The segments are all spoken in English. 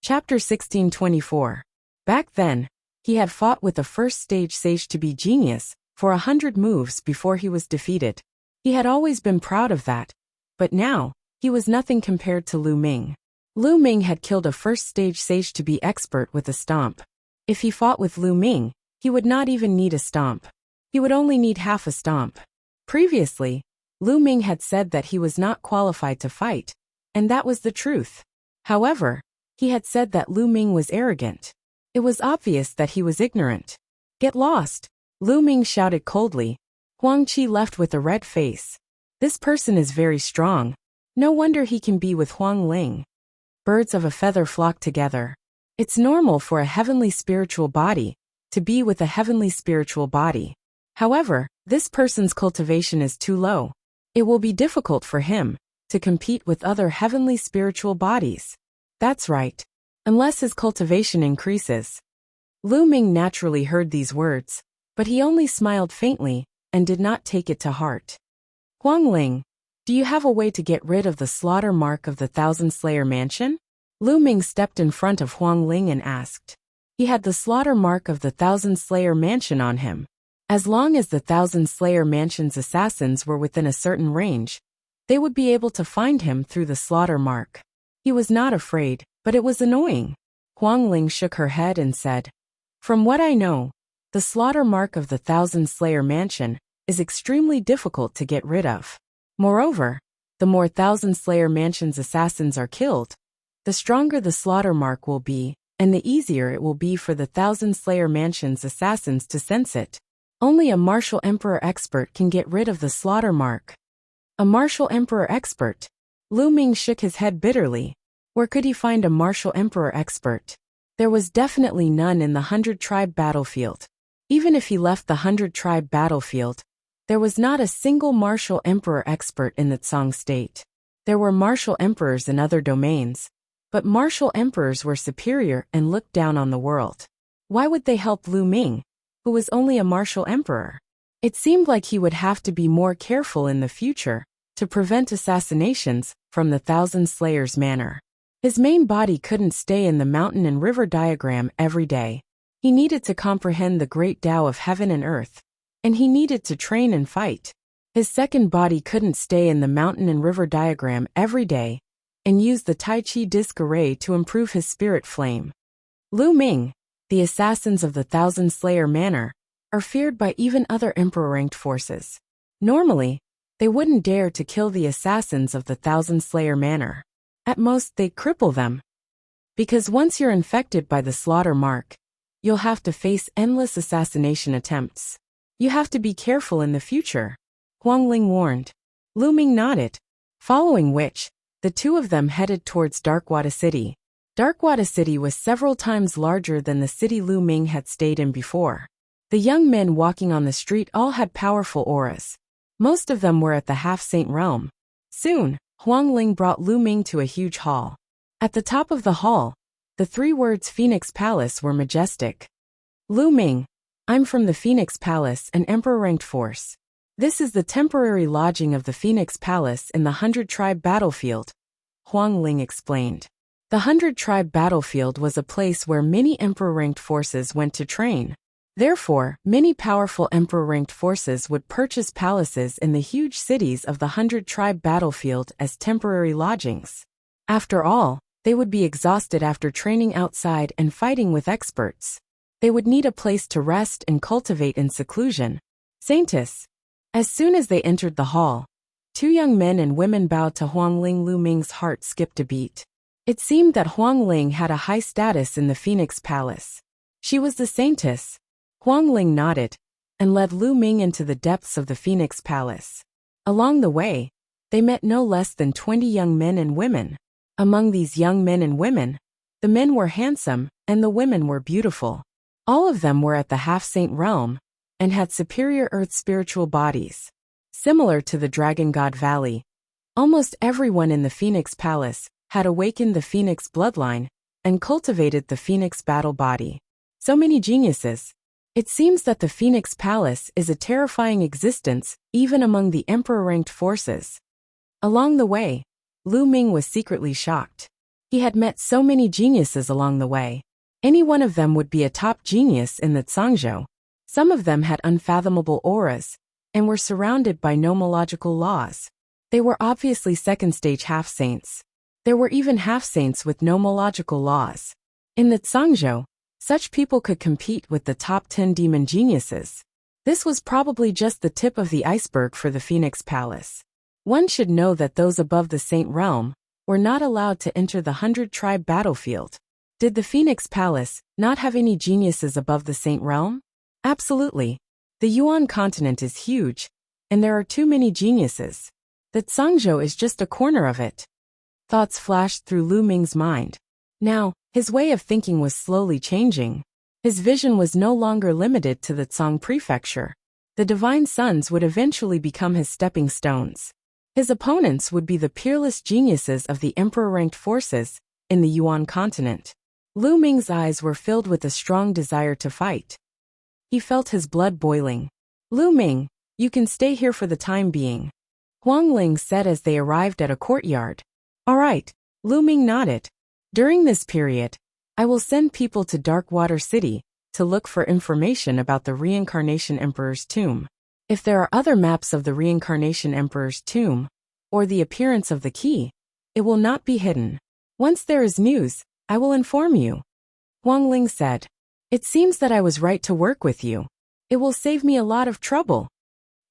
Chapter 1624. Back then, he had fought with the first stage sage to be genius for 100 moves before he was defeated. He had always been proud of that, but now, he was nothing compared to Lu Ming. Lu Ming had killed a first stage sage to be expert with a stomp. If he fought with Lu Ming, he would not even need a stomp. He would only need half a stomp. Previously, Lu Ming had said that he was not qualified to fight, and that was the truth. However, he had said that Lu Ming was arrogant. It was obvious that he was ignorant. Get lost, Lu Ming shouted coldly. Huang Qi left with a red face. This person is very strong. No wonder he can be with Huang Ling. Birds of a feather flock together. It's normal for a heavenly spiritual body to be with a heavenly spiritual body. However, this person's cultivation is too low. It will be difficult for him to compete with other heavenly spiritual bodies. That's right. Unless his cultivation increases. Lu Ming naturally heard these words, but he only smiled faintly and did not take it to heart. Huang Ling, do you have a way to get rid of the slaughter mark of the Thousand Slayer Mansion? Lu Ming stepped in front of Huang Ling and asked. He had the slaughter mark of the Thousand Slayer Mansion on him. As long as the Thousand Slayer Mansion's assassins were within a certain range, they would be able to find him through the slaughter mark. He was not afraid, but it was annoying. Huang Ling shook her head and said, From what I know, the slaughter mark of the Thousand Slayer Mansion is extremely difficult to get rid of. Moreover, the more Thousand Slayer Mansion's assassins are killed, the stronger the slaughter mark will be, and the easier it will be for the Thousand Slayer Mansion's assassins to sense it. Only a martial emperor expert can get rid of the slaughter mark. A martial emperor expert? Lu Ming shook his head bitterly. Where could he find a martial emperor expert? There was definitely none in the 100-tribe battlefield. Even if he left the 100-tribe battlefield, there was not a single martial emperor expert in the Tsang state. There were martial emperors in other domains, but martial emperors were superior and looked down on the world. Why would they help Lu Ming, who was only a martial emperor? It seemed like he would have to be more careful in the future to prevent assassinations from the Thousand Slayers Manor. His main body couldn't stay in the mountain and river diagram every day. He needed to comprehend the great Tao of heaven and earth, and he needed to train and fight. His second body couldn't stay in the mountain and river diagram every day, and use the Tai Chi disc array to improve his spirit flame. Lu Ming, the assassins of the Thousand Slayer Manor, are feared by even other emperor-ranked forces. Normally, they wouldn't dare to kill the assassins of the Thousand Slayer Manor. At most, they'd cripple them. Because once you're infected by the slaughter mark, you'll have to face endless assassination attempts. You have to be careful in the future, Huang Ling warned. Lu Ming nodded, following which, the two of them headed towards Darkwada City. Darkwada City was several times larger than the city Lu Ming had stayed in before. The young men walking on the street all had powerful auras. Most of them were at the half-saint realm. Soon, Huang Ling brought Lu Ming to a huge hall. At the top of the hall, the three words Phoenix Palace were majestic. Lu Ming, I'm from the Phoenix Palace, an emperor-ranked force. This is the temporary lodging of the Phoenix Palace in the 100-tribe battlefield, Huang Ling explained. The 100-tribe battlefield was a place where many emperor-ranked forces went to train. Therefore, many powerful emperor-ranked forces would purchase palaces in the huge cities of the 100-tribe battlefield as temporary lodgings. After all, they would be exhausted after training outside and fighting with experts. They would need a place to rest and cultivate in seclusion. Saintess. As soon as they entered the hall, two young men and women bowed to Huang Ling. Lu Ming's heart skipped a beat. It seemed that Huang Ling had a high status in the Phoenix Palace. She was the saintess. Huang Ling nodded, and led Lu Ming into the depths of the Phoenix Palace. Along the way, they met no less than 20 young men and women. Among these young men and women, the men were handsome, and the women were beautiful. All of them were at the half-saint realm, and had superior earth spiritual bodies. Similar to the Dragon God Valley, almost everyone in the Phoenix Palace had awakened the Phoenix bloodline, and cultivated the Phoenix battle body. So many geniuses. It seems that the Phoenix Palace is a terrifying existence, even among the emperor-ranked forces. Along the way, Lu Ming was secretly shocked. He had met so many geniuses along the way. Any one of them would be a top genius in the Zhangzhou. Some of them had unfathomable auras and were surrounded by nomological laws. They were obviously second-stage half-saints. There were even half-saints with nomological laws. In the Zhangzhou, such people could compete with the top 10 demon geniuses. This was probably just the tip of the iceberg for the Phoenix Palace. One should know that those above the Saint Realm were not allowed to enter the 100-tribe battlefield. Did the Phoenix Palace not have any geniuses above the Saint Realm? Absolutely. The Yuan continent is huge, and there are too many geniuses. The Zhangzhou is just a corner of it. Thoughts flashed through Lu Ming's mind. Now, his way of thinking was slowly changing. His vision was no longer limited to the Zhang prefecture. The divine sons would eventually become his stepping stones. His opponents would be the peerless geniuses of the emperor-ranked forces in the Yuan continent. Lu Ming's eyes were filled with a strong desire to fight. He felt his blood boiling. Lu Ming, you can stay here for the time being, Huang Ling said as they arrived at a courtyard. All right, Lu Ming nodded. During this period, I will send people to Darkwater City to look for information about the Reincarnation Emperor's tomb. If there are other maps of the Reincarnation Emperor's tomb, or the appearance of the key, it will not be hidden. Once there is news, I will inform you. Huang Ling said. It seems that I was right to work with you. It will save me a lot of trouble.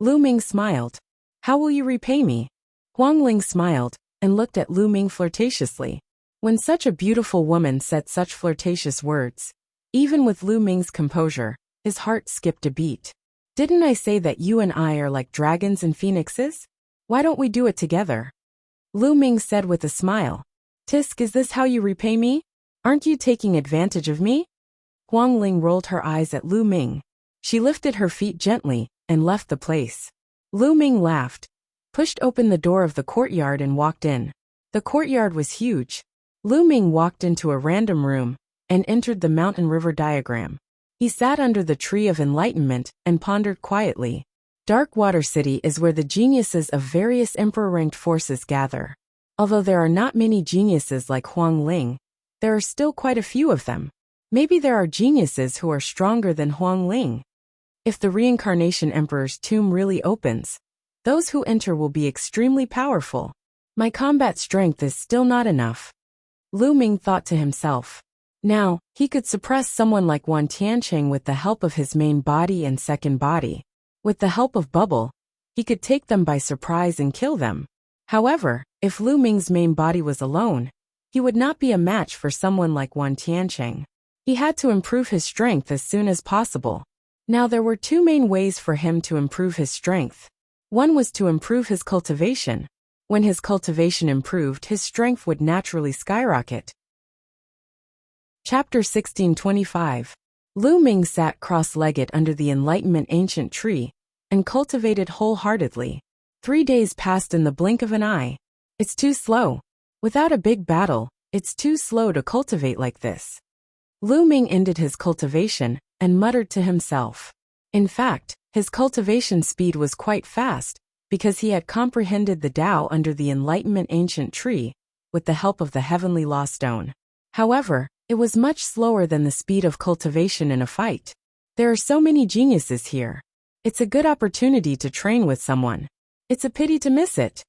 Lu Ming smiled. How will you repay me? Huang Ling smiled and looked at Lu Ming flirtatiously. When such a beautiful woman said such flirtatious words, even with Lu Ming's composure, his heart skipped a beat. Didn't I say that you and I are like dragons and phoenixes? Why don't we do it together? Lu Ming said with a smile. Tisk, is this how you repay me? Aren't you taking advantage of me? Huang Ling rolled her eyes at Lu Ming. She lifted her feet gently and left the place. Lu Ming laughed, pushed open the door of the courtyard and walked in. The courtyard was huge. Lu Ming walked into a random room and entered the mountain river diagram. He sat under the tree of enlightenment and pondered quietly. Darkwater City is where the geniuses of various emperor-ranked forces gather. Although there are not many geniuses like Huang Ling, there are still quite a few of them. Maybe there are geniuses who are stronger than Huang Ling. If the Reincarnation Emperor's tomb really opens, those who enter will be extremely powerful. My combat strength is still not enough. Lu Ming thought to himself. Now, he could suppress someone like Wan Tiancheng with the help of his main body and second body. With the help of Bubble, he could take them by surprise and kill them. However, if Lu Ming's main body was alone, he would not be a match for someone like Wan Tiancheng. He had to improve his strength as soon as possible. Now there were two main ways for him to improve his strength. One was to improve his cultivation. When his cultivation improved, his strength would naturally skyrocket. Chapter 1625. Lu Ming sat cross-legged under the Enlightenment ancient tree and cultivated wholeheartedly. 3 days passed in the blink of an eye. It's too slow. Without a big battle, it's too slow to cultivate like this. Lu Ming ended his cultivation and muttered to himself. In fact, his cultivation speed was quite fast because he had comprehended the Tao under the Enlightenment ancient tree with the help of the heavenly law stone. However, it was much slower than the speed of cultivation in a fight. There are so many geniuses here. It's a good opportunity to train with someone. It's a pity to miss it.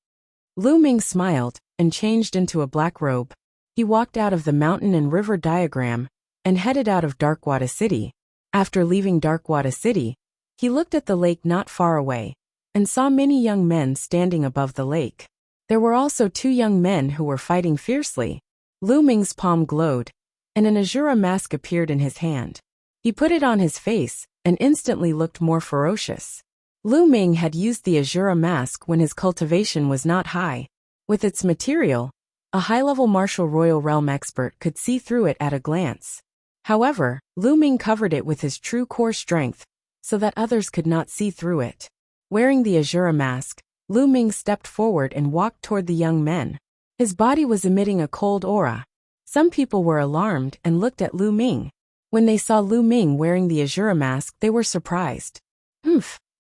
Lu Ming smiled and changed into a black robe. He walked out of the mountain and river diagram and headed out of Darkwater City. After leaving Darkwater City, he looked at the lake not far away and saw many young men standing above the lake. There were also 2 young men who were fighting fiercely. Lu Ming's palm glowed, and an Azura mask appeared in his hand. He put it on his face and instantly looked more ferocious. Lu Ming had used the Azura mask when his cultivation was not high. With its material, a high-level martial royal realm expert could see through it at a glance. However, Lu Ming covered it with his true core strength so that others could not see through it. Wearing the Azura mask, Lu Ming stepped forward and walked toward the young men. His body was emitting a cold aura. Some people were alarmed and looked at Lu Ming. When they saw Lu Ming wearing the Azura mask, they were surprised.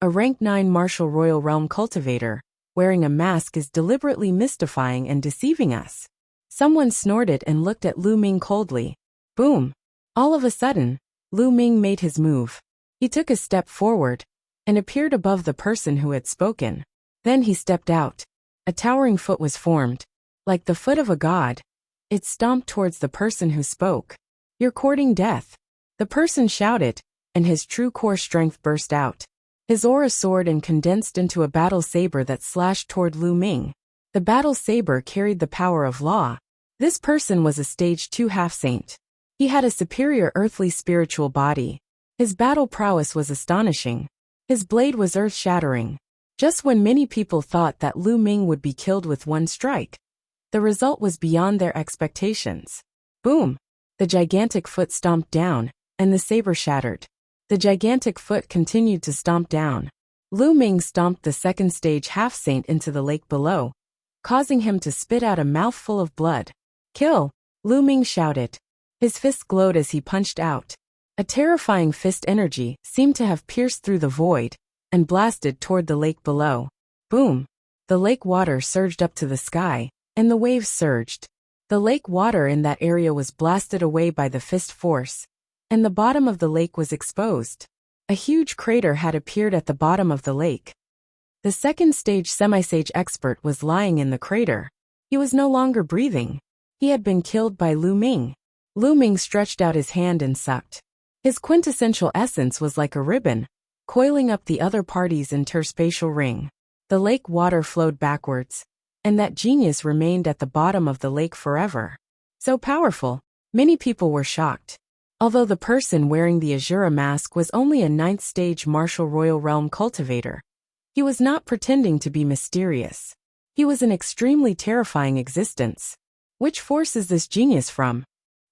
A rank 9 martial royal realm cultivator wearing a mask is deliberately mystifying and deceiving us. Someone snorted and looked at Lu Ming coldly. Boom! All of a sudden, Lu Ming made his move. He took a step forward and appeared above the person who had spoken. Then he stepped out. A towering foot was formed. Like the foot of a god, it stomped towards the person who spoke. You're courting death. The person shouted, and his true core strength burst out. His aura soared and condensed into a battle saber that slashed toward Lu Ming. The battle saber carried the power of law. This person was a stage 2 half-saint. He had a superior earthly spiritual body. His battle prowess was astonishing. His blade was earth-shattering. Just when many people thought that Lu Ming would be killed with one strike, the result was beyond their expectations. Boom! The gigantic foot stomped down, and the saber shattered. The gigantic foot continued to stomp down. Lu Ming stomped the second stage half-saint into the lake below, causing him to spit out a mouthful of blood. Kill! Lu Ming shouted. His fist glowed as he punched out. A terrifying fist energy seemed to have pierced through the void and blasted toward the lake below. Boom! The lake water surged up to the sky, and the waves surged. The lake water in that area was blasted away by the fist force, and the bottom of the lake was exposed. A huge crater had appeared at the bottom of the lake. The second stage semi-sage expert was lying in the crater. He was no longer breathing. He had been killed by Lu Ming. Lu Ming stretched out his hand and sucked. His quintessential essence was like a ribbon, coiling up the other party's interspatial ring. The lake water flowed backwards, and that genius remained at the bottom of the lake forever. So powerful, many people were shocked. Although the person wearing the Azura mask was only a 9th stage martial royal realm cultivator, he was not pretending to be mysterious. He was an extremely terrifying existence. Which force is this genius from?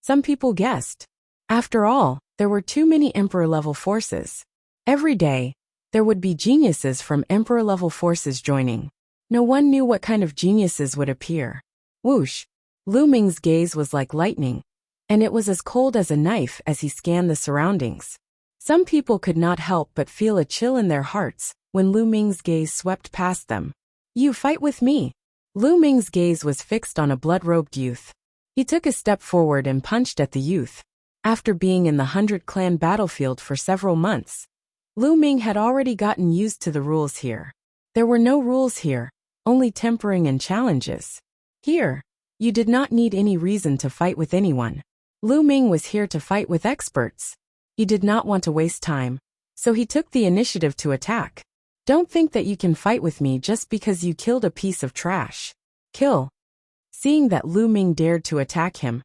Some people guessed. After all, there were too many Emperor-level forces. Every day, there would be geniuses from Emperor-level forces joining. No one knew what kind of geniuses would appear. Whoosh! Lu Ming's gaze was like lightning, and it was as cold as a knife as he scanned the surroundings. Some people could not help but feel a chill in their hearts when Lu Ming's gaze swept past them. You fight with me! Lu Ming's gaze was fixed on a blood-robed youth. He took a step forward and punched at the youth. After being in the 100 Clan battlefield for several months, Lu Ming had already gotten used to the rules here. There were no rules here, only tempering and challenges. Here, you did not need any reason to fight with anyone. Lu Ming was here to fight with experts. He did not want to waste time, so he took the initiative to attack. Don't think that you can fight with me just because you killed a piece of trash. Kill. Seeing that Lu Ming dared to attack him,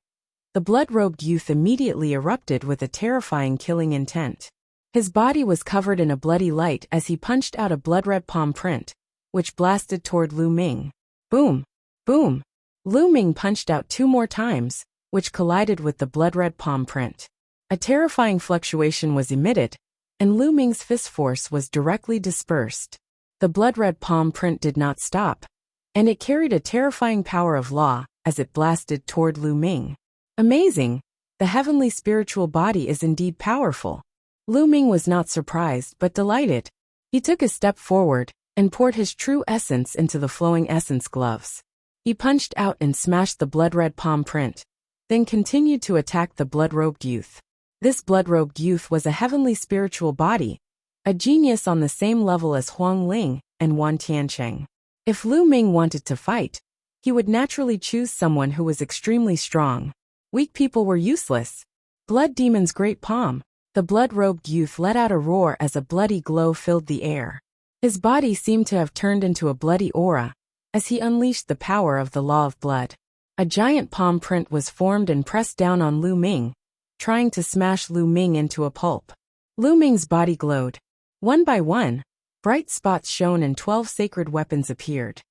the blood-robed youth immediately erupted with a terrifying killing intent. His body was covered in a bloody light as he punched out a blood-red palm print, which blasted toward Lu Ming. Boom! Boom! Lu Ming punched out 2 more times, which collided with the blood-red palm print. A terrifying fluctuation was emitted, and Lu Ming's fist force was directly dispersed. The blood-red palm print did not stop, and it carried a terrifying power of law as it blasted toward Lu Ming. Amazing! The heavenly spiritual body is indeed powerful. Lu Ming was not surprised but delighted. He took a step forward and poured his true essence into the flowing essence gloves. He punched out and smashed the blood-red palm print, then continued to attack the blood-robed youth. This blood-robed youth was a heavenly spiritual body, a genius on the same level as Huang Ling and Wan Tiancheng. If Lu Ming wanted to fight, he would naturally choose someone who was extremely strong. Weak people were useless. Blood Demon's great palm. The blood-robed youth let out a roar as a bloody glow filled the air. His body seemed to have turned into a bloody aura as he unleashed the power of the law of blood. A giant palm print was formed and pressed down on Lu Ming, trying to smash Lu Ming into a pulp. Lu Ming's body glowed. One by one, bright spots shone and 12 sacred weapons appeared.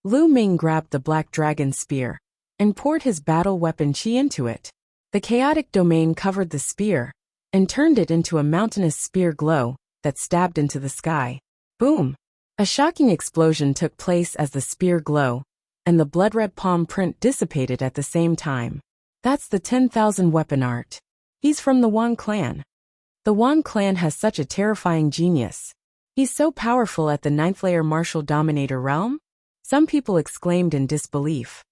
Lu Ming grabbed the black dragon spear and poured his battle weapon chi into it. The chaotic domain covered the spear and turned it into a mountainous spear glow that stabbed into the sky. Boom! A shocking explosion took place as the spear glow and the blood-red palm print dissipated at the same time. That's the 10,000 weapon art. He's from the Wan clan. The Wan clan has such a terrifying genius. He's so powerful at the 9th layer martial dominator realm? Some people exclaimed in disbelief.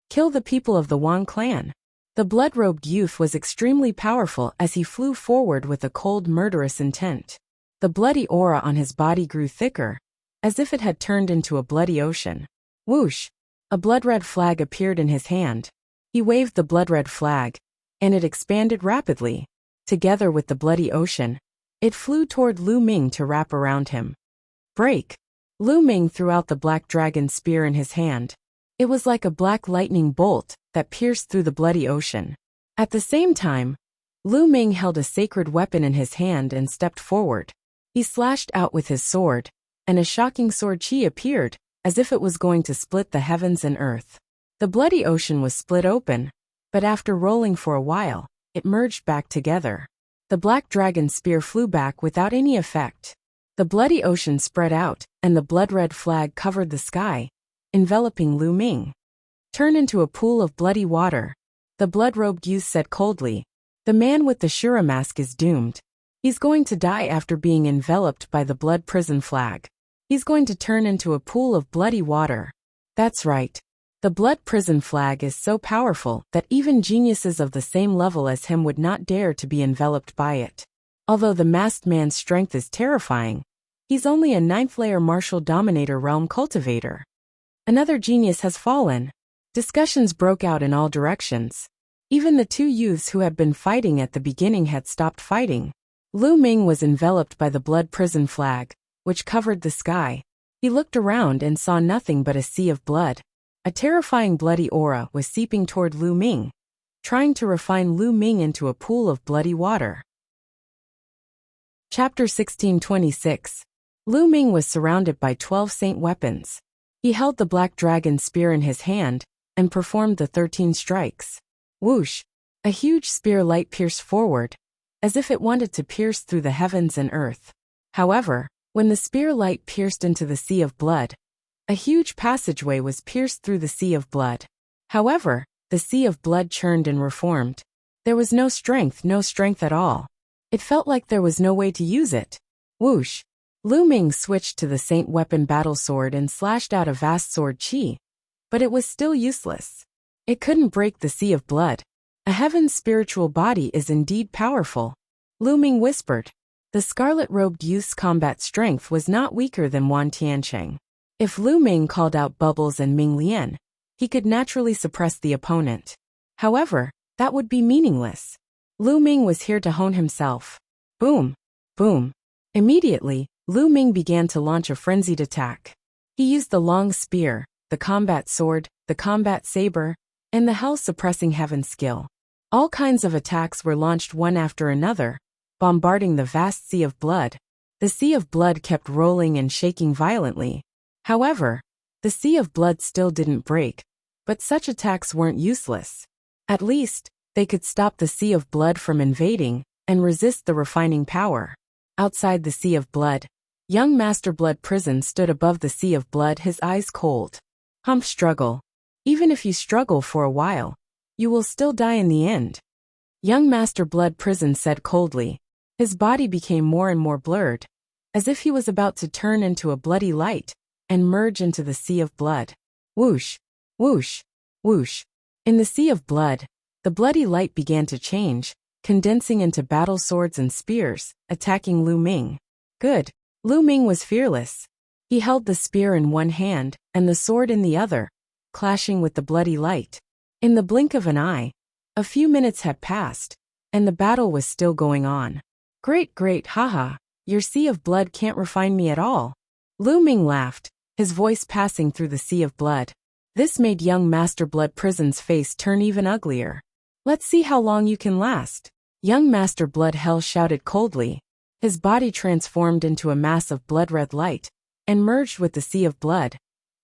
Kill the people of the Wang clan. The blood-robed youth was extremely powerful as he flew forward with a cold, murderous intent. The bloody aura on his body grew thicker, as if it had turned into a bloody ocean. Whoosh! A blood-red flag appeared in his hand. He waved the blood-red flag, and it expanded rapidly. Together with the bloody ocean, it flew toward Lu Ming to wrap around him. Break! Lu Ming threw out the black dragon spear in his hand. It was like a black lightning bolt that pierced through the bloody ocean. At the same time, Lu Ming held a sacred weapon in his hand and stepped forward. He slashed out with his sword, and a shocking sword chi appeared, as if it was going to split the heavens and earth. The bloody ocean was split open, but after rolling for a while, it merged back together. The black dragon spear flew back without any effect. The bloody ocean spread out, and the blood-red flag covered the sky, enveloping Lu Ming. Turn into a pool of bloody water. The blood-robed youth said coldly. The man with the Shura mask is doomed. He's going to die after being enveloped by the blood prison flag. He's going to turn into a pool of bloody water. That's right. The blood prison flag is so powerful that even geniuses of the same level as him would not dare to be enveloped by it. Although the masked man's strength is terrifying, he's only a 9th-layer martial dominator realm cultivator. Another genius has fallen. Discussions broke out in all directions. Even the two youths who had been fighting at the beginning had stopped fighting. Lu Ming was enveloped by the blood prison flag, which covered the sky. He looked around and saw nothing but a sea of blood. A terrifying bloody aura was seeping toward Lu Ming, trying to refine Lu Ming into a pool of bloody water. Chapter 1626. Lu Ming was surrounded by 12 saint weapons. He held the black dragon spear in his hand and performed the 13 strikes. Whoosh! A huge spear light pierced forward, as if it wanted to pierce through the heavens and earth. However, when the spear light pierced into the sea of blood, a huge passageway was pierced through the sea of blood. However, the sea of blood churned and reformed. There was no strength at all. It felt like there was no way to use it. Whoosh! Lu Ming switched to the saint weapon battle sword and slashed out a vast sword chi. But it was still useless. It couldn't break the sea of blood. A heaven's spiritual body is indeed powerful. Lu Ming whispered. The scarlet-robed youth's combat strength was not weaker than Wan Tiancheng. If Lu Ming called out Bubbles and Ming Lian, he could naturally suppress the opponent. However, that would be meaningless. Lu Ming was here to hone himself. Boom! Boom! Immediately, Lu Ming began to launch a frenzied attack. He used the long spear, the combat sword, the combat saber, and the hell-suppressing heaven skill. All kinds of attacks were launched one after another, bombarding the vast sea of blood. The sea of blood kept rolling and shaking violently. However, the sea of blood still didn't break, but such attacks weren't useless. At least, they could stop the sea of blood from invading and resist the refining power. Outside the sea of blood, young Master Blood Prison stood above the sea of blood, his eyes cold. Struggle. Even if you struggle for a while, you will still die in the end. Young Master Blood Prison said coldly. His body became more and more blurred, as if he was about to turn into a bloody light and merge into the sea of blood. Whoosh! Whoosh! Whoosh! In the sea of blood, the bloody light began to change, condensing into battle swords and spears, attacking Lu Ming. Good. Lu Ming was fearless. He held the spear in one hand and the sword in the other, clashing with the bloody light. In the blink of an eye, a few minutes had passed, and the battle was still going on. Great, haha, your sea of blood can't refine me at all. Lu Ming laughed, his voice passing through the sea of blood. This made young Master Blood Prison's face turn even uglier. Let's see how long you can last. Young Master Blood Hell shouted coldly. His body transformed into a mass of blood-red light and merged with the sea of blood,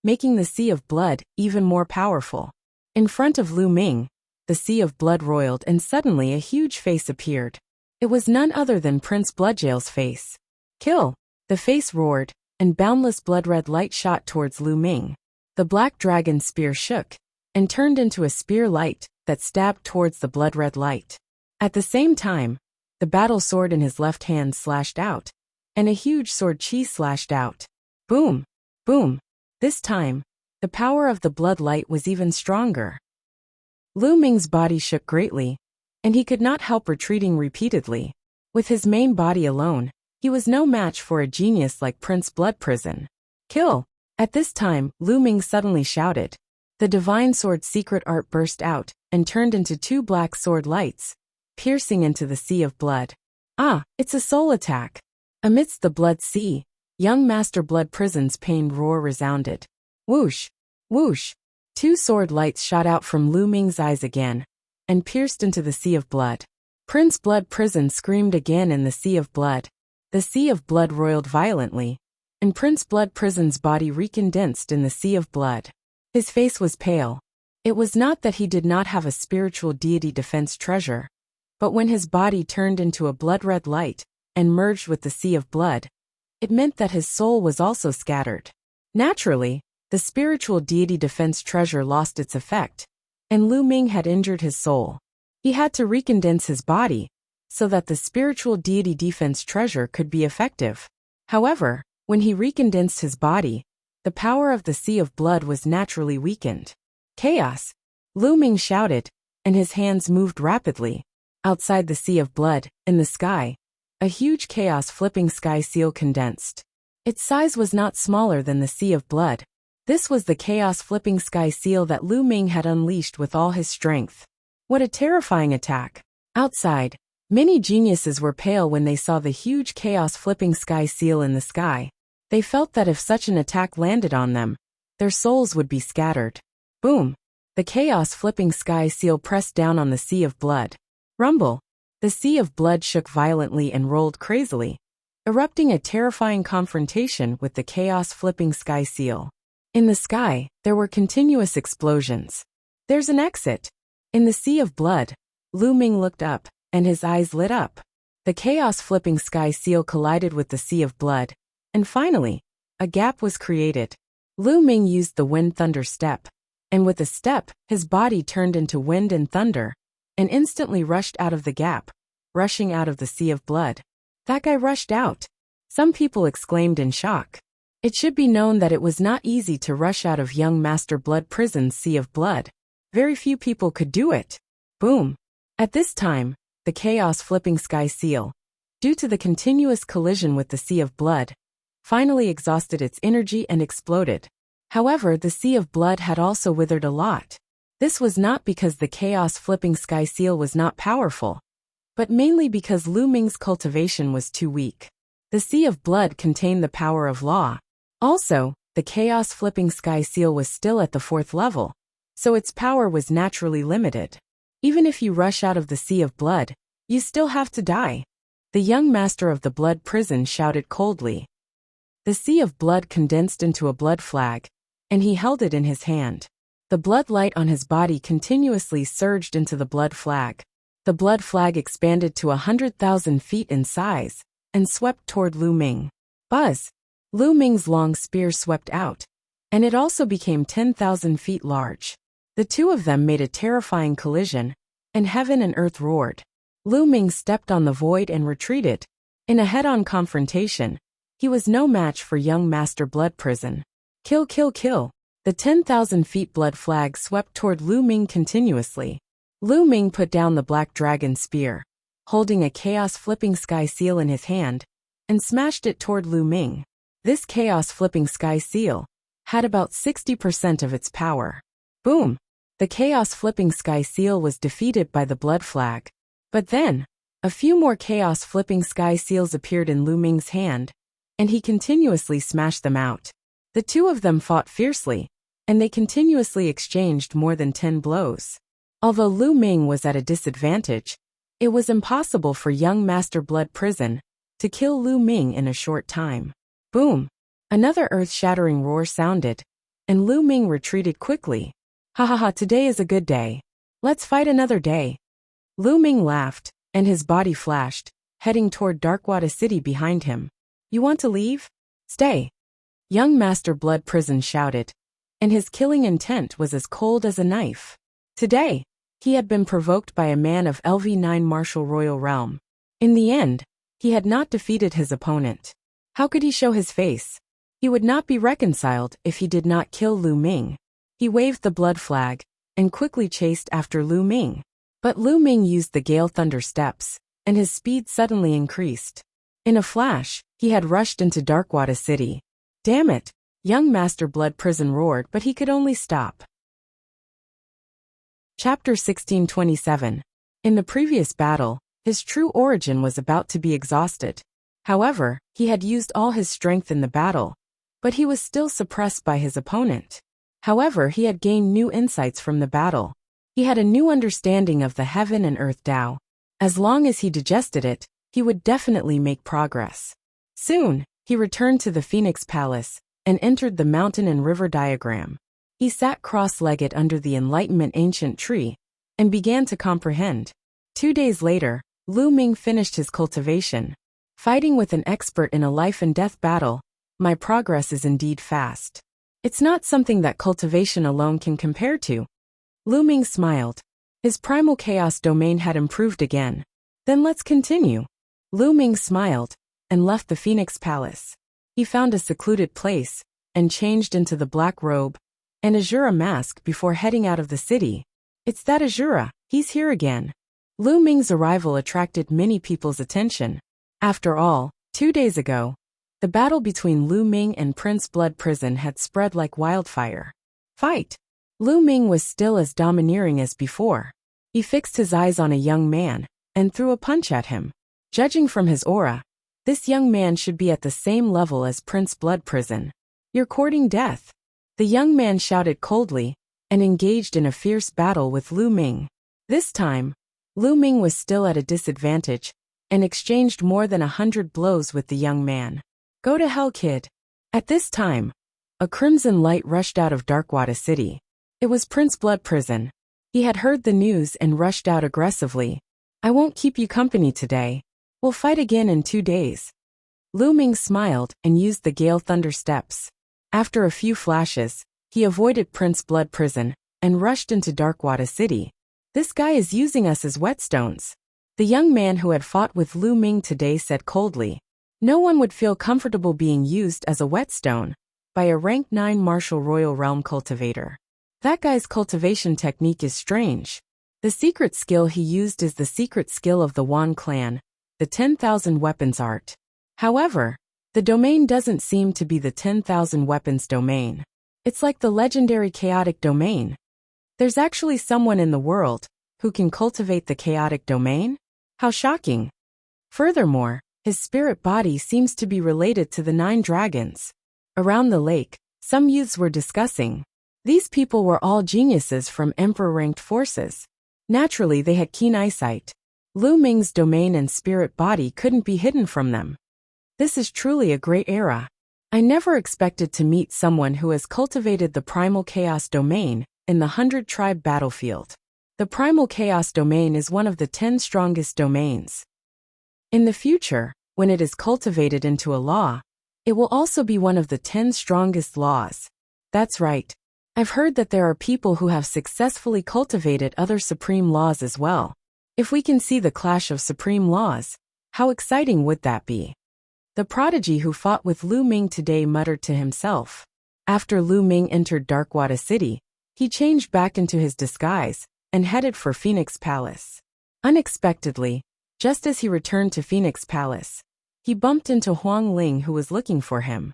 making the sea of blood even more powerful. In front of Lu Ming, the sea of blood roiled and suddenly a huge face appeared. It was none other than Prince Bloodjail's face. Kill! The face roared, and boundless blood-red light shot towards Lu Ming. The black dragon spear shook and turned into a spear light that stabbed towards the blood-red light. At the same time, the battle sword in his left hand slashed out, and a huge sword chi slashed out. Boom! Boom! This time, the power of the blood light was even stronger. Lu Ming's body shook greatly, and he could not help retreating repeatedly. With his main body alone, he was no match for a genius like Prince Blood Prison. Kill! At this time, Lu Ming suddenly shouted. The divine sword secret art burst out, and turned into two black sword lights, piercing into the sea of blood. Ah, it's a soul attack! Amidst the blood sea, young Master Blood Prison's pained roar resounded. Whoosh! Whoosh! Two sword lights shot out from Lu Ming's eyes again, and pierced into the sea of blood. Prince Blood Prison screamed again in the sea of blood. The sea of blood roiled violently, and Prince Blood Prison's body recondensed in the sea of blood. His face was pale. It was not that he did not have a spiritual deity defense treasure, but when his body turned into a blood-red light and merged with the sea of blood, it meant that his soul was also scattered. Naturally, the spiritual deity defense treasure lost its effect, and Lu Ming had injured his soul. He had to recondense his body, so that the spiritual deity defense treasure could be effective. However, when he recondensed his body, the power of the sea of blood was naturally weakened. Chaos! Lu Ming shouted, and his hands moved rapidly. Outside the sea of blood, in the sky, a huge chaos flipping sky seal condensed. Its size was not smaller than the sea of blood. This was the chaos flipping sky seal that Lu Ming had unleashed with all his strength. What a terrifying attack! Outside, many geniuses were pale when they saw the huge chaos flipping sky seal in the sky. They felt that if such an attack landed on them, their souls would be scattered. Boom! The chaos flipping sky seal pressed down on the sea of blood. Rumble! The sea of blood shook violently and rolled crazily, erupting a terrifying confrontation with the chaos flipping sky seal. In the sky, there were continuous explosions. There's an exit! In the sea of blood, Lu Ming looked up, and his eyes lit up. The chaos flipping sky seal collided with the sea of blood, and finally, a gap was created. Lu Ming used the wind thunder step, and with a step, his body turned into wind and thunder, and instantly rushed out of the gap, rushing out of the sea of blood. That guy rushed out! Some people exclaimed in shock. It should be known that it was not easy to rush out of young Master Blood Prison's sea of blood. Very few people could do it. Boom! At this time, the chaos flipping sky seal, due to the continuous collision with the sea of blood, finally exhausted its energy and exploded. However, the sea of blood had also withered a lot. This was not because the chaos flipping sky seal was not powerful, but mainly because Lu Ming's cultivation was too weak. The sea of blood contained the power of law. Also, the chaos flipping sky seal was still at the 4th level, so its power was naturally limited. Even if you rush out of the sea of blood, you still have to die. The young master of the blood prison shouted coldly. The sea of blood condensed into a blood flag, and he held it in his hand. The blood light on his body continuously surged into the blood flag. The blood flag expanded to 100,000 feet in size, and swept toward Lu Ming. Buzz! Lu Ming's long spear swept out, and it also became 10,000 feet large. The two of them made a terrifying collision, and heaven and earth roared. Lu Ming stepped on the void and retreated. In a head-on confrontation, he was no match for young Master Blood Prison. Kill, kill, kill! The 10,000 feet blood flag swept toward Lu Ming continuously. Lu Ming put down the black dragon spear, holding a chaos flipping sky seal in his hand, and smashed it toward Lu Ming. This chaos flipping sky seal had about 60% of its power. Boom! The chaos flipping sky seal was defeated by the blood flag. But then, a few more chaos flipping sky seals appeared in Lu Ming's hand, and he continuously smashed them out. The two of them fought fiercely, and they continuously exchanged more than 10 blows. Although Lu Ming was at a disadvantage, it was impossible for young Master Blood Prison to kill Lu Ming in a short time. Boom! Another earth-shattering roar sounded, and Lu Ming retreated quickly. Ha ha ha, today is a good day. Let's fight another day. Lu Ming laughed, and his body flashed, heading toward Darkwada City behind him. You want to leave? Stay! Young Master Blood Prison shouted, and his killing intent was as cold as a knife. Today, he had been provoked by a man of LV9 Martial Royal Realm. In the end, he had not defeated his opponent. How could he show his face? He would not be reconciled if he did not kill Lu Ming. He waved the blood flag, and quickly chased after Lu Ming. But Lu Ming used the Gale Thunder Steps, and his speed suddenly increased. In a flash, he had rushed into Darkwater City. Damn it! Young Master Blood Prison roared, but he could only stop. Chapter 1627. In the previous battle, his true origin was about to be exhausted. However, he had used all his strength in the battle, but he was still suppressed by his opponent. However, he had gained new insights from the battle. He had a new understanding of the Heaven and Earth Tao. As long as he digested it, he would definitely make progress. Soon, he returned to the Phoenix Palace and entered the mountain and river diagram. He sat cross-legged under the Enlightenment ancient tree and began to comprehend. 2 days later, Lu Ming finished his cultivation. Fighting with an expert in a life-and-death battle, my progress is indeed fast. It's not something that cultivation alone can compare to. Lu Ming smiled. His primal chaos domain had improved again. Then let's continue. Lu Ming smiled and left the Phoenix Palace. He found a secluded place and changed into the black robe and Azura mask before heading out of the city. It's that Azura, he's here again. Lu Ming's arrival attracted many people's attention. After all, 2 days ago, the battle between Lu Ming and Prince Blood Prison had spread like wildfire. Fight! Lu Ming was still as domineering as before. He fixed his eyes on a young man and threw a punch at him. Judging from his aura, this young man should be at the same level as Prince Blood Prison. You're courting death. The young man shouted coldly and engaged in a fierce battle with Lu Ming. This time, Lu Ming was still at a disadvantage and exchanged more than 100 blows with the young man. Go to hell, kid. At this time, a crimson light rushed out of Darkwater City. It was Prince Blood Prison. He had heard the news and rushed out aggressively. I won't keep you company today. We'll fight again in 2 days. Lu Ming smiled and used the Gale Thunder Steps. After a few flashes, he avoided Prince Blood Prison and rushed into Darkwater City. This guy is using us as whetstones. The young man who had fought with Lu Ming today said coldly. No one would feel comfortable being used as a whetstone by a rank 9 Martial Royal Realm cultivator. That guy's cultivation technique is strange. The secret skill he used is the secret skill of the Wan clan, the 10,000 weapons art. However, the domain doesn't seem to be the 10,000 weapons domain. It's like the legendary chaotic domain. There's actually someone in the world who can cultivate the chaotic domain? How shocking. Furthermore, his spirit body seems to be related to the 9 dragons. Around the lake, some youths were discussing. These people were all geniuses from Emperor-ranked forces. Naturally, they had keen eyesight. Lu Ming's domain and spirit body couldn't be hidden from them. This is truly a great era. I never expected to meet someone who has cultivated the Primal Chaos domain in the 100-tribe battlefield. The Primal Chaos domain is one of the 10 strongest domains. In the future, when it is cultivated into a law, it will also be one of the 10 strongest laws. That's right. I've heard that there are people who have successfully cultivated other supreme laws as well. If we can see the clash of supreme laws, how exciting would that be? The prodigy who fought with Lu Ming today muttered to himself. After Lu Ming entered Darkwater City, he changed back into his disguise and headed for Phoenix Palace. Unexpectedly, just as he returned to Phoenix Palace, he bumped into Huang Ling, who was looking for him.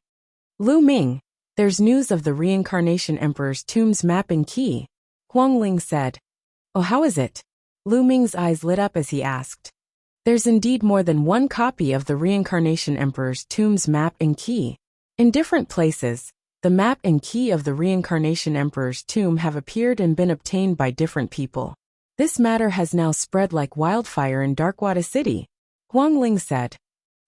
Lu Ming, there's news of the Reincarnation Emperor's tomb's map and key, Huang Ling said. Oh, how is it? Lu Ming's eyes lit up as he asked. There's indeed more than one copy of the Reincarnation Emperor's tomb's map and key. In different places, the map and key of the Reincarnation Emperor's tomb have appeared and been obtained by different people. This matter has now spread like wildfire in Darkwater City, Huang Ling said.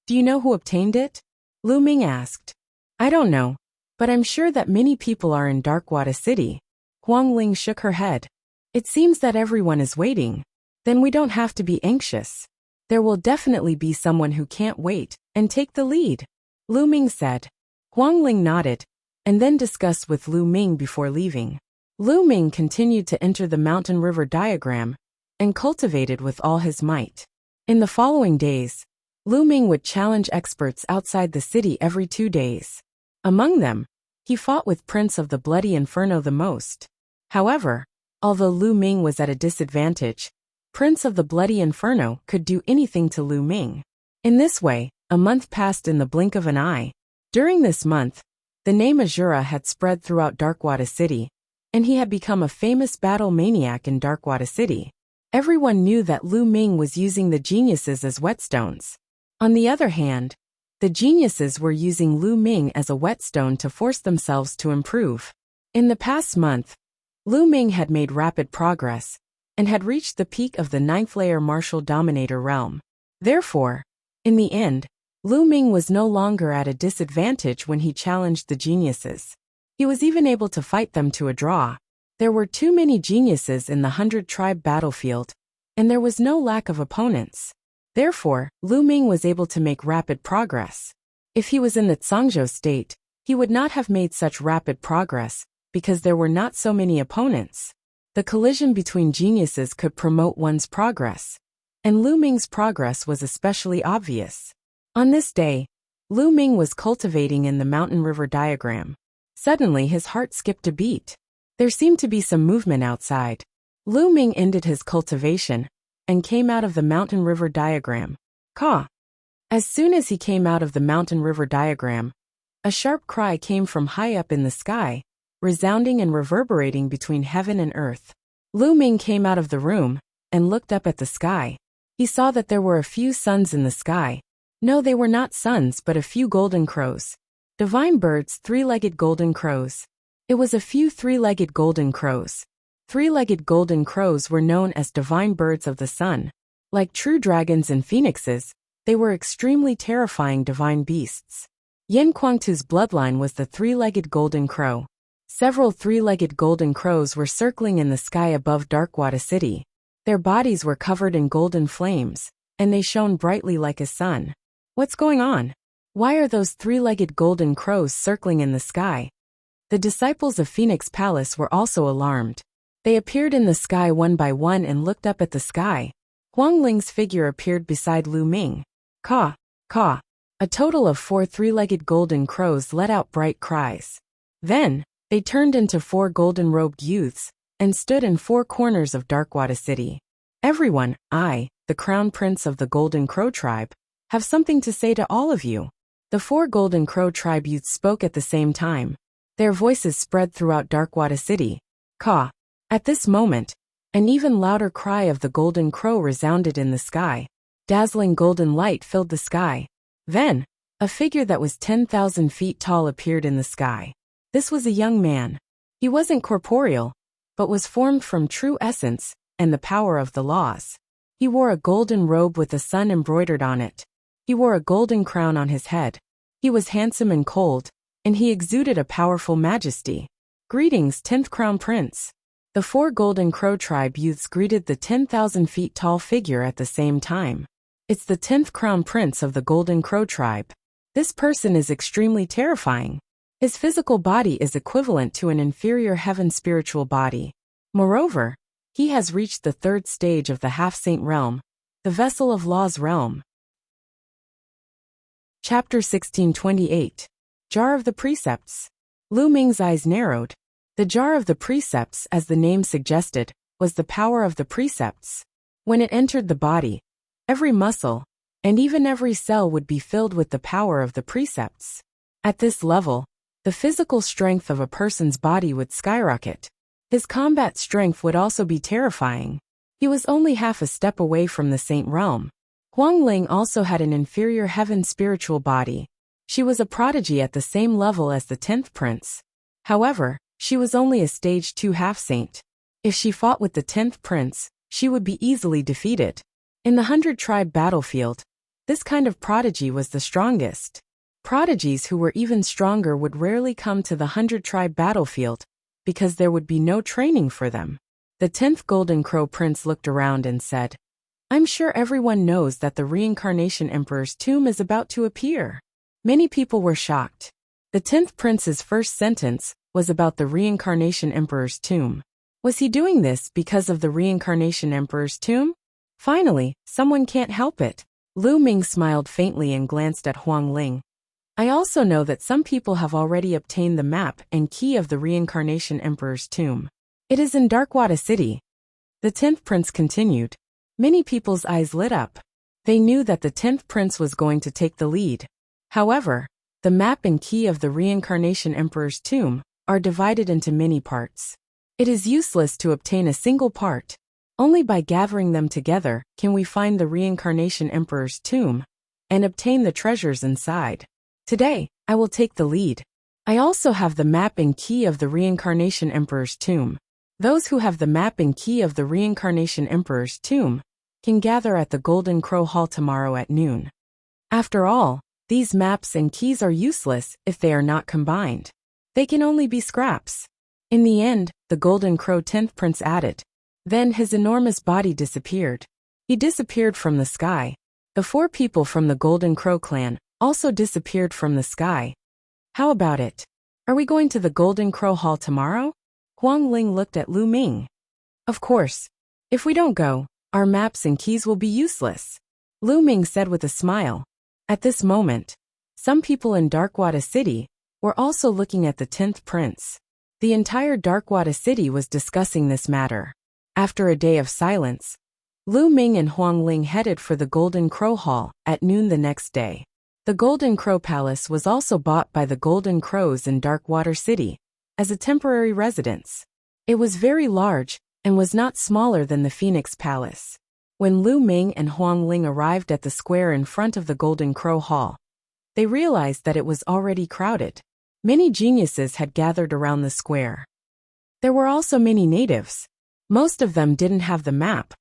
Do you know who obtained it? Lu Ming asked. I don't know, but I'm sure that many people are in Darkwater City. Huang Ling shook her head. It seems that everyone is waiting. Then we don't have to be anxious. There will definitely be someone who can't wait and take the lead, Lu Ming said. Huang Ling nodded and then discussed with Lu Ming before leaving. Lu Ming continued to enter the mountain river diagram and cultivated with all his might. In the following days, Lu Ming would challenge experts outside the city every 2 days. Among them, he fought with Prince of the Bloody Inferno the most. However, Although Lu Ming was at a disadvantage, Prince of the Bloody Inferno could do anything to Lu Ming. In this way, a month passed in the blink of an eye. During this month, the name Azura had spread throughout Darkwater City, and he had become a famous battle maniac in Darkwater City. Everyone knew that Lu Ming was using the geniuses as whetstones. On the other hand, the geniuses were using Lu Ming as a whetstone to force themselves to improve. In the past month, Lu Ming had made rapid progress, and had reached the peak of the 9th layer martial dominator realm. Therefore, in the end, Lu Ming was no longer at a disadvantage when he challenged the geniuses. He was even able to fight them to a draw. There were too many geniuses in the 100-tribe battlefield, and there was no lack of opponents. Therefore, Lu Ming was able to make rapid progress. If he was in the Zhangzhou state, he would not have made such rapid progress, because there were not so many opponents. The collision between geniuses could promote one's progress, and Lu Ming's progress was especially obvious. On this day, Lu Ming was cultivating in the mountain river diagram. Suddenly his heart skipped a beat. There seemed to be some movement outside. Lu Ming ended his cultivation, and came out of the mountain river diagram. Caw! As soon as he came out of the mountain river diagram, a sharp cry came from high up in the sky, resounding and reverberating between heaven and earth. Lu Ming came out of the room, and looked up at the sky. He saw that there were a few suns in the sky. No, they were not suns but a few golden crows. Divine birds, three-legged golden crows. It was a few three-legged golden crows. Three-legged golden crows were known as divine birds of the sun. Like true dragons and phoenixes, they were extremely terrifying divine beasts. Yen Kuangtu's bloodline was the three-legged golden crow. Several three-legged golden crows were circling in the sky above Darkwater City. Their bodies were covered in golden flames, and they shone brightly like a sun. What's going on? Why are those three-legged golden crows circling in the sky? The disciples of Phoenix Palace were also alarmed. They appeared in the sky one by one and looked up at the sky. Huang Ling's figure appeared beside Lu Ming. Caw, caw. A total of 4 three-legged golden crows let out bright cries. Then, they turned into 4 golden-robed youths, and stood in 4 corners of Darkwater City. Everyone, I, the Crown Prince of the Golden Crow Tribe, have something to say to all of you. The 4 Golden Crow Tribe youths spoke at the same time. Their voices spread throughout Darkwater City. Caw. At this moment, an even louder cry of the golden crow resounded in the sky. Dazzling golden light filled the sky. Then, a figure that was 10,000 feet tall appeared in the sky. This was a young man. He wasn't corporeal, but was formed from true essence and the power of the laws. He wore a golden robe with the sun embroidered on it. He wore a golden crown on his head. He was handsome and cold, and he exuded a powerful majesty. Greetings, 10th Crown Prince. The 4 Golden Crow Tribe youths greeted the 10,000 feet tall figure at the same time. It's the 10th Crown Prince of the Golden Crow Tribe. This person is extremely terrifying. His physical body is equivalent to an inferior heaven spiritual body. Moreover, he has reached the 3rd stage of the half-saint realm, the vessel of law's realm. Chapter 1628. Jar of the Precepts. Lu Ming's eyes narrowed. The jar of the precepts, as the name suggested, was the power of the precepts. When it entered the body, every muscle, and even every cell would be filled with the power of the precepts. At this level, the physical strength of a person's body would skyrocket. His combat strength would also be terrifying. He was only half a step away from the saint realm. Huang Ling also had an inferior heaven spiritual body. She was a prodigy at the same level as the 10th prince. However, she was only a stage 2 half-saint. If she fought with the 10th prince, she would be easily defeated. In the 100-tribe battlefield, this kind of prodigy was the strongest. Prodigies who were even stronger would rarely come to the 100-tribe battlefield, because there would be no training for them. The 10th Golden Crow Prince looked around and said, I'm sure everyone knows that the Reincarnation Emperor's tomb is about to appear. Many people were shocked. The 10th Prince's first sentence was about the Reincarnation Emperor's tomb. Was he doing this because of the Reincarnation Emperor's tomb? Finally, someone can't help it. Lu Ming smiled faintly and glanced at Huang Ling. I also know that some people have already obtained the map and key of the Reincarnation Emperor's tomb. It is in Darkwada City. The 10th prince continued. Many people's eyes lit up. They knew that the 10th prince was going to take the lead. However, the map and key of the Reincarnation Emperor's tomb are divided into many parts. It is useless to obtain a single part. Only by gathering them together can we find the Reincarnation Emperor's tomb and obtain the treasures inside. Today, I will take the lead. I also have the map and key of the Reincarnation Emperor's tomb. Those who have the map and key of the Reincarnation Emperor's tomb can gather at the Golden Crow Hall tomorrow at noon. After all, these maps and keys are useless if they are not combined. They can only be scraps. In the end, the Golden Crow 10th prince added. Then his enormous body disappeared. He disappeared from the sky. The 4 people from the Golden Crow clan also disappeared from the sky. How about it? Are we going to the Golden Crow Hall tomorrow? Huang Ling looked at Lu Ming. Of course. If we don't go, our maps and keys will be useless. Lu Ming said with a smile. At this moment, some people in Darkwada City were also looking at the 10th prince. The entire Darkwada City was discussing this matter. After a day of silence, Lu Ming and Huang Ling headed for the Golden Crow Hall at noon the next day. The Golden Crow Palace was also bought by the Golden Crows in Darkwater City as a temporary residence. It was very large and was not smaller than the Phoenix Palace. When Lu Ming and Huang Ling arrived at the square in front of the Golden Crow Hall, they realized that it was already crowded. Many geniuses had gathered around the square. There were also many natives. Most of them didn't have the map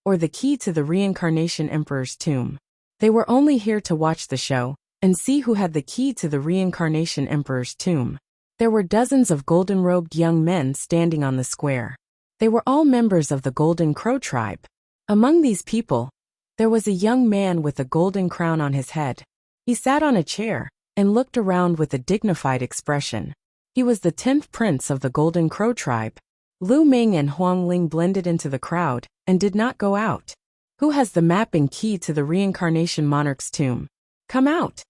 or the key to the Reincarnation Emperor's tomb. They were only here to watch the show and see who had the key to the Reincarnation Emperor's tomb. There were dozens of golden-robed young men standing on the square. They were all members of the Golden Crow tribe. Among these people, there was a young man with a golden crown on his head. He sat on a chair and looked around with a dignified expression. He was the 10th prince of the Golden Crow tribe. Lu Ming and Huang Ling blended into the crowd and did not go out. Who has the map and key to the Reincarnation Monarch's tomb? Come out!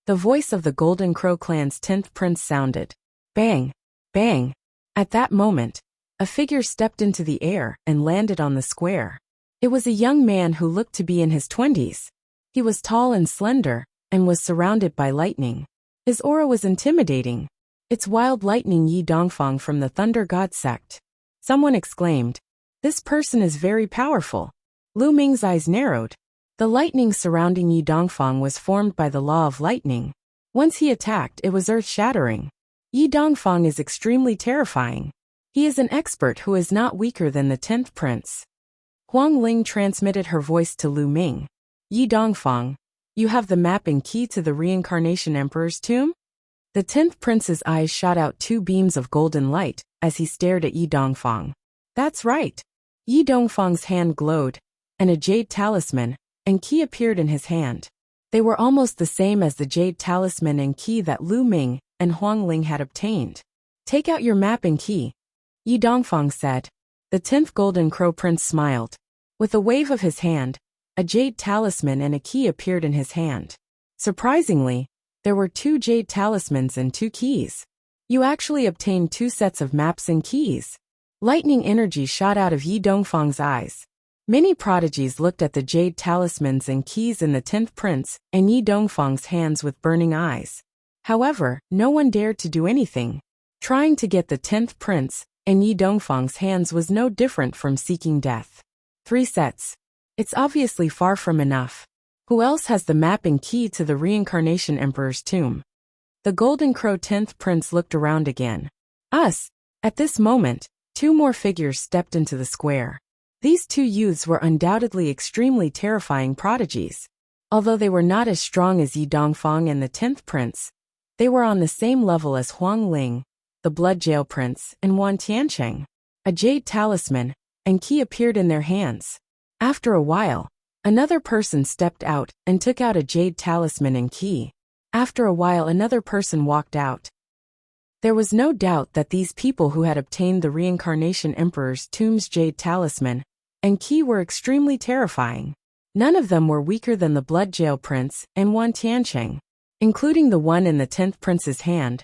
The voice of the Golden Crow clan's 10th prince sounded. Bang! Bang! At that moment, a figure stepped into the air and landed on the square. It was a young man who looked to be in his 20s. He was tall and slender and was surrounded by lightning. His aura was intimidating. It's wild lightning Yi Dongfang from the Thunder God sect. Someone exclaimed. This person is very powerful. Lu Ming's eyes narrowed. The lightning surrounding Yi Dongfang was formed by the law of lightning. Once he attacked, it was earth-shattering. Yi Dongfang is extremely terrifying. He is an expert who is not weaker than the 10th prince. Huang Ling transmitted her voice to Lu Ming. Yi Dongfang, you have the map and key to the Reincarnation Emperor's tomb? The 10th prince's eyes shot out 2 beams of golden light as he stared at Yi Dongfang. That's right. Yi Dongfang's hand glowed, and a jade talisman and key appeared in his hand. They were almost the same as the jade talisman and key that Lu Ming and Huang Ling had obtained. Take out your map and key, Yi Dongfang said. The 10th Golden Crow Prince smiled. With a wave of his hand, a jade talisman and a key appeared in his hand. Surprisingly, there were 2 jade talismans and 2 keys. You actually obtained 2 sets of maps and keys. Lightning energy shot out of Yi Dongfang's eyes. Many prodigies looked at the jade talismans and keys in the 10th prince and Yi Dongfang's hands with burning eyes. However, no one dared to do anything. Trying to get the 10th prince and Yi Dongfang's hands was no different from seeking death. 3 sets. It's obviously far from enough. Who else has the map and key to the Reincarnation Emperor's tomb? The Golden Crow 10th prince looked around again. Us! At this moment, 2 more figures stepped into the square. These 2 youths were undoubtedly extremely terrifying prodigies. Although they were not as strong as Yi Dongfang and the 10th prince, they were on the same level as Huang Ling, the Blood Jail Prince, and Wan Tiancheng. A jade talisman and key appeared in their hands. After a while, another person stepped out and took out a jade talisman and key. After a while, another person walked out. There was no doubt that these people who had obtained the Reincarnation Emperor's tomb's jade talisman and key were extremely terrifying. None of them were weaker than the Blood Jail Prince and Wan Tiancheng, including the one in the 10th prince's hand.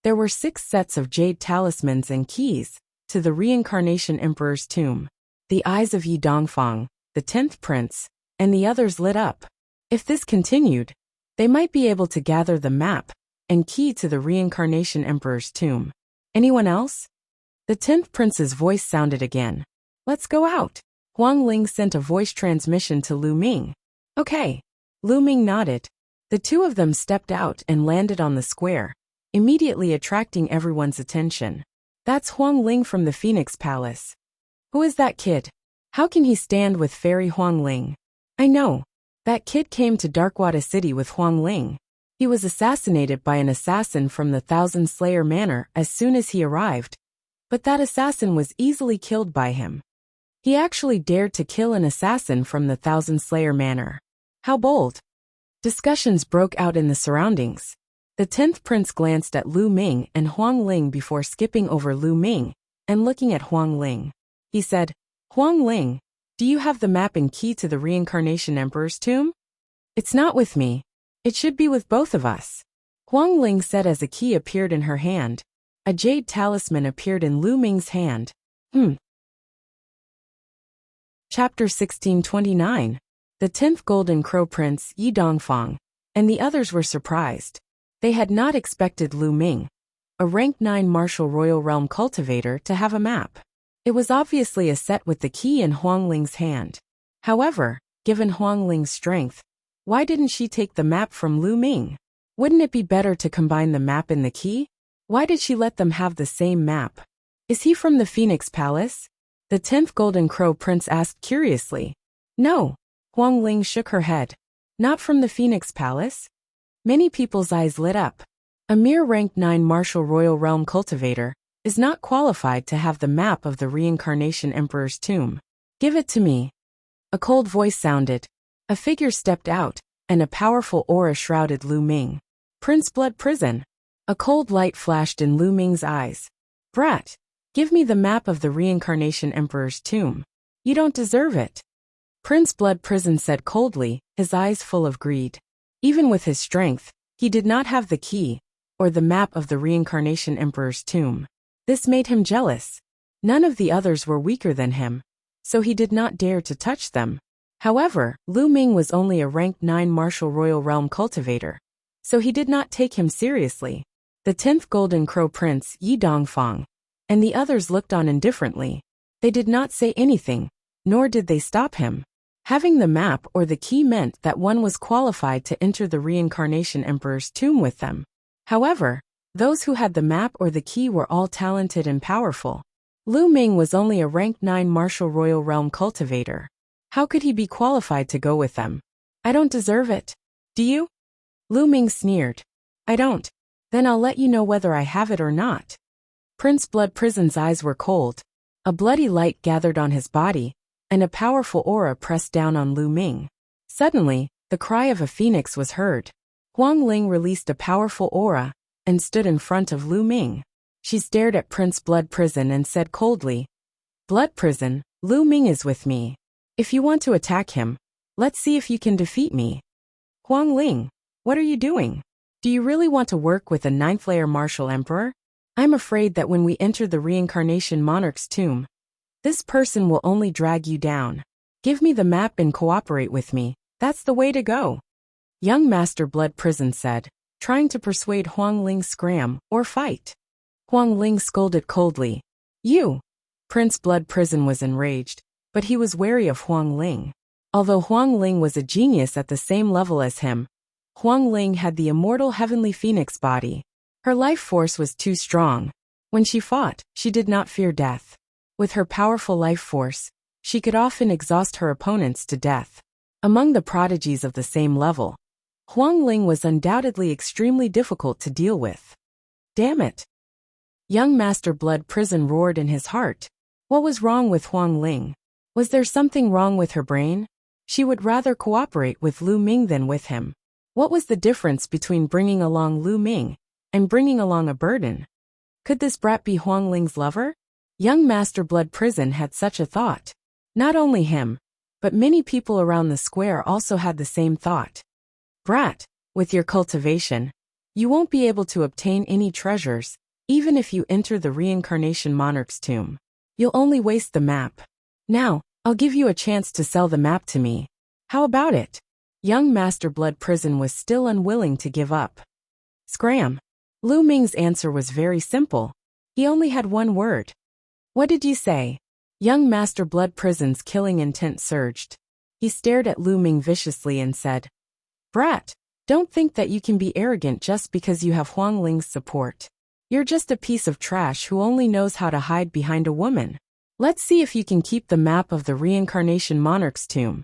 There were 6 sets of jade talismans and keys to the reincarnation emperor's tomb. The eyes of Yi Dongfang, the 10th prince, and the others lit up. If this continued, they might be able to gather the map and key to the reincarnation emperor's tomb. Anyone else? The 10th prince's voice sounded again. Let's go out. Huang Ling sent a voice transmission to Lu Ming. Okay. Lu Ming nodded. The two of them stepped out and landed on the square, immediately attracting everyone's attention. That's Huang Ling from the Phoenix Palace. Who is that kid? How can he stand with Fairy Huang Ling? I know. That kid came to Darkwater City with Huang Ling. He was assassinated by an assassin from the Thousand Slayer Manor as soon as he arrived, but that assassin was easily killed by him. He actually dared to kill an assassin from the Thousand Slayer Manor. How bold! Discussions broke out in the surroundings. The 10th prince glanced at Lu Ming and Huang Ling before skipping over Lu Ming and looking at Huang Ling. He said, Huang Ling, do you have the map and key to the reincarnation emperor's tomb? It's not with me. It should be with both of us. Huang Ling said as a key appeared in her hand. A jade talisman appeared in Lu Ming's hand. Chapter 1629. The 10th Golden Crow Prince, Yi Dongfang, and the others were surprised. They had not expected Lu Ming, a rank 9 martial royal realm cultivator, to have a map. It was obviously a set with the key in Huang Ling's hand. However, given Huang Ling's strength, why didn't she take the map from Lu Ming? Wouldn't it be better to combine the map and the key? Why did she let them have the same map? Is he from the Phoenix Palace? The 10th Golden Crow Prince asked curiously. No. Huang Ling shook her head. Not from the Phoenix Palace? Many people's eyes lit up. A mere rank 9 martial royal realm cultivator is not qualified to have the map of the reincarnation emperor's tomb. Give it to me. A cold voice sounded. A figure stepped out, and a powerful aura shrouded Lu Ming. Prince Blood Prison. A cold light flashed in Lu Ming's eyes. Brat, give me the map of the reincarnation emperor's tomb. You don't deserve it. Prince Blood Prison said coldly, his eyes full of greed. Even with his strength, he did not have the key, or the map of the reincarnation emperor's tomb. This made him jealous. None of the others were weaker than him, so he did not dare to touch them. However, Lu Ming was only a rank 9 martial royal realm cultivator, so he did not take him seriously. The 10th Golden Crow Prince, Yi Dongfang, and the others looked on indifferently. They did not say anything, nor did they stop him. Having the map or the key meant that one was qualified to enter the reincarnation emperor's tomb with them. However, those who had the map or the key were all talented and powerful. Lu Ming was only a rank 9 martial royal realm cultivator. How could he be qualified to go with them? I don't deserve it. Do you? Lu Ming sneered. I don't. Then I'll let you know whether I have it or not. Prince Blood Prison's eyes were cold. A bloody light gathered on his body, and a powerful aura pressed down on Lu Ming. Suddenly, the cry of a phoenix was heard. Huang Ling released a powerful aura and stood in front of Lu Ming. She stared at Prince Blood Prison and said coldly, Blood Prison, Lu Ming is with me. If you want to attack him, let's see if you can defeat me. Huang Ling, what are you doing? Do you really want to work with a 9th layer martial emperor? I'm afraid that when we enter the reincarnation monarch's tomb, this person will only drag you down. Give me the map and cooperate with me. That's the way to go. Young Master Blood Prison said, trying to persuade Huang Ling scram or fight. Huang Ling scolded coldly. You! Prince Blood Prison was enraged, but he was wary of Huang Ling. Although Huang Ling was a genius at the same level as him, Huang Ling had the immortal heavenly phoenix body. Her life force was too strong. When she fought, she did not fear death. With her powerful life force, she could often exhaust her opponents to death. Among the prodigies of the same level, Huang Ling was undoubtedly extremely difficult to deal with. Damn it! Young Master Blood Prison roared in his heart. What was wrong with Huang Ling? Was there something wrong with her brain? She would rather cooperate with Lu Ming than with him. What was the difference between bringing along Lu Ming and bringing along a burden? Could this brat be Huang Ling's lover? Young Master Blood Prison had such a thought. Not only him, but many people around the square also had the same thought. Brat, with your cultivation, you won't be able to obtain any treasures, Even if you enter the reincarnation monarch's tomb, you'll only waste the map. Now, I'll give you a chance to sell the map to me. How about it? Young Master Blood Prison was still unwilling to give up. Scram. Lu Ming's answer was very simple. He only had one word. What did you say? Young Master Blood Prison's killing intent surged. He stared at Lu Ming viciously and said, Brat, don't think that you can be arrogant just because you have Huang Ling's support. You're just a piece of trash who only knows how to hide behind a woman. Let's see if you can keep the map of the reincarnation monarch's tomb.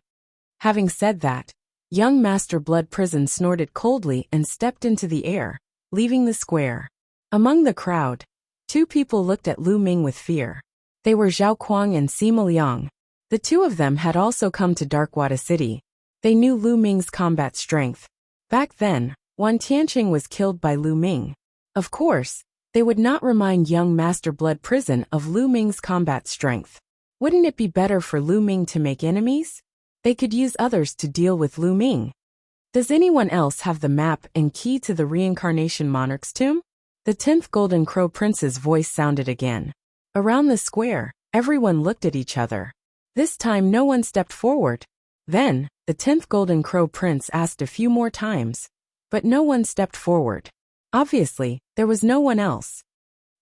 Having said that, young Master Blood Prison snorted coldly and stepped into the air, leaving the square. Among the crowd, two people looked at Lu Ming with fear. They were Zhao Kuang and Sima Liang. The two of them had also come to Darkwater City. They knew Lu Ming's combat strength. Back then, Wan Tianqing was killed by Lu Ming. Of course, they would not remind young Master Blood Prison of Lu Ming's combat strength. Wouldn't it be better for Lu Ming to make enemies? They could use others to deal with Lu Ming. Does anyone else have the map and key to the reincarnation monarch's tomb? The 10th Golden Crow Prince's voice sounded again. Around the square, everyone looked at each other. This time no one stepped forward. Then, the 10th Golden Crow Prince asked a few more times, but no one stepped forward. Obviously, there was no one else.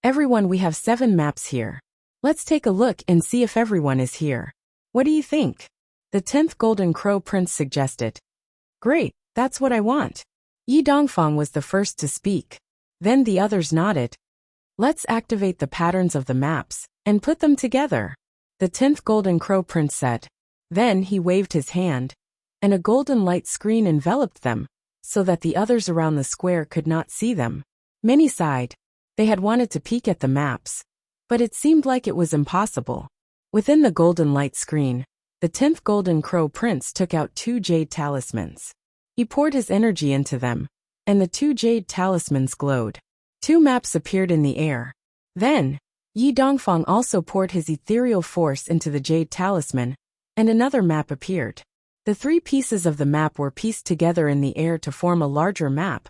Everyone, we have 7 maps here. Let's take a look and see if everyone is here. What do you think? The 10th Golden Crow Prince suggested. Great, that's what I want. Yi Dongfang was the first to speak. Then the others nodded. Let's activate the patterns of the maps and put them together, the 10th Golden Crow Prince said. Then he waved his hand, and a golden light screen enveloped them, so that the others around the square could not see them. Many sighed. They had wanted to peek at the maps, but it seemed like it was impossible. Within the golden light screen, the 10th Golden Crow Prince took out 2 jade talismans. He poured his energy into them, and the 2 jade talismans glowed. 2 maps appeared in the air. Then, Yi Dongfang also poured his ethereal force into the jade talisman, and another map appeared. The 3 pieces of the map were pieced together in the air to form a larger map,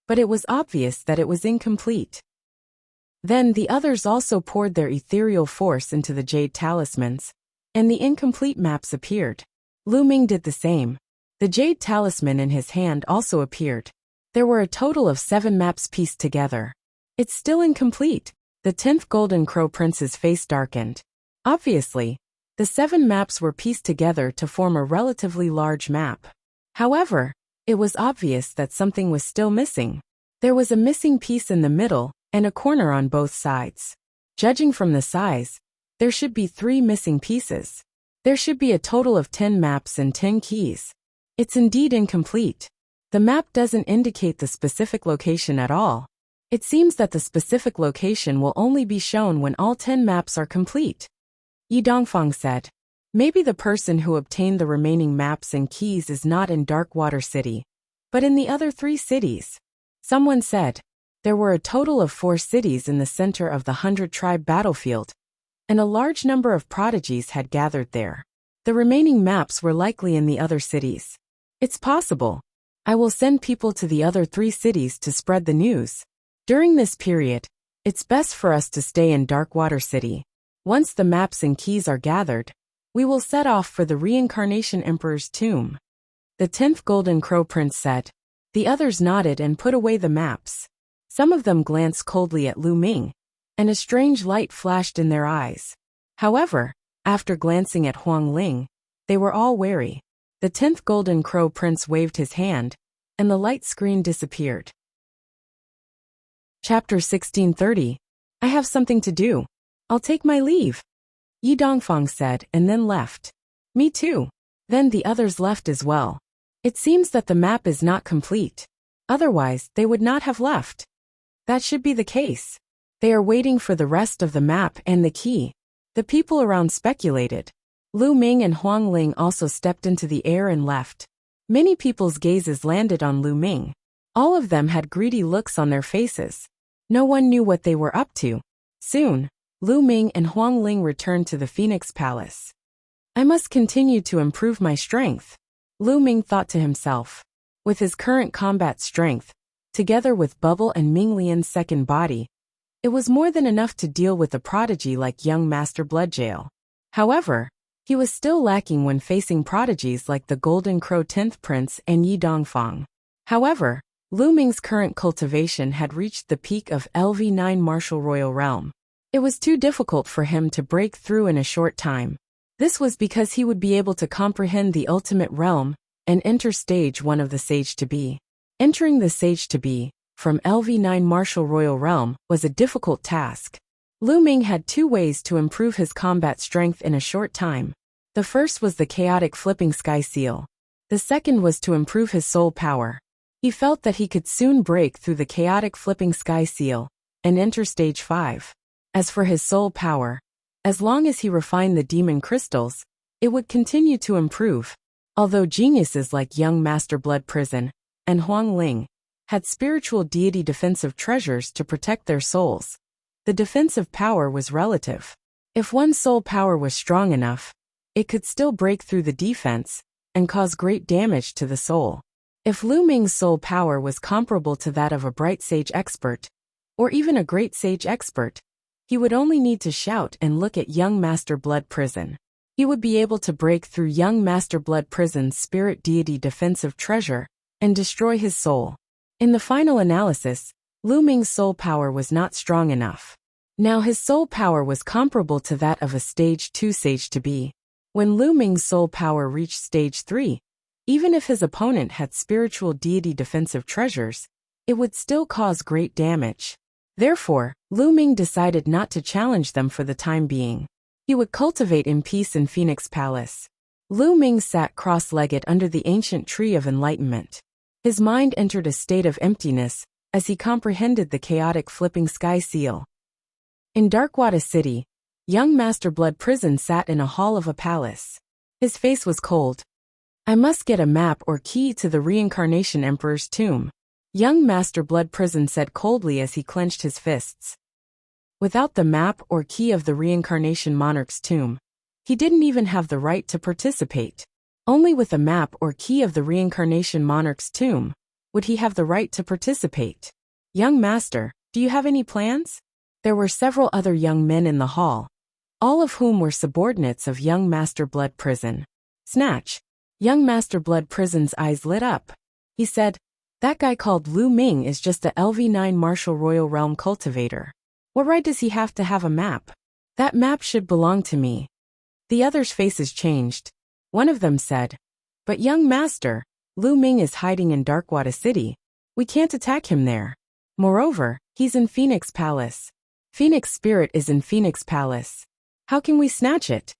but it was obvious that it was incomplete. Then the others also poured their ethereal force into the jade talismans, and the incomplete maps appeared. Lu Ming did the same. The jade talisman in his hand also appeared. There were a total of 7 maps pieced together. It's still incomplete. The 10th Golden Crow Prince's face darkened. Obviously, the 7 maps were pieced together to form a relatively large map. However, it was obvious that something was still missing. There was a missing piece in the middle and a corner on both sides. Judging from the size, there should be 3 missing pieces. There should be a total of 10 maps and 10 keys. It's indeed incomplete. The map doesn't indicate the specific location at all. It seems that the specific location will only be shown when all 10 maps are complete. Yi Dongfang said. Maybe the person who obtained the remaining maps and keys is not in Darkwater City, but in the other 3 cities. Someone said. There were a total of 4 cities in the center of the 100-tribe battlefield, and a large number of prodigies had gathered there. The remaining maps were likely in the other cities. It's possible. I will send people to the other 3 cities to spread the news. During this period, it's best for us to stay in Darkwater City. Once the maps and keys are gathered, we will set off for the Reincarnation Emperor's tomb. The 10th Golden Crow Prince said. The others nodded and put away the maps. Some of them glanced coldly at Lu Ming, and a strange light flashed in their eyes. However, after glancing at Huang Ling, they were all wary. The 10th Golden Crow Prince waved his hand, and the light screen disappeared. Chapter 1630. I have something to do. I'll take my leave. Yi Dongfang said and then left. Me too. Then the others left as well. It seems that the map is not complete. Otherwise, they would not have left. That should be the case. They are waiting for the rest of the map and the key. The people around speculated. Lu Ming and Huang Ling also stepped into the air and left. Many people's gazes landed on Lu Ming. All of them had greedy looks on their faces. No one knew what they were up to. Soon, Lu Ming and Huang Ling returned to the Phoenix Palace. I must continue to improve my strength, Lu Ming thought to himself. With his current combat strength, together with Bubble and Ming Lian's second body, It was more than enough to deal with a prodigy like young Master Bloodjail. However, he was still lacking when facing prodigies like the Golden Crow 10th Prince and Yi Dongfang. However, Lu Ming's current cultivation had reached the peak of LV9 Martial Royal Realm. It was too difficult for him to break through in a short time. This was because he would be able to comprehend the ultimate realm and enter stage 1 of the Sage to Be. Entering the Sage to Be from LV9 Martial Royal Realm was a difficult task. Lu Ming had 2 ways to improve his combat strength in a short time. The first was the Chaotic Flipping Sky Seal. The second was to improve his soul power. He felt that he could soon break through the Chaotic Flipping Sky Seal and enter stage 5. As for his soul power, as long as he refined the demon crystals, it would continue to improve. Although geniuses like young Master Blood Prison and Huang Ling had spiritual deity defensive treasures to protect their souls, the defensive power was relative. If one's soul power was strong enough, it could still break through the defense and cause great damage to the soul. If Lu Ming's soul power was comparable to that of a bright sage expert, or even a great sage expert, he would only need to shout and look at young Master Blood Prison. He would be able to break through young Master Blood Prison's spirit deity defensive treasure and destroy his soul. In the final analysis, Lu Ming's soul power was not strong enough. Now his soul power was comparable to that of a stage 2 Sage to Be. When Lu Ming's soul power reached stage 3, even if his opponent had spiritual deity defensive treasures, it would still cause great damage. Therefore, Lu Ming decided not to challenge them for the time being. He would cultivate in peace in Phoenix Palace. Lu Ming sat cross-legged under the ancient tree of enlightenment. His mind entered a state of emptiness as he comprehended the Chaotic Flipping Sky Seal. In Darkwada City, young Master Blood Prison sat in a hall of a palace. His face was cold. I must get a map or key to the Reincarnation Emperor's tomb, young Master Blood Prison said coldly as he clenched his fists. Without the map or key of the Reincarnation Monarch's tomb, he didn't even have the right to participate. Only with a map or key of the Reincarnation Monarch's tomb would he have the right to participate. Young Master, do you have any plans? There were several other young men in the hall, all of whom were subordinates of young Master Blood Prison. Snatch. Young Master Blood Prison's eyes lit up. He said, "That guy called Lu Ming is just a LV9 Martial Royal Realm cultivator. What right does he have to have a map? That map should belong to me." The others' faces changed. One of them said, "But young Master, Lu Ming is hiding in Darkwada City. We can't attack him there. Moreover, he's in Phoenix Palace. Phoenix Spirit is in Phoenix Palace. How can we snatch it?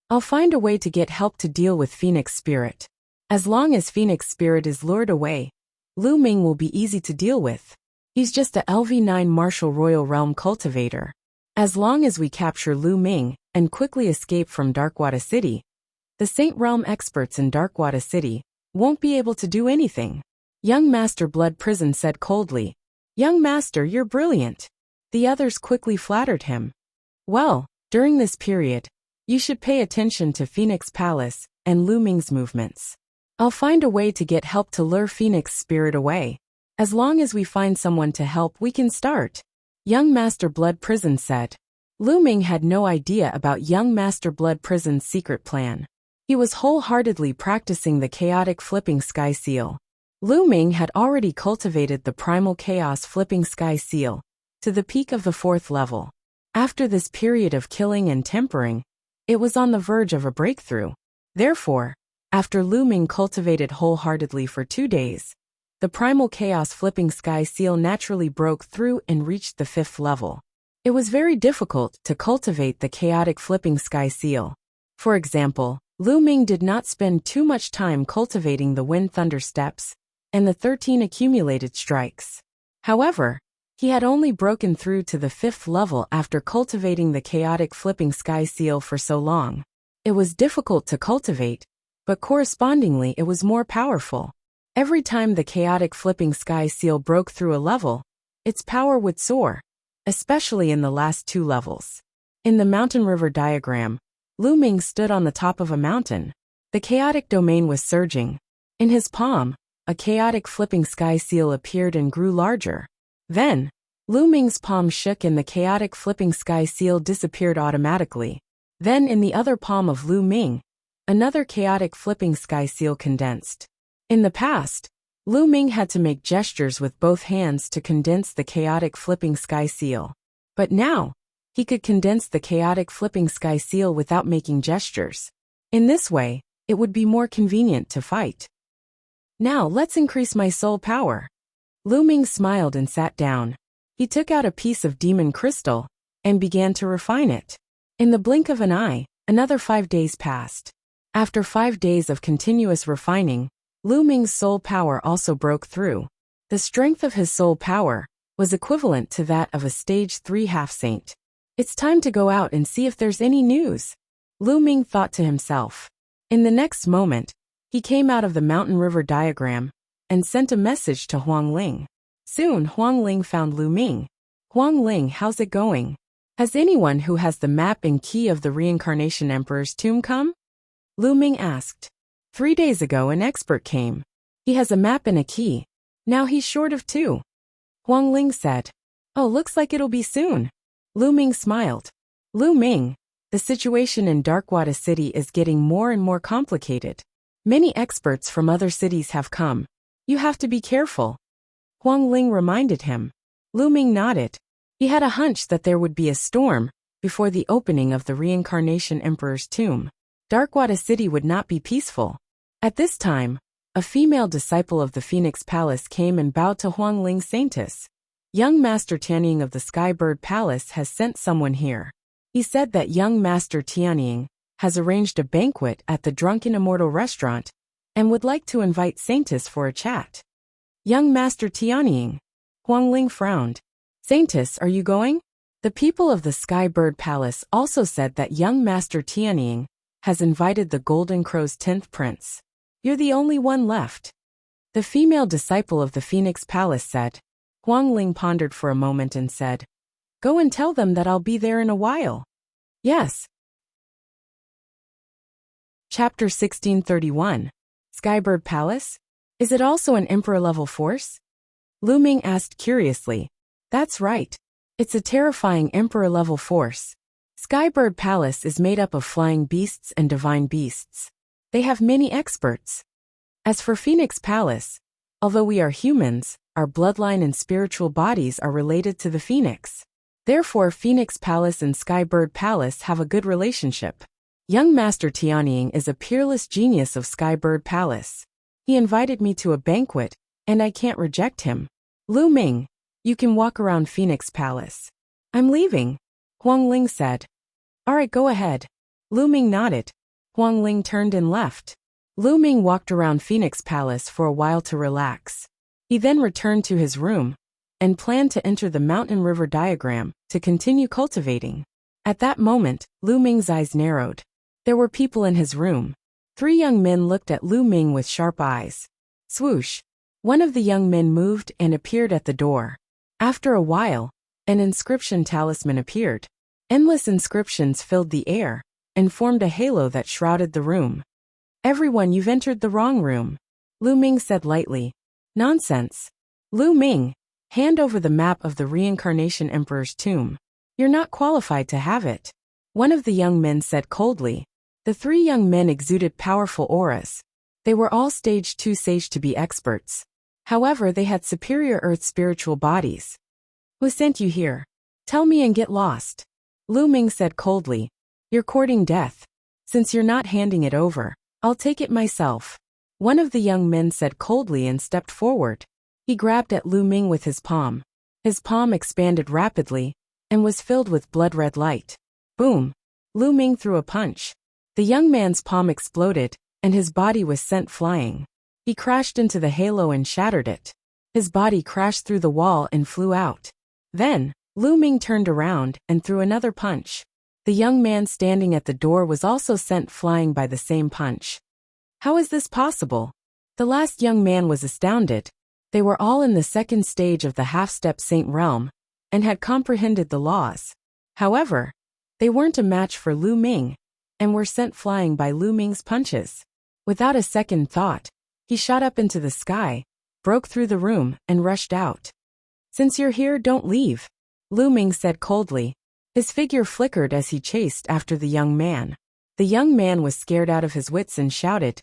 I'll find a way to get help to deal with Phoenix Spirit. As long as Phoenix Spirit is lured away, Lu Ming will be easy to deal with. He's just a LV9 Martial Royal Realm cultivator. As long as we capture Lu Ming and quickly escape from Darkwada City, the Saint Realm experts in Darkwada City won't be able to do anything." Young Master Blood Prison said coldly, "Young Master, you're brilliant." The others quickly flattered him. "Well, during this period, you should pay attention to Phoenix Palace and Lu Ming's movements. I'll find a way to get help to lure Phoenix Spirit away. As long as we find someone to help, we can start," Young Master Blood Prison said. Lu Ming had no idea about Young Master Blood Prison's secret plan. He was wholeheartedly practicing the Chaotic Flipping Sky Seal. Lu Ming had already cultivated the Primal Chaos Flipping Sky Seal to the peak of the 4th level. After this period of killing and tempering, it was on the verge of a breakthrough. Therefore, after Lu Ming cultivated wholeheartedly for 2 days, the Primal Chaos Flipping Sky Seal naturally broke through and reached the 5th level. It was very difficult to cultivate the Chaotic Flipping Sky Seal. For example, Lu Ming did not spend too much time cultivating the Wind Thunder Steps and the 13 accumulated strikes. However, he had only broken through to the 5th level after cultivating the Chaotic Flipping Sky Seal for so long. It was difficult to cultivate, but correspondingly it was more powerful. Every time the Chaotic Flipping Sky Seal broke through a level, its power would soar, especially in the last 2 levels. In the mountain river diagram, Lu Ming stood on the top of a mountain. The chaotic domain was surging. In his palm, a Chaotic Flipping Sky Seal appeared and grew larger. Then, Lu Ming's palm shook and the chaotic flipping sky seal disappeared automatically. Then in the other palm of Lu Ming, another chaotic flipping sky seal condensed. In the past, Lu Ming had to make gestures with both hands to condense the chaotic flipping sky seal. But now, he could condense the chaotic flipping sky seal without making gestures. In this way, it would be more convenient to fight. Now let's increase my soul power. Lu Ming smiled and sat down. He took out a piece of demon crystal and began to refine it. In the blink of an eye, another 5 days passed. After 5 days of continuous refining, Lu Ming's soul power also broke through. The strength of his soul power was equivalent to that of a stage 3 half-saint. It's time to go out and see if there's any news, Lu Ming thought to himself. In the next moment, he came out of the mountain river diagram and sent a message to Huang Ling. Soon Huang Ling found Lu Ming. Huang Ling, how's it going? Has anyone who has the map and key of the Reincarnation Emperor's tomb come? Lu Ming asked. 3 days ago an expert came. He has a map and a key. Now he's short of 2. Huang Ling said. Oh, looks like it'll be soon. Lu Ming smiled. Lu Ming, the situation in Darkwada City is getting more and more complicated. Many experts from other cities have come. You have to be careful. Huang Ling reminded him. Lu Ming nodded. He had a hunch that there would be a storm before the opening of the Reincarnation Emperor's tomb. Darkwada City would not be peaceful. At this time, a female disciple of the Phoenix Palace came and bowed to Huang Ling Saintess. Young Master Tianying of the Skybird Palace has sent someone here. He said that young Master Tianying has arranged a banquet at the Drunken Immortal restaurant and would like to invite Saintess for a chat. Young Master Tianying. Huang Ling frowned. Saintess, are you going? The people of the Skybird Palace also said that young Master Tianying has invited the Golden Crow's 10th prince. You're the only one left. The female disciple of the Phoenix Palace said. Huang Ling pondered for a moment and said, Go and tell them that I'll be there in a while. Yes. Chapter 1631. Skybird Palace? Is it also an Emperor-level force? Lu Ming asked curiously. That's right. It's a terrifying Emperor-level force. Skybird Palace is made up of flying beasts and divine beasts. They have many experts. As for Phoenix Palace, although we are humans, our bloodline and spiritual bodies are related to the Phoenix. Therefore, Phoenix Palace and Skybird Palace have a good relationship. Young Master Tianying is a peerless genius of Skybird Palace. He invited me to a banquet, and I can't reject him. Lu Ming, you can walk around Phoenix Palace. I'm leaving, Huang Ling said. Alright, go ahead. Lu Ming nodded. Huang Ling turned and left. Lu Ming walked around Phoenix Palace for a while to relax. He then returned to his room and planned to enter the mountain river diagram to continue cultivating. At that moment, Lu Ming's eyes narrowed. There were people in his room. 3 young men looked at Lu Ming with sharp eyes. Swoosh! One of the young men moved and appeared at the door. After a while, an inscription talisman appeared. Endless inscriptions filled the air and formed a halo that shrouded the room. Everyone, you've entered the wrong room, Lu Ming said lightly. Nonsense. Lu Ming, hand over the map of the Reincarnation Emperor's tomb. You're not qualified to have it, one of the young men said coldly. The 3 young men exuded powerful auras. They were all stage 2 sage to be experts. However, they had superior earth spiritual bodies. Who sent you here? Tell me and get lost. Lu Ming said coldly. You're courting death. Since you're not handing it over, I'll take it myself. One of the young men said coldly and stepped forward. He grabbed at Lu Ming with his palm. His palm expanded rapidly and was filled with blood-red light. Boom! Lu Ming threw a punch. The young man's palm exploded, and his body was sent flying. He crashed into the halo and shattered it. His body crashed through the wall and flew out. Then, Lu Ming turned around and threw another punch. The young man standing at the door was also sent flying by the same punch. How is this possible? The last young man was astounded. They were all in the second stage of the half-step saint realm and had comprehended the laws. However, they weren't a match for Lu Ming and were sent flying by Lu Ming's punches. Without a second thought, he shot up into the sky, broke through the room, and rushed out. Since you're here, don't leave, Lu Ming said coldly. His figure flickered as he chased after the young man. The young man was scared out of his wits and shouted,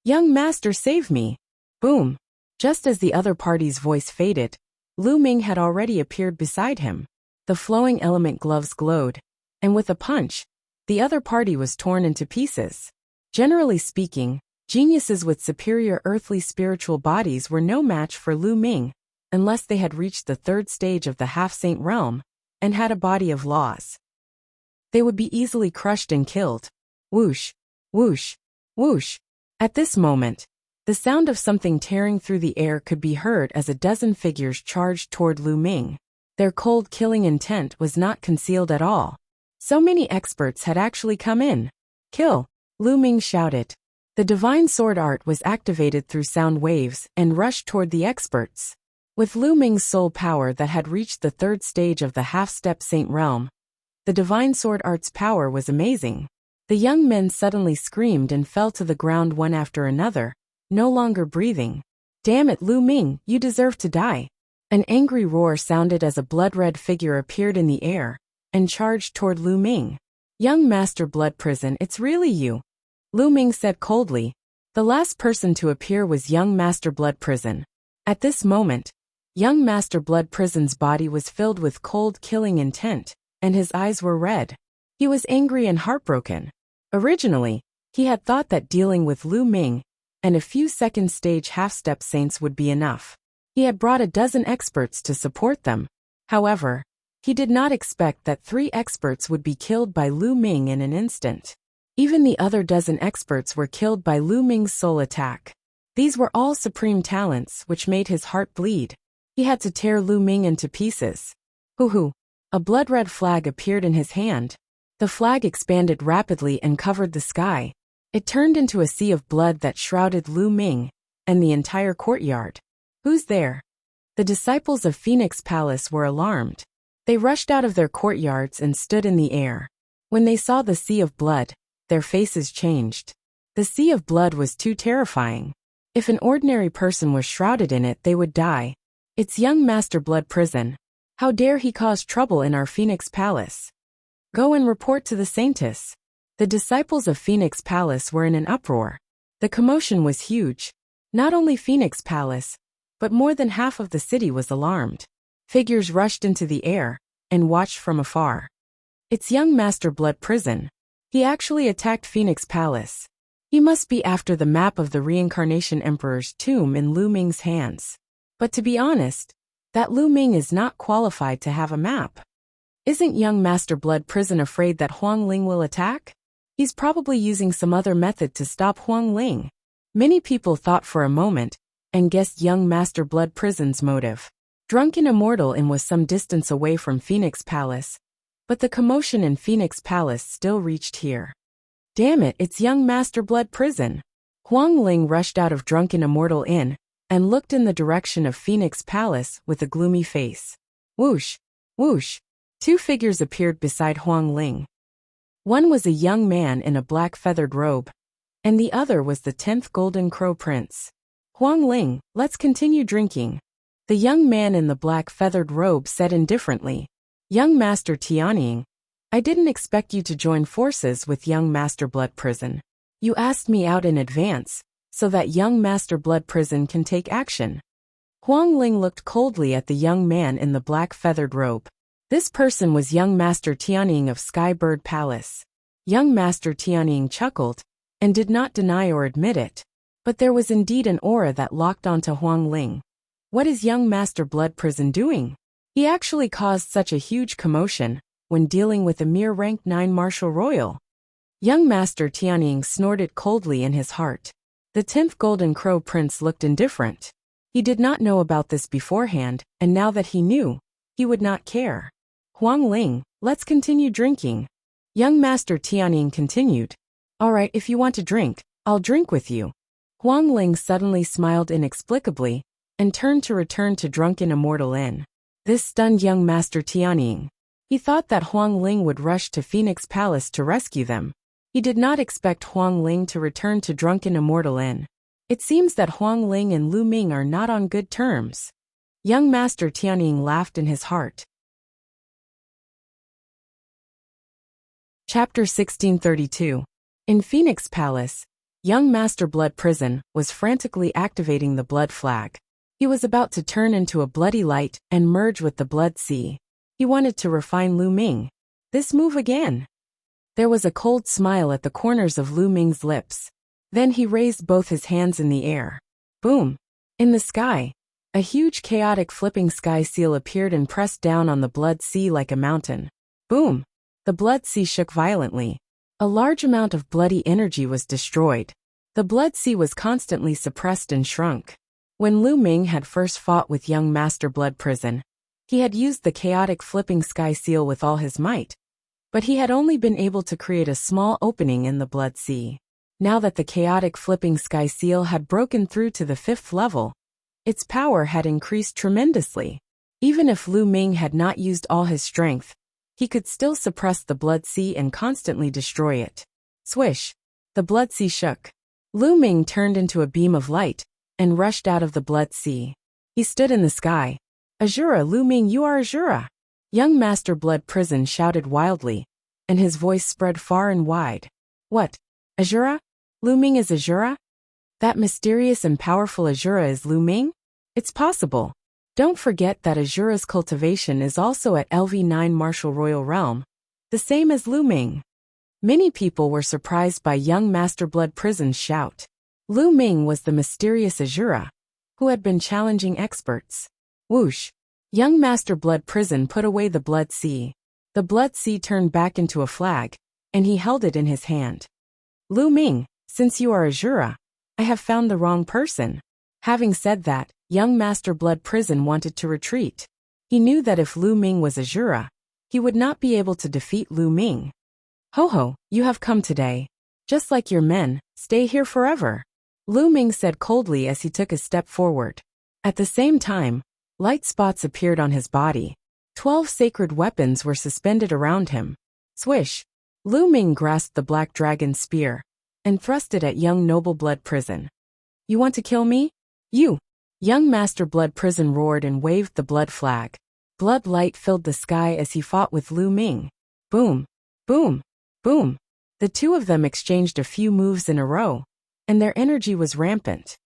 "Young master, save me!" Boom! Just as the other party's voice faded, Lu Ming had already appeared beside him. The flowing element gloves glowed, and with a punch, the other party was torn into pieces. Generally speaking, geniuses with superior earthly spiritual bodies were no match for Lu Ming, unless they had reached the third stage of the half-saint realm and had a body of laws. They would be easily crushed and killed. Whoosh, whoosh, whoosh. At this moment, the sound of something tearing through the air could be heard as a dozen figures charged toward Lu Ming. Their cold killing intent was not concealed at all. So many experts had actually come in. "Kill!" Lu Ming shouted. The divine sword art was activated through sound waves and rushed toward the experts. With Lu Ming's soul power that had reached the third stage of the half-step saint realm, the divine sword art's power was amazing. The young men suddenly screamed and fell to the ground one after another, no longer breathing. "Damn it, Lu Ming, you deserve to die." An angry roar sounded as a blood-red figure appeared in the air and charged toward Lu Ming. "Young Master Blood Prison, it's really you," Lu Ming said coldly. The last person to appear was young Master Blood Prison. At this moment, young Master Blood Prison's body was filled with cold killing intent, and his eyes were red. He was angry and heartbroken. Originally, he had thought that dealing with Lu Ming and a few second-stage half-step saints would be enough. He had brought a dozen experts to support them. However, he did not expect that 3 experts would be killed by Lu Ming in an instant. Even the other dozen experts were killed by Lu Ming's soul attack. These were all supreme talents, which made his heart bleed. He had to tear Lu Ming into pieces. Hoo-hoo! A blood-red flag appeared in his hand. The flag expanded rapidly and covered the sky. It turned into a sea of blood that shrouded Lu Ming and the entire courtyard. "Who's there?" The disciples of Phoenix Palace were alarmed. They rushed out of their courtyards and stood in the air. When they saw the sea of blood, their faces changed. The sea of blood was too terrifying. If an ordinary person was shrouded in it, they would die. "It's young Master Blood Prison. How dare he cause trouble in our Phoenix Palace? Go and report to the Saintess." The disciples of Phoenix Palace were in an uproar. The commotion was huge. Not only Phoenix Palace, but more than half of the city was alarmed. Figures rushed into the air and watched from afar. "It's young Master Blood Prison. He actually attacked Phoenix Palace. He must be after the map of the Reincarnation Emperor's tomb in Lu Ming's hands. But to be honest, that Lu Ming is not qualified to have a map. Isn't young Master Blood Prison afraid that Huang Ling will attack? He's probably using some other method to stop Huang Ling." Many people thought for a moment and guessed young Master Blood Prison's motive. Drunken Immortal Inn was some distance away from Phoenix Palace, but the commotion in Phoenix Palace still reached here. "Damn it, it's young Master Blood Prison." Huang Ling rushed out of Drunken Immortal Inn and looked in the direction of Phoenix Palace with a gloomy face. Whoosh, whoosh. 2 figures appeared beside Huang Ling. One was a young man in a black feathered robe, and the other was the 10th Golden Crow Prince. "Huang Ling, let's continue drinking," the young man in the black feathered robe said indifferently. "Young Master Tianying, I didn't expect you to join forces with young Master Blood Prison. You asked me out in advance, so that young Master Blood Prison can take action." Huang Ling looked coldly at the young man in the black feathered robe. This person was young Master Tianying of Skybird Palace. Young Master Tianying chuckled and did not deny or admit it. But there was indeed an aura that locked onto Huang Ling. What is young Master Blood Prison doing? He actually caused such a huge commotion when dealing with a mere rank 9 Martial Royal. Young Master Tianying snorted coldly in his heart. The 10th Golden Crow Prince looked indifferent. He did not know about this beforehand, and now that he knew, he would not care. "Huang Ling, let's continue drinking," young Master Tianying continued. "All right, if you want to drink, I'll drink with you." Huang Ling suddenly smiled inexplicably and turned to return to Drunken Immortal Inn. This stunned young Master Tianying. He thought that Huang Ling would rush to Phoenix Palace to rescue them. He did not expect Huang Ling to return to Drunken Immortal Inn. It seems that Huang Ling and Lu Ming are not on good terms. Young Master Tianying laughed in his heart. Chapter 1632. In Phoenix Palace, young Master Blood Prison was frantically activating the blood flag. He was about to turn into a bloody light and merge with the blood sea. He wanted to refine Lu Ming. This move again. There was a cold smile at the corners of Lu Ming's lips. Then he raised both his hands in the air. Boom! In the sky, a huge chaotic flipping sky seal appeared and pressed down on the blood sea like a mountain. Boom! The blood sea shook violently. A large amount of bloody energy was destroyed. The blood sea was constantly suppressed and shrunk. When Lu Ming had first fought with young Master Blood Prison, he had used the chaotic flipping sky seal with all his might. But he had only been able to create a small opening in the blood sea. Now that the chaotic flipping sky seal had broken through to the 5th level, its power had increased tremendously. Even if Lu Ming had not used all his strength, he could still suppress the blood sea and constantly destroy it. Swish! The blood sea shook. Lu Ming turned into a beam of light and rushed out of the blood sea. He stood in the sky. Azura, Lu Ming, you are Azura! Young Master Blood Prison shouted wildly, and his voice spread far and wide. What? Azura? Lu Ming is Azura? That mysterious and powerful Azura is Lu Ming? It's possible. Don't forget that Azura's cultivation is also at LV9 Martial Royal Realm, the same as Lu Ming. Many people were surprised by young Master Blood Prison's shout. Lu Ming was the mysterious Azura, who had been challenging experts. Whoosh! Young Master Blood Prison put away the blood sea. The blood sea turned back into a flag, and he held it in his hand. Lu Ming, since you are Azura, I have found the wrong person. Having said that, young Master Blood Prison wanted to retreat. He knew that if Lu Ming was Azura, he would not be able to defeat Lu Ming. Ho ho, you have come today. Just like your men, stay here forever. Lu Ming said coldly as he took a step forward. At the same time, light spots appeared on his body. 12 sacred weapons were suspended around him. Swish! Lu Ming grasped the black dragon spear and thrust it at young Noble Blood Prison. You want to kill me? You! Young Master Blood Prison roared and waved the blood flag. Blood light filled the sky as he fought with Lu Ming. Boom! Boom! Boom! The two of them exchanged a few moves in a row, and their energy was rampant.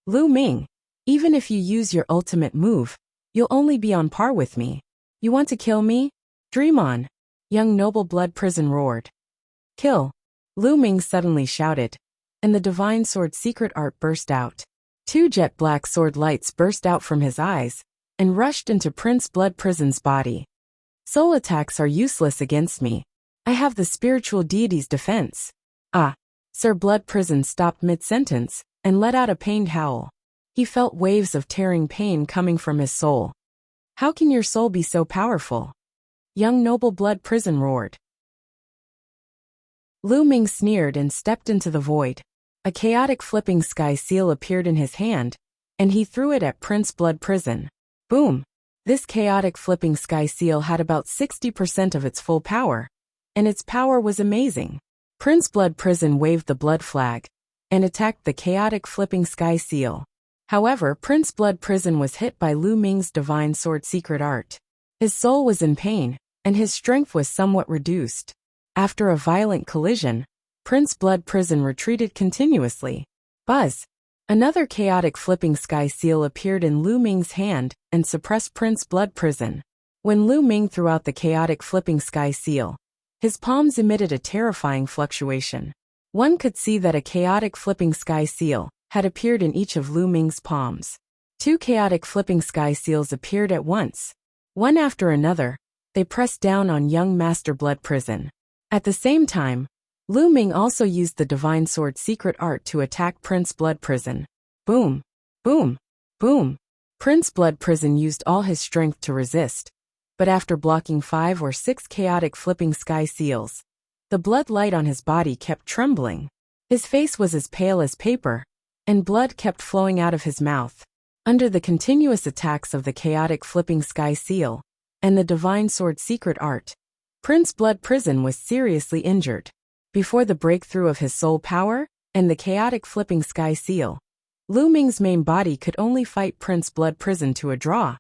Lu Ming, even if you use your ultimate move, you'll only be on par with me. You want to kill me? Dream on! Young Noble Blood Prison roared. Kill! Lu Ming suddenly shouted, and the divine sword secret art burst out. 2 jet black sword lights burst out from his eyes and rushed into Prince Blood Prison's body. Soul attacks are useless against me. I have the spiritual deity's defense. Ah! Sir Blood Prison stopped mid-sentence and let out a pained howl. He felt waves of tearing pain coming from his soul. How can your soul be so powerful? Young Noble Blood Prison roared. Lu Ming sneered and stepped into the void. A chaotic flipping sky seal appeared in his hand, and he threw it at Prince Blood Prison. Boom! This chaotic flipping sky seal had about 60% of its full power, and its power was amazing. Prince Blood Prison waved the blood flag and attacked the chaotic flipping sky seal. However, Prince Blood Prison was hit by Lu Ming's divine sword secret art. His soul was in pain, and his strength was somewhat reduced. After a violent collision, Prince Blood Prison retreated continuously. Buzz! Another chaotic flipping sky seal appeared in Lu Ming's hand and suppressed Prince Blood Prison. When Lu Ming threw out the chaotic flipping sky seal, his palms emitted a terrifying fluctuation. One could see that a chaotic flipping sky seal had appeared in each of Lu Ming's palms. 2 chaotic flipping sky seals appeared at once. One after another, they pressed down on young Master Blood Prison. At the same time, Lu Ming also used the divine sword secret art to attack Prince Blood Prison. Boom! Boom! Boom! Prince Blood Prison used all his strength to resist, but after blocking 5 or 6 chaotic flipping sky seals, the blood light on his body kept trembling. His face was as pale as paper, and blood kept flowing out of his mouth. Under the continuous attacks of the chaotic flipping sky seal and the divine sword secret art, Prince Blood Prison was seriously injured. Before the breakthrough of his soul power and the chaotic flipping sky seal, Lu Ming's main body could only fight Prince Blood Prison to a draw,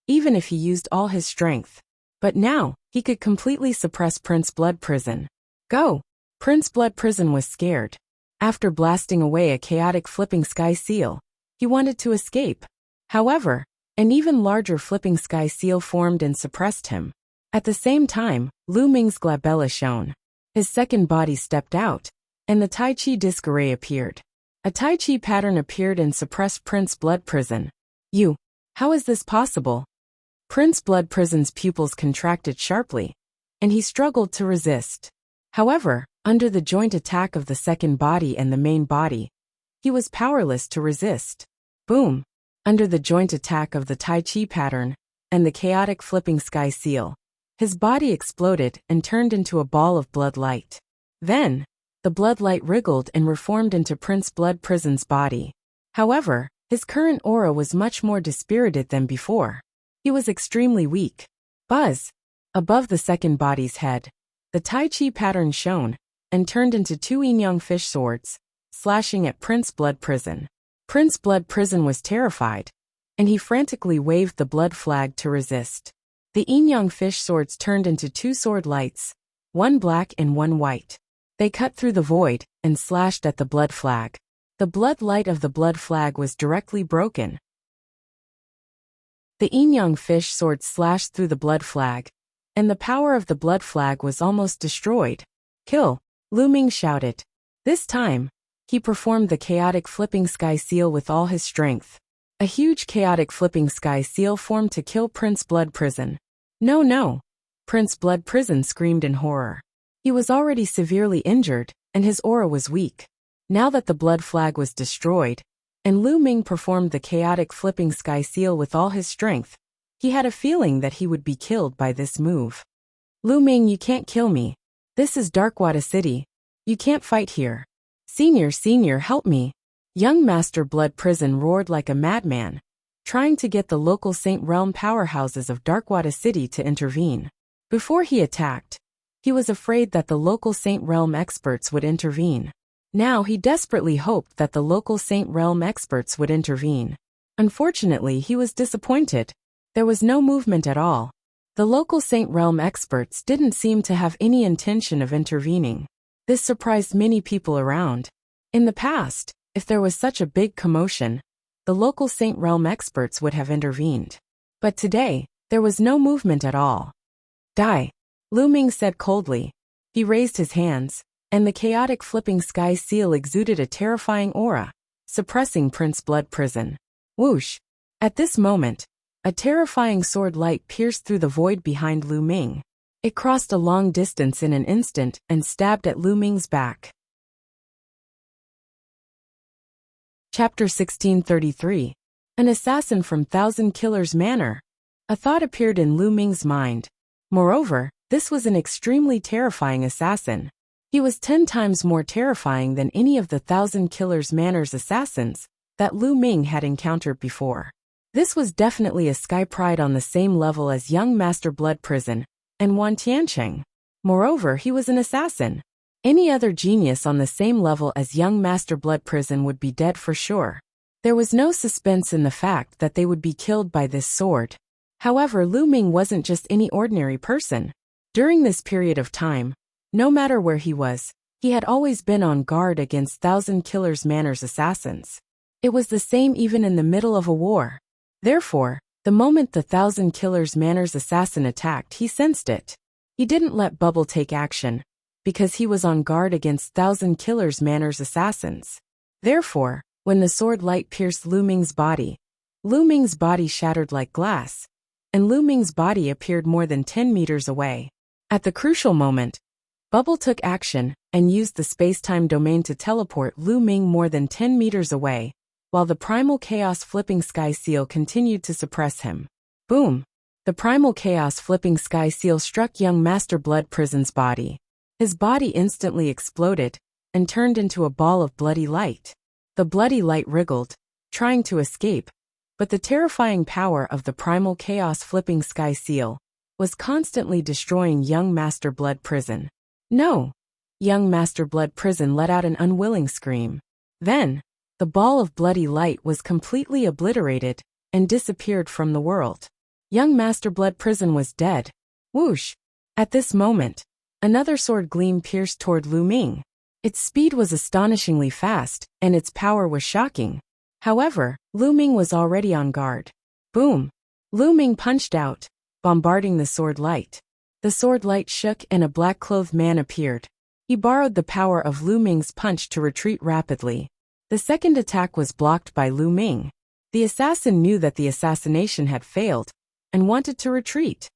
even if he used all his strength. But now, he could completely suppress Prince Blood Prison. Go! Prince Blood Prison was scared. After blasting away a chaotic flipping sky seal, he wanted to escape. However, an even larger flipping sky seal formed and suppressed him. At the same time, Lu Ming's glabella shone. His second body stepped out, and the Tai Chi disc array appeared. A Tai Chi pattern appeared and suppressed Prince Blood Prison. How is this possible? Prince Blood Prison's pupils contracted sharply, and he struggled to resist. However, under the joint attack of the second body and the main body, he was powerless to resist. Boom! Under the joint attack of the Tai Chi pattern and the chaotic flipping sky seal, his body exploded and turned into a ball of blood light. Then, the blood light wriggled and reformed into Prince Blood Prison's body. However, his current aura was much more dispirited than before. He was extremely weak. Buzz! Above the second body's head, the Tai Chi pattern shone and turned into two yin-yang fish swords, slashing at Prince Blood Prison. Prince Blood Prison was terrified, and he frantically waved the blood flag to resist. The yin-yang fish swords turned into two sword lights, one black and one white. They cut through the void and slashed at the blood flag. The blood light of the blood flag was directly broken. The yin-yang fish sword slashed through the blood flag, and the power of the blood flag was almost destroyed. Kill! Lu Ming shouted. This time, he performed the chaotic flipping sky seal with all his strength. A huge chaotic flipping sky seal formed to kill Prince Blood Prison. No! Prince Blood Prison screamed in horror. He was already severely injured, and his aura was weak. Now that the blood flag was destroyed, and Lu Ming performed the chaotic flipping sky seal with all his strength, he had a feeling that he would be killed by this move. Lu Ming, you can't kill me. This is Darkwada City. You can't fight here. Senior, help me. Young Master Blood Prison roared like a madman, trying to get the local Saint Realm powerhouses of Darkwada City to intervene. Before he attacked, he was afraid that the local Saint Realm experts would intervene. Now he desperately hoped that the local Saint Realm experts would intervene. Unfortunately, he was disappointed. There was no movement at all. The local Saint Realm experts didn't seem to have any intention of intervening. This surprised many people around. In the past, if there was such a big commotion, the local Saint Realm experts would have intervened. But today, there was no movement at all. Die! Lu Ming said coldly. He raised his hands, and the chaotic flipping sky seal exuded a terrifying aura, suppressing Prince Blood Prison. Whoosh! At this moment, a terrifying sword light pierced through the void behind Lu Ming. It crossed a long distance in an instant and stabbed at Lu Ming's back. Chapter 1633. An assassin from Thousand Killers Manor. A thought appeared in Lu Ming's mind. Moreover, this was an extremely terrifying assassin. He was 10 times more terrifying than any of the Thousand Killers Manor's assassins that Lu Ming had encountered before. This was definitely a sky pride on the same level as young Master Blood Prison and Wan Tiancheng. Moreover, he was an assassin. Any other genius on the same level as young Master Blood Prison would be dead for sure. There was no suspense in the fact that they would be killed by this sword. However, Lu Ming wasn't just any ordinary person. During this period of time, no matter where he was, he had always been on guard against Thousand Killers Manor's assassins. It was the same even in the middle of a war. Therefore, the moment the Thousand Killers Manor's assassin attacked, he sensed it. He didn't let Bubble take action, because he was on guard against Thousand Killers Manor's assassins. Therefore, when the sword light pierced Lu Ming's body shattered like glass, and Lu Ming's body appeared more than 10 meters away. At the crucial moment, Bubble took action and used the space-time domain to teleport Lu Ming more than 10 meters away, while the Primal Chaos Flipping Sky Seal continued to suppress him. Boom! The Primal Chaos Flipping Sky Seal struck young Master Blood Prison's body. His body instantly exploded and turned into a ball of bloody light. The bloody light wriggled, trying to escape, but the terrifying power of the Primal Chaos Flipping Sky Seal was constantly destroying young Master Blood Prison. No! Young Master Blood Prison let out an unwilling scream. Then, the ball of bloody light was completely obliterated and disappeared from the world. Young Master Blood Prison was dead. Whoosh! At this moment, another sword gleam pierced toward Lu Ming. Its speed was astonishingly fast, and its power was shocking. However, Lu Ming was already on guard. Boom! Lu Ming punched out, bombarding the sword light. The sword light shook and a black-clothed man appeared. He borrowed the power of Lu Ming's punch to retreat rapidly. The second attack was blocked by Lu Ming. The assassin knew that the assassination had failed and wanted to retreat.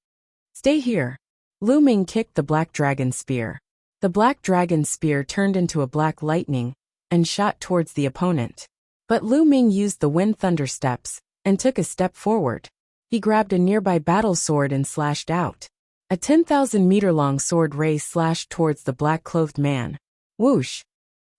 Stay here. Lu Ming kicked the black dragon spear. The black dragon spear turned into a black lightning and shot towards the opponent. But Lu Ming used the wind thunder steps and took a step forward. He grabbed a nearby battle sword and slashed out. A 10,000-meter-long sword ray slashed towards the black-clothed man. Whoosh!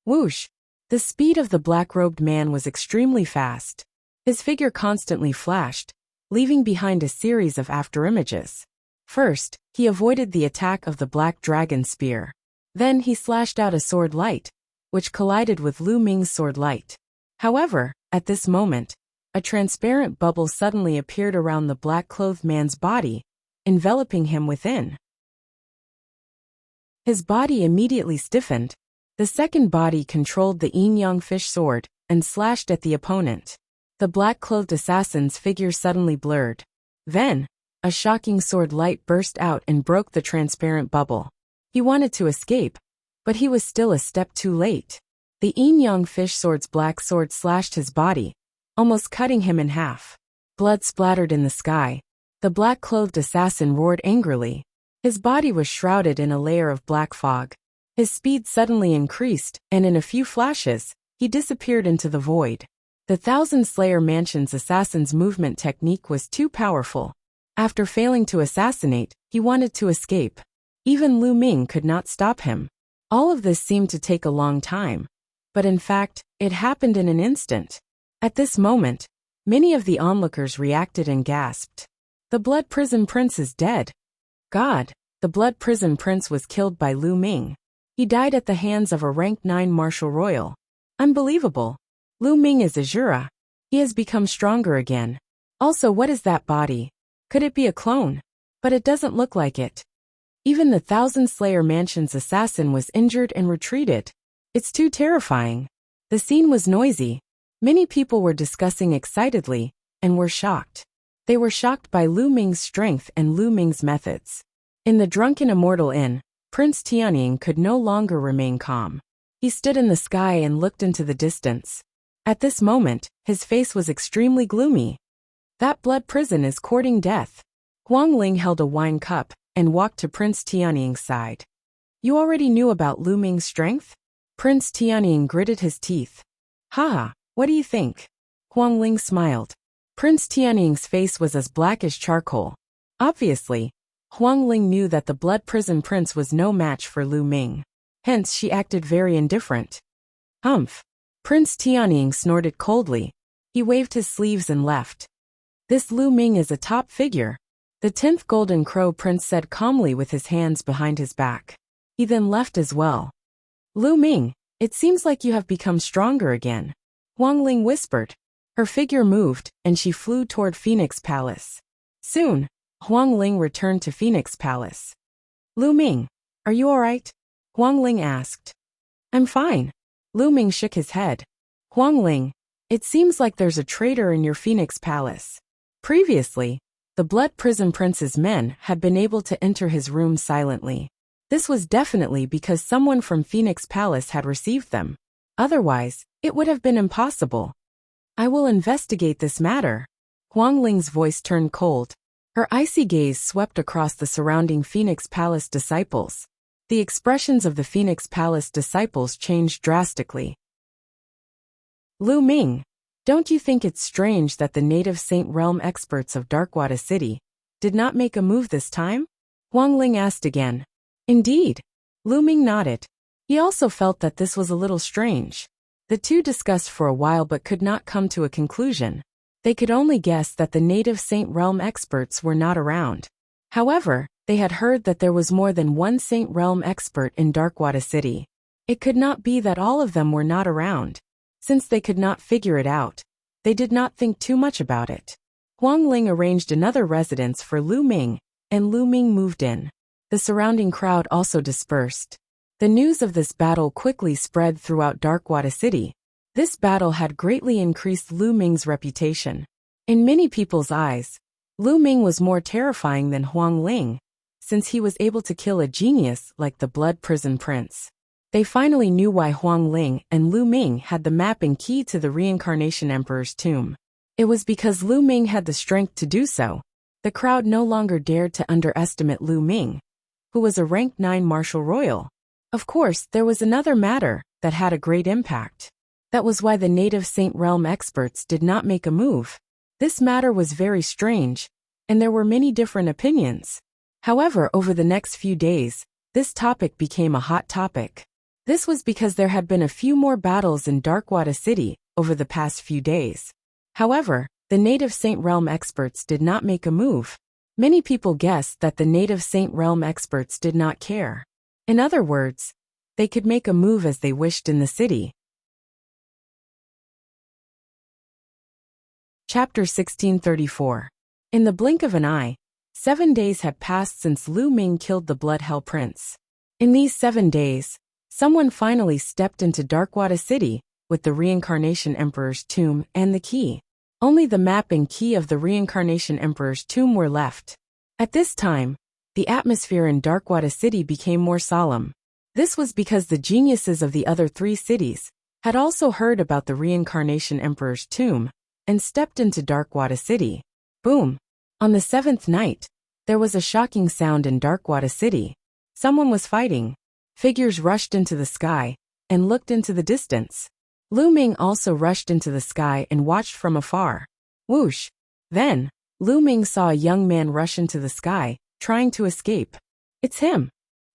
Whoosh! The speed of the black-robed man was extremely fast. His figure constantly flashed, leaving behind a series of afterimages. First, he avoided the attack of the black dragon spear. Then he slashed out a sword light, which collided with Lu Ming's sword light. However, at this moment, a transparent bubble suddenly appeared around the black-clothed man's body, enveloping him within. His body immediately stiffened. The second body controlled the yin-yang fish sword and slashed at the opponent. The black-clothed assassin's figure suddenly blurred. Then, a shocking sword light burst out and broke the transparent bubble. He wanted to escape, but he was still a step too late. The yin-yang fish sword's black sword slashed his body, almost cutting him in half. Blood splattered in the sky. The black-clothed assassin roared angrily. His body was shrouded in a layer of black fog. His speed suddenly increased, and in a few flashes, he disappeared into the void. The Thousand Slayer Mansion's assassin's movement technique was too powerful. After failing to assassinate, he wanted to escape. Even Lu Ming could not stop him. All of this seemed to take a long time. But in fact, it happened in an instant. At this moment, many of the onlookers reacted and gasped. The Blood Prison Prince is dead. God, the Blood Prison Prince was killed by Lu Ming. He died at the hands of a rank 9 Marshal Royal. Unbelievable. Lu Ming is Azura. He has become stronger again. Also, what is that body? Could it be a clone? But it doesn't look like it. Even the Thousand Slayer Mansion's assassin was injured and retreated. It's too terrifying. The scene was noisy. Many people were discussing excitedly and were shocked. They were shocked by Lu Ming's strength and Lu Ming's methods. In the Drunken Immortal Inn, Prince Tianying could no longer remain calm. He stood in the sky and looked into the distance. At this moment, his face was extremely gloomy. That blood prison is courting death. Huang Ling held a wine cup and walked to Prince Tianying's side. You already knew about Lu Ming's strength? Prince Tianying gritted his teeth. Haha, what do you think? Huang Ling smiled. Prince Tianying's face was as black as charcoal. Obviously, Huang Ling knew that the Blood Prison Prince was no match for Lu Ming. Hence she acted very indifferent. Humph. Prince Tianying snorted coldly. He waved his sleeves and left. This Lu Ming is a top figure. The 10th Golden Crow Prince said calmly with his hands behind his back. He then left as well. Lu Ming, it seems like you have become stronger again. Huang Ling whispered. Her figure moved, and she flew toward Phoenix Palace. Soon, Huang Ling returned to Phoenix Palace. Lu Ming, are you alright? Huang Ling asked. I'm fine. Lu Ming shook his head. Huang Ling, it seems like there's a traitor in your Phoenix Palace. Previously, the Blood Prison Prince's men had been able to enter his room silently. This was definitely because someone from Phoenix Palace had received them. Otherwise, it would have been impossible. I will investigate this matter. Huang Ling's voice turned cold. Her icy gaze swept across the surrounding Phoenix Palace disciples. The expressions of the Phoenix Palace disciples changed drastically. Lu Ming, don't you think it's strange that the native Saint Realm experts of Darkwada City did not make a move this time? Huang Ling asked again. Indeed. Lu Ming nodded. He also felt that this was a little strange. The two discussed for a while but could not come to a conclusion. They could only guess that the native Saint Realm experts were not around. However, they had heard that there was more than one Saint Realm expert in Darkwada City. It could not be that all of them were not around. Since they could not figure it out, they did not think too much about it. Huang Ling arranged another residence for Lu Ming, and Lu Ming moved in. The surrounding crowd also dispersed. The news of this battle quickly spread throughout Darkwada City. This battle had greatly increased Lu Ming's reputation. In many people's eyes, Lu Ming was more terrifying than Huang Ling, since he was able to kill a genius like the Blood Prison Prince. They finally knew why Huang Ling and Lu Ming had the map and key to the Reincarnation Emperor's tomb. It was because Lu Ming had the strength to do so. The crowd no longer dared to underestimate Lu Ming, who was a rank 9 martial royal. Of course, there was another matter that had a great impact. That was why the native Saint Realm experts did not make a move. This matter was very strange, and there were many different opinions. However, over the next few days, this topic became a hot topic. This was because there had been a few more battles in Darkwada City over the past few days. However, the native Saint Realm experts did not make a move. Many people guessed that the native Saint Realm experts did not care. In other words, they could make a move as they wished in the city. Chapter 1634. In the blink of an eye, 7 days had passed since Lu Ming killed the Blood Hell Prince. In these 7 days, someone finally stepped into Darkwada City with the Reincarnation Emperor's tomb and the key. Only the map and key of the Reincarnation Emperor's tomb were left. At this time, the atmosphere in Darkwada City became more solemn. This was because the geniuses of the other 3 cities had also heard about the Reincarnation Emperor's tomb and stepped into Darkwada City. Boom! On the 7th night, there was a shocking sound in Darkwada City. Someone was fighting. Figures rushed into the sky and looked into the distance. Lu Ming also rushed into the sky and watched from afar. Whoosh! Then, Lu Ming saw a young man rush into the sky, trying to escape. It's him!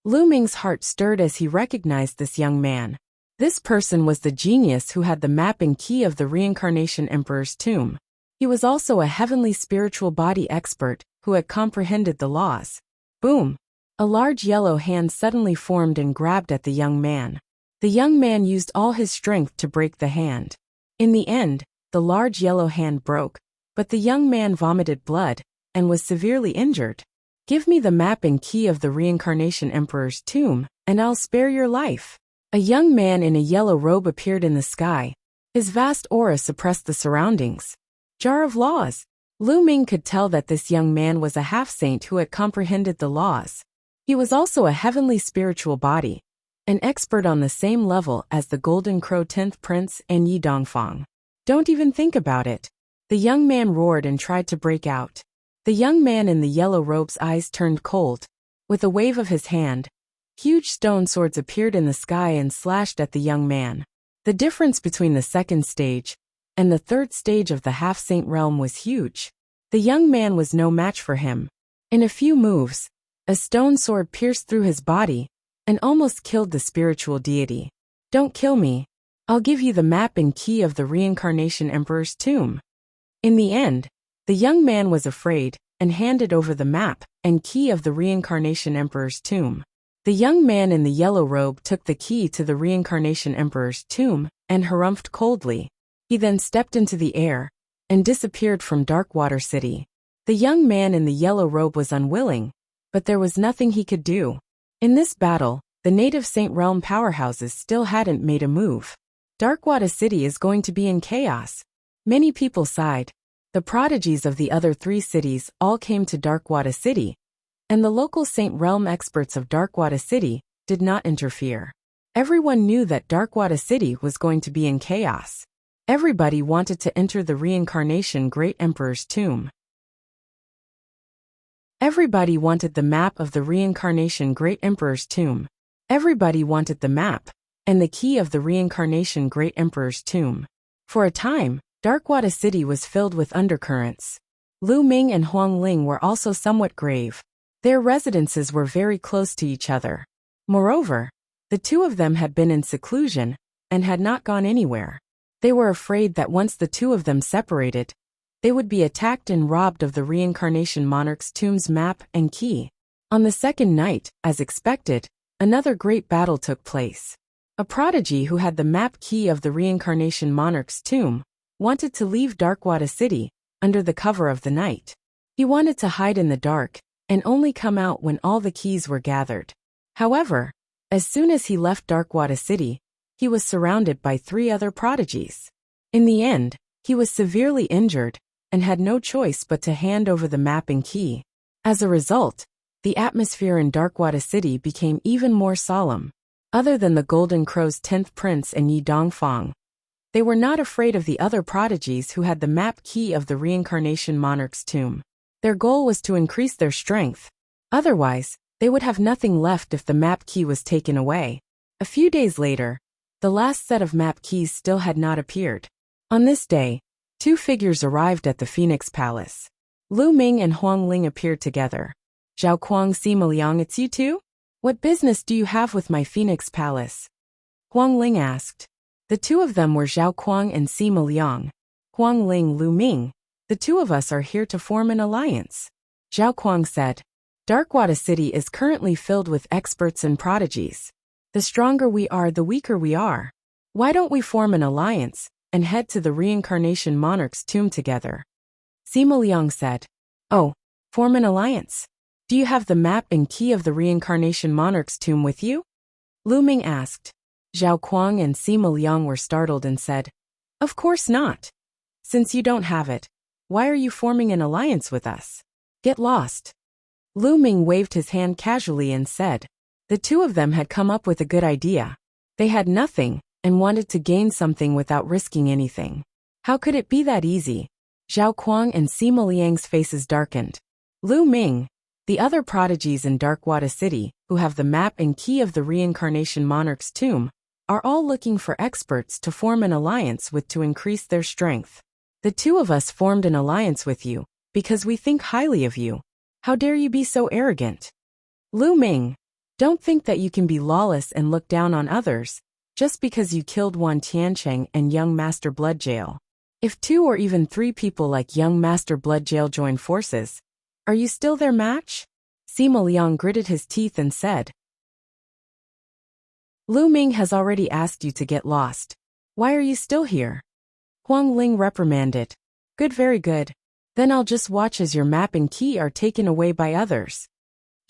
Lu Ming's heart stirred as he recognized this young man. This person was the genius who had the map and key of the Reincarnation Emperor's tomb. He was also a heavenly spiritual body expert who had comprehended the laws. Boom! A large yellow hand suddenly formed and grabbed at the young man. The young man used all his strength to break the hand. In the end, the large yellow hand broke, but the young man vomited blood and was severely injured. Give me the map and key of the Reincarnation Emperor's tomb, and I'll spare your life. A young man in a yellow robe appeared in the sky. His vast aura suppressed the surroundings. Jar of laws. Lu Ming could tell that this young man was a half-saint who had comprehended the laws. He was also a heavenly spiritual body, an expert on the same level as the Golden Crow 10th Prince and Yi Dongfang. Don't even think about it. The young man roared and tried to break out. The young man in the yellow robe's eyes turned cold. With a wave of his hand, huge stone swords appeared in the sky and slashed at the young man. The difference between the 2nd stage and the 3rd stage of the half-saint realm was huge. The young man was no match for him. In a few moves, a stone sword pierced through his body and almost killed the spiritual deity. Don't kill me. I'll give you the map and key of the Reincarnation Emperor's tomb. In the end, the young man was afraid and handed over the map and key of the Reincarnation Emperor's tomb. The young man in the yellow robe took the key to the Reincarnation Emperor's tomb and harumphed coldly. He then stepped into the air and disappeared from Darkwater City. The young man in the yellow robe was unwilling, but there was nothing he could do. In this battle, the native Saint Realm powerhouses still hadn't made a move. Darkwada City is going to be in chaos. Many people sighed. The prodigies of the other 3 cities all came to Darkwada City, and the local Saint Realm experts of Darkwada City did not interfere. Everyone knew that Darkwada City was going to be in chaos. Everybody wanted to enter the Reincarnation Great Emperor's tomb. Everybody wanted the map of the Reincarnation Great Emperor's tomb. Everybody wanted the map and the key of the Reincarnation Great Emperor's tomb. For a time, Darkwada City was filled with undercurrents. Lu Ming and Huang Ling were also somewhat grave. Their residences were very close to each other. Moreover, the 2 of them had been in seclusion and had not gone anywhere. They were afraid that once the 2 of them separated, they would be attacked and robbed of the Reincarnation Monarch's tomb's map and key. On the 2nd night, as expected, another great battle took place. A prodigy who had the map key of the reincarnation monarch's tomb wanted to leave Darkwada City under the cover of the night. He wanted to hide in the dark and only come out when all the keys were gathered. However, as soon as he left Darkwada City, he was surrounded by 3 other prodigies. In the end, he was severely injured and had no choice but to hand over the map and key. As a result, the atmosphere in Darkwada City became even more solemn. Other than the Golden Crow's 10th prince and Yi Dongfang, they were not afraid of the other prodigies who had the map key of the reincarnation monarch's tomb. Their goal was to increase their strength. Otherwise, they would have nothing left if the map key was taken away. A few days later, the last set of map keys still had not appeared. On this day, 2 figures arrived at the Phoenix Palace. Lu Ming and Huang Ling appeared together. Zhao Kuang, Sima Liang, it's you two? What business do you have with my Phoenix Palace? Huang Ling asked. The 2 of them were Zhao Kuang and Sima Liang. Huang Ling, Lu Ming, the 2 of us are here to form an alliance. Zhao Kuang said. Darkwada City is currently filled with experts and prodigies. The stronger we are, the weaker we are. Why don't we form an alliance and head to the reincarnation monarch's tomb together? Sima Liang said. Oh, form an alliance? Do you have the map and key of the reincarnation monarch's tomb with you? Lu Ming asked. Zhao Kuang and Sima Liang were startled and said, Of course not. Since you don't have it, why are you forming an alliance with us? Get lost. Lu Ming waved his hand casually and said. The 2 of them had come up with a good idea. They had nothing and wanted to gain something without risking anything. How could it be that easy? Zhao Kuang and Sima Liang's faces darkened. Lu Ming, the other prodigies in Darkwada City, who have the map and key of the reincarnation monarch's tomb, are all looking for experts to form an alliance with to increase their strength. The 2 of us formed an alliance with you because we think highly of you. How dare you be so arrogant? Lu Ming, don't think that you can be lawless and look down on others just because you killed Wan Tiancheng and young Master Bloodjail. If 2 or even 3 people like young Master Bloodjail join forces, are you still their match? Sima Liang gritted his teeth and said. Lu Ming has already asked you to get lost. Why are you still here? Huang Ling reprimanded. Good, very good. Then I'll just watch as your map and key are taken away by others.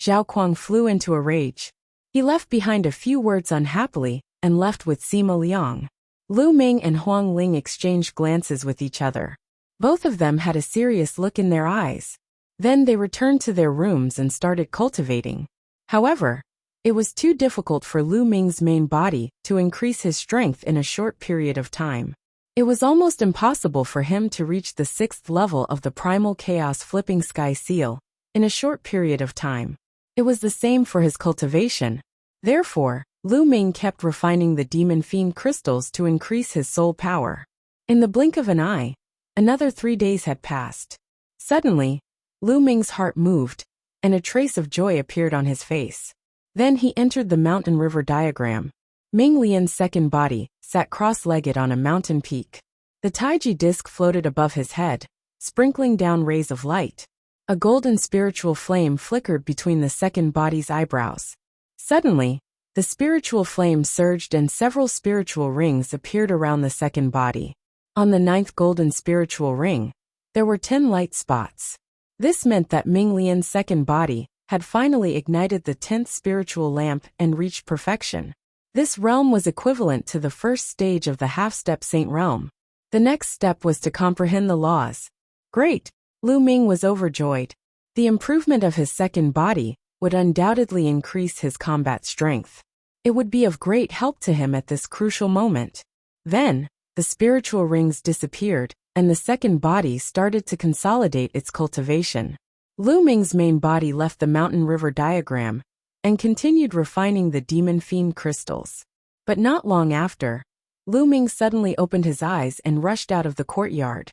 Zhao Kuang flew into a rage. He left behind a few words unhappily and left with Sima Liang. Lu Ming and Huang Ling exchanged glances with each other. Both of them had a serious look in their eyes. Then they returned to their rooms and started cultivating. However, it was too difficult for Lu Ming's main body to increase his strength in a short period of time. It was almost impossible for him to reach the 6th level of the Primal Chaos Flipping Sky Seal in a short period of time. It was the same for his cultivation. Therefore, Lu Ming kept refining the Demon Fiend crystals to increase his soul power. In the blink of an eye, another 3 days had passed. Suddenly, Lu Ming's heart moved, and a trace of joy appeared on his face. Then he entered the mountain river diagram. Ming Lian's second body sat cross-legged on a mountain peak. The Taiji disc floated above his head, sprinkling down rays of light. A golden spiritual flame flickered between the second body's eyebrows. Suddenly, the spiritual flame surged and several spiritual rings appeared around the second body. On the 9th golden spiritual ring, there were 10 light spots. This meant that Ming Lian's second body had finally ignited the 10th spiritual lamp and reached perfection. This realm was equivalent to the first stage of the half-step saint realm. The next step was to comprehend the laws. Great! Lu Ming was overjoyed. The improvement of his second body would undoubtedly increase his combat strength. It would be of great help to him at this crucial moment. Then, the spiritual rings disappeared, and the second body started to consolidate its cultivation. Lu Ming's main body left the mountain river diagram and continued refining the Demon Fiend crystals. But not long after, Lu Ming suddenly opened his eyes and rushed out of the courtyard.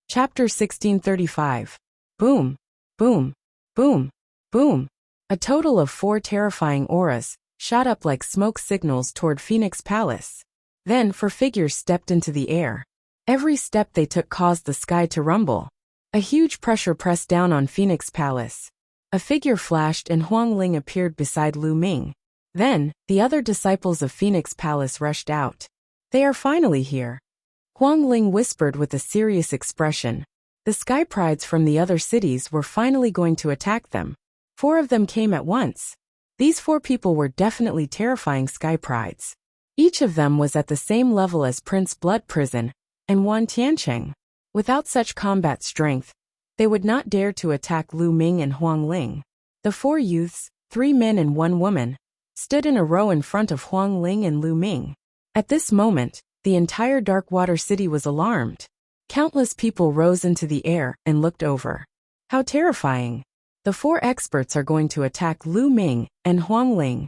Chapter 1635. Boom, boom, boom, boom. A total of 4 terrifying auras shot up like smoke signals toward Phoenix Palace. Then 4 figures stepped into the air. Every step they took caused the sky to rumble. A huge pressure pressed down on Phoenix Palace. A figure flashed and Huang Ling appeared beside Lu Ming. Then, the other disciples of Phoenix Palace rushed out. They are finally here. Huang Ling whispered with a serious expression. The sky prides from the other cities were finally going to attack them. 4 of them came at once. These 4 people were definitely terrifying sky prides. Each of them was at the same level as Prince Blood Prison and Wan Tiancheng. Without such combat strength, they would not dare to attack Lu Ming and Huang Ling. The 4 youths, 3 men and 1 woman, stood in a row in front of Huang Ling and Lu Ming. At this moment, the entire Darkwater City was alarmed. Countless people rose into the air and looked over. How terrifying! The 4 experts are going to attack Lu Ming and Huang Ling.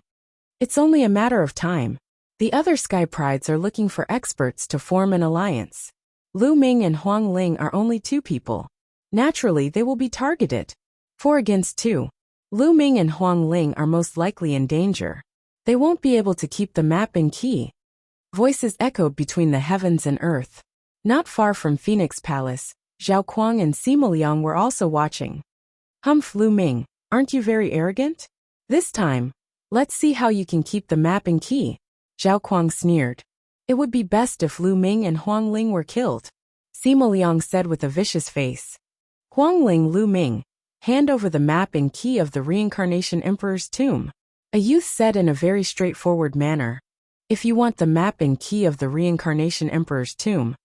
It's only a matter of time. The other Sky Prides are looking for experts to form an alliance. Lu Ming and Huang Ling are only 2 people. Naturally, they will be targeted. 4 against 2. Lu Ming and Huang Ling are most likely in danger. They won't be able to keep the map and key. Voices echoed between the heavens and earth. Not far from Phoenix Palace, Zhao Kuang and Sima Liang were also watching. Humph, Lu Ming, aren't you very arrogant? This time, let's see how you can keep the map and key. Zhao Kuang sneered. It would be best if Lu Ming and Huang Ling were killed, Sima Liang said with a vicious face. Huang Ling, Lu Ming, hand over the map and key of the Reincarnation Emperor's tomb. A youth said in a very straightforward manner. If you want the map and key of the Reincarnation Emperor's tomb,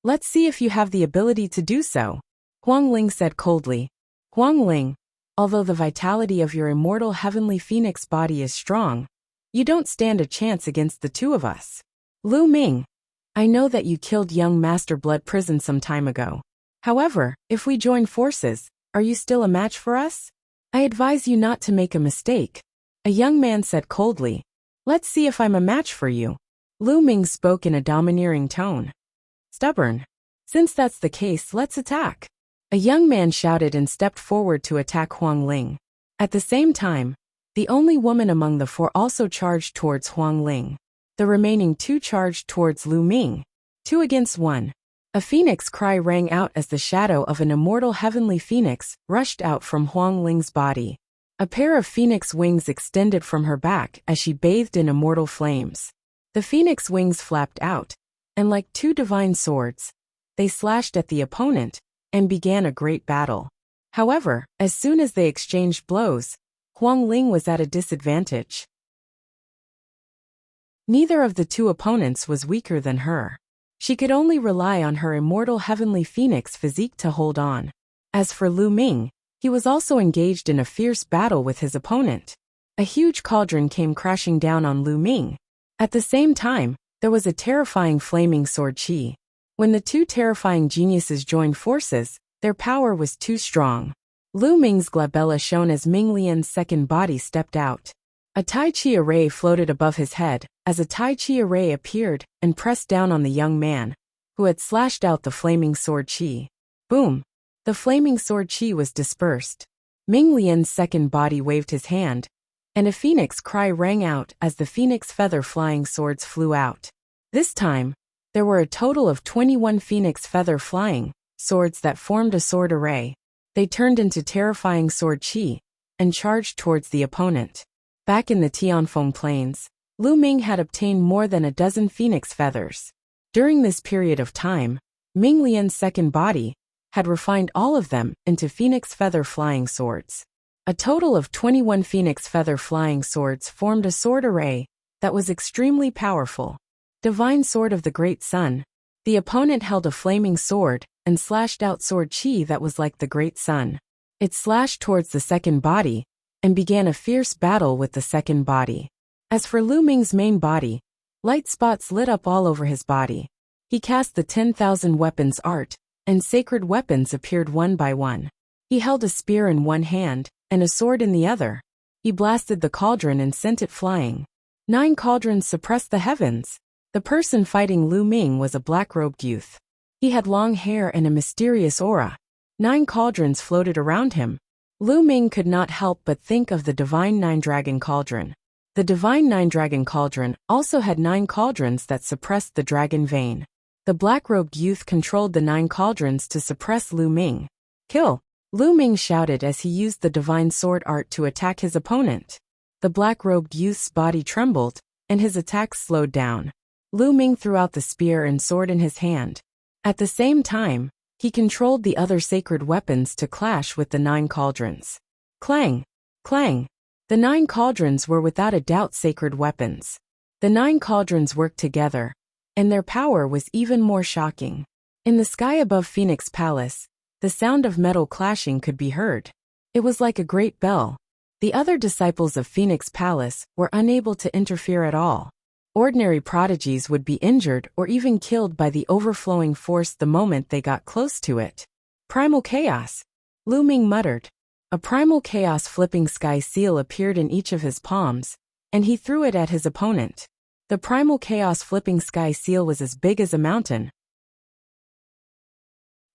let's see if you have the ability to do so, Huang Ling said coldly. Huang Ling, although the vitality of your immortal heavenly phoenix body is strong, you don't stand a chance against the 2 of us. Lu Ming, I know that you killed young Master Blood Prison some time ago. However, if we join forces, are you still a match for us? I advise you not to make a mistake, a young man said coldly. Let's see if I'm a match for you. Lu Ming spoke in a domineering tone. Stubborn. Since that's the case, let's attack. A young man shouted and stepped forward to attack Huang Ling. At the same time, the only woman among the 4 also charged towards Huang Ling. The remaining 2 charged towards Lu Ming. 2 against 1. A phoenix cry rang out as the shadow of an immortal heavenly phoenix rushed out from Huang Ling's body. A pair of phoenix wings extended from her back as she bathed in immortal flames. The phoenix wings flapped out, and like 2 divine swords, they slashed at the opponent and began a great battle. However, as soon as they exchanged blows, Huang Ling was at a disadvantage. Neither of the 2 opponents was weaker than her. She could only rely on her immortal heavenly phoenix physique to hold on. As for Lu Ming, he was also engaged in a fierce battle with his opponent. A huge cauldron came crashing down on Lu Ming. At the same time, there was a terrifying flaming sword chi. When the 2 terrifying geniuses joined forces, their power was too strong. Lu Ming's glabella shown as Ming Lian's second body stepped out. A Tai Chi array floated above his head, as a Tai Chi array appeared and pressed down on the young man, who had slashed out the flaming sword chi. Boom! The flaming sword chi was dispersed. Ming Lian's second body waved his hand, and a phoenix cry rang out as the phoenix feather flying swords flew out. This time, there were a total of 21 phoenix feather flying swords that formed a sword array. They turned into terrifying sword chi and charged towards the opponent. Back in the Tianfeng Plains, Lu Ming had obtained more than a dozen phoenix feathers. During this period of time, Ming Lian's second body had refined all of them into phoenix feather flying swords. A total of 21 phoenix feather flying swords formed a sword array that was extremely powerful. Divine Sword of the Great Sun. The opponent held a flaming sword and slashed out sword chi that was like the Great Sun. It slashed towards the second body and began a fierce battle with the second body. As for Lu Ming's main body, light spots lit up all over his body. He cast the 10,000 weapons art, and sacred weapons appeared one by one. He held a spear in one hand and a sword in the other. He blasted the cauldron and sent it flying. 9 cauldrons suppressed the heavens. The person fighting Lu Ming was a black-robed youth. He had long hair and a mysterious aura. 9 cauldrons floated around him. Lu Ming could not help but think of the Divine 9-Dragon Cauldron. The Divine 9-Dragon Cauldron also had 9 cauldrons that suppressed the dragon vein. The black-robed youth controlled the 9 cauldrons to suppress Lu Ming. Kill! Lu Ming shouted as he used the divine sword art to attack his opponent. The black-robed youth's body trembled, and his attacks slowed down. Lu Ming threw out the spear and sword in his hand. At the same time, he controlled the other sacred weapons to clash with the 9 cauldrons. Clang! Clang! The 9 cauldrons were without a doubt sacred weapons. The 9 cauldrons worked together, and their power was even more shocking. In the sky above Phoenix Palace, the sound of metal clashing could be heard. It was like a great bell. The other disciples of Phoenix Palace were unable to interfere at all. Ordinary prodigies would be injured or even killed by the overflowing force the moment they got close to it. Primal chaos, Lu Ming muttered. A primal chaos flipping sky seal appeared in each of his palms, and he threw it at his opponent. The primal chaos flipping sky seal was as big as a mountain.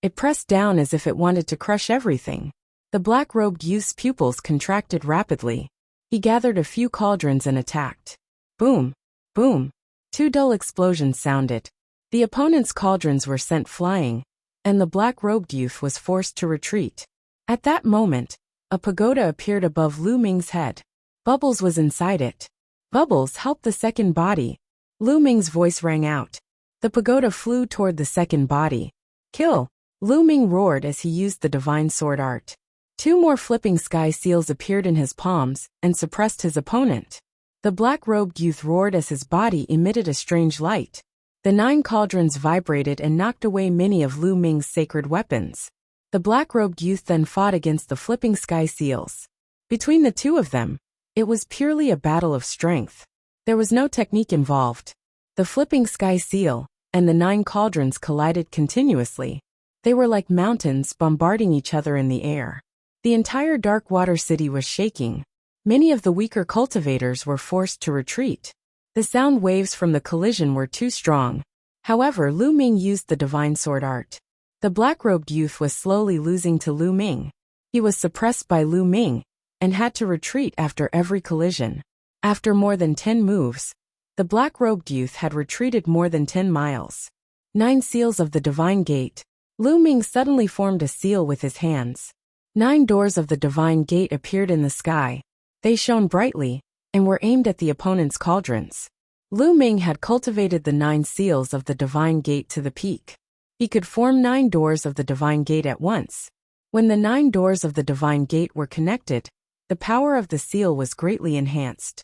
It pressed down as if it wanted to crush everything. The black-robed youth's pupils contracted rapidly. He gathered a few cauldrons and attacked. Boom! Boom! 2 dull explosions sounded. The opponent's cauldrons were sent flying, and the black-robed youth was forced to retreat. At that moment, a pagoda appeared above Lu Ming's head. Bubbles was inside it. Bubbles helped the second body. Lu Ming's voice rang out. The pagoda flew toward the second body. Kill! Lu Ming roared as he used the divine sword art. 2 more flipping sky seals appeared in his palms and suppressed his opponent. The black-robed youth roared as his body emitted a strange light. The 9 cauldrons vibrated and knocked away many of Lu Ming's sacred weapons. The black-robed youth then fought against the flipping sky seals. Between the 2 of them, it was purely a battle of strength. There was no technique involved. The flipping sky seal and the 9 cauldrons collided continuously. They were like mountains bombarding each other in the air. The entire dark water city was shaking. Many of the weaker cultivators were forced to retreat. The sound waves from the collision were too strong. However, Lu Ming used the divine sword art. The black-robed youth was slowly losing to Lu Ming. He was suppressed by Lu Ming and had to retreat after every collision. After more than 10 moves, the black-robed youth had retreated more than 10 miles. 9 seals of the divine gate. Lu Ming suddenly formed a seal with his hands. 9 doors of the divine gate appeared in the sky. They shone brightly and were aimed at the opponent's cauldrons. Lu Ming had cultivated the 9 seals of the divine gate to the peak. He could form 9 doors of the divine gate at once. When the 9 doors of the divine gate were connected, the power of the seal was greatly enhanced.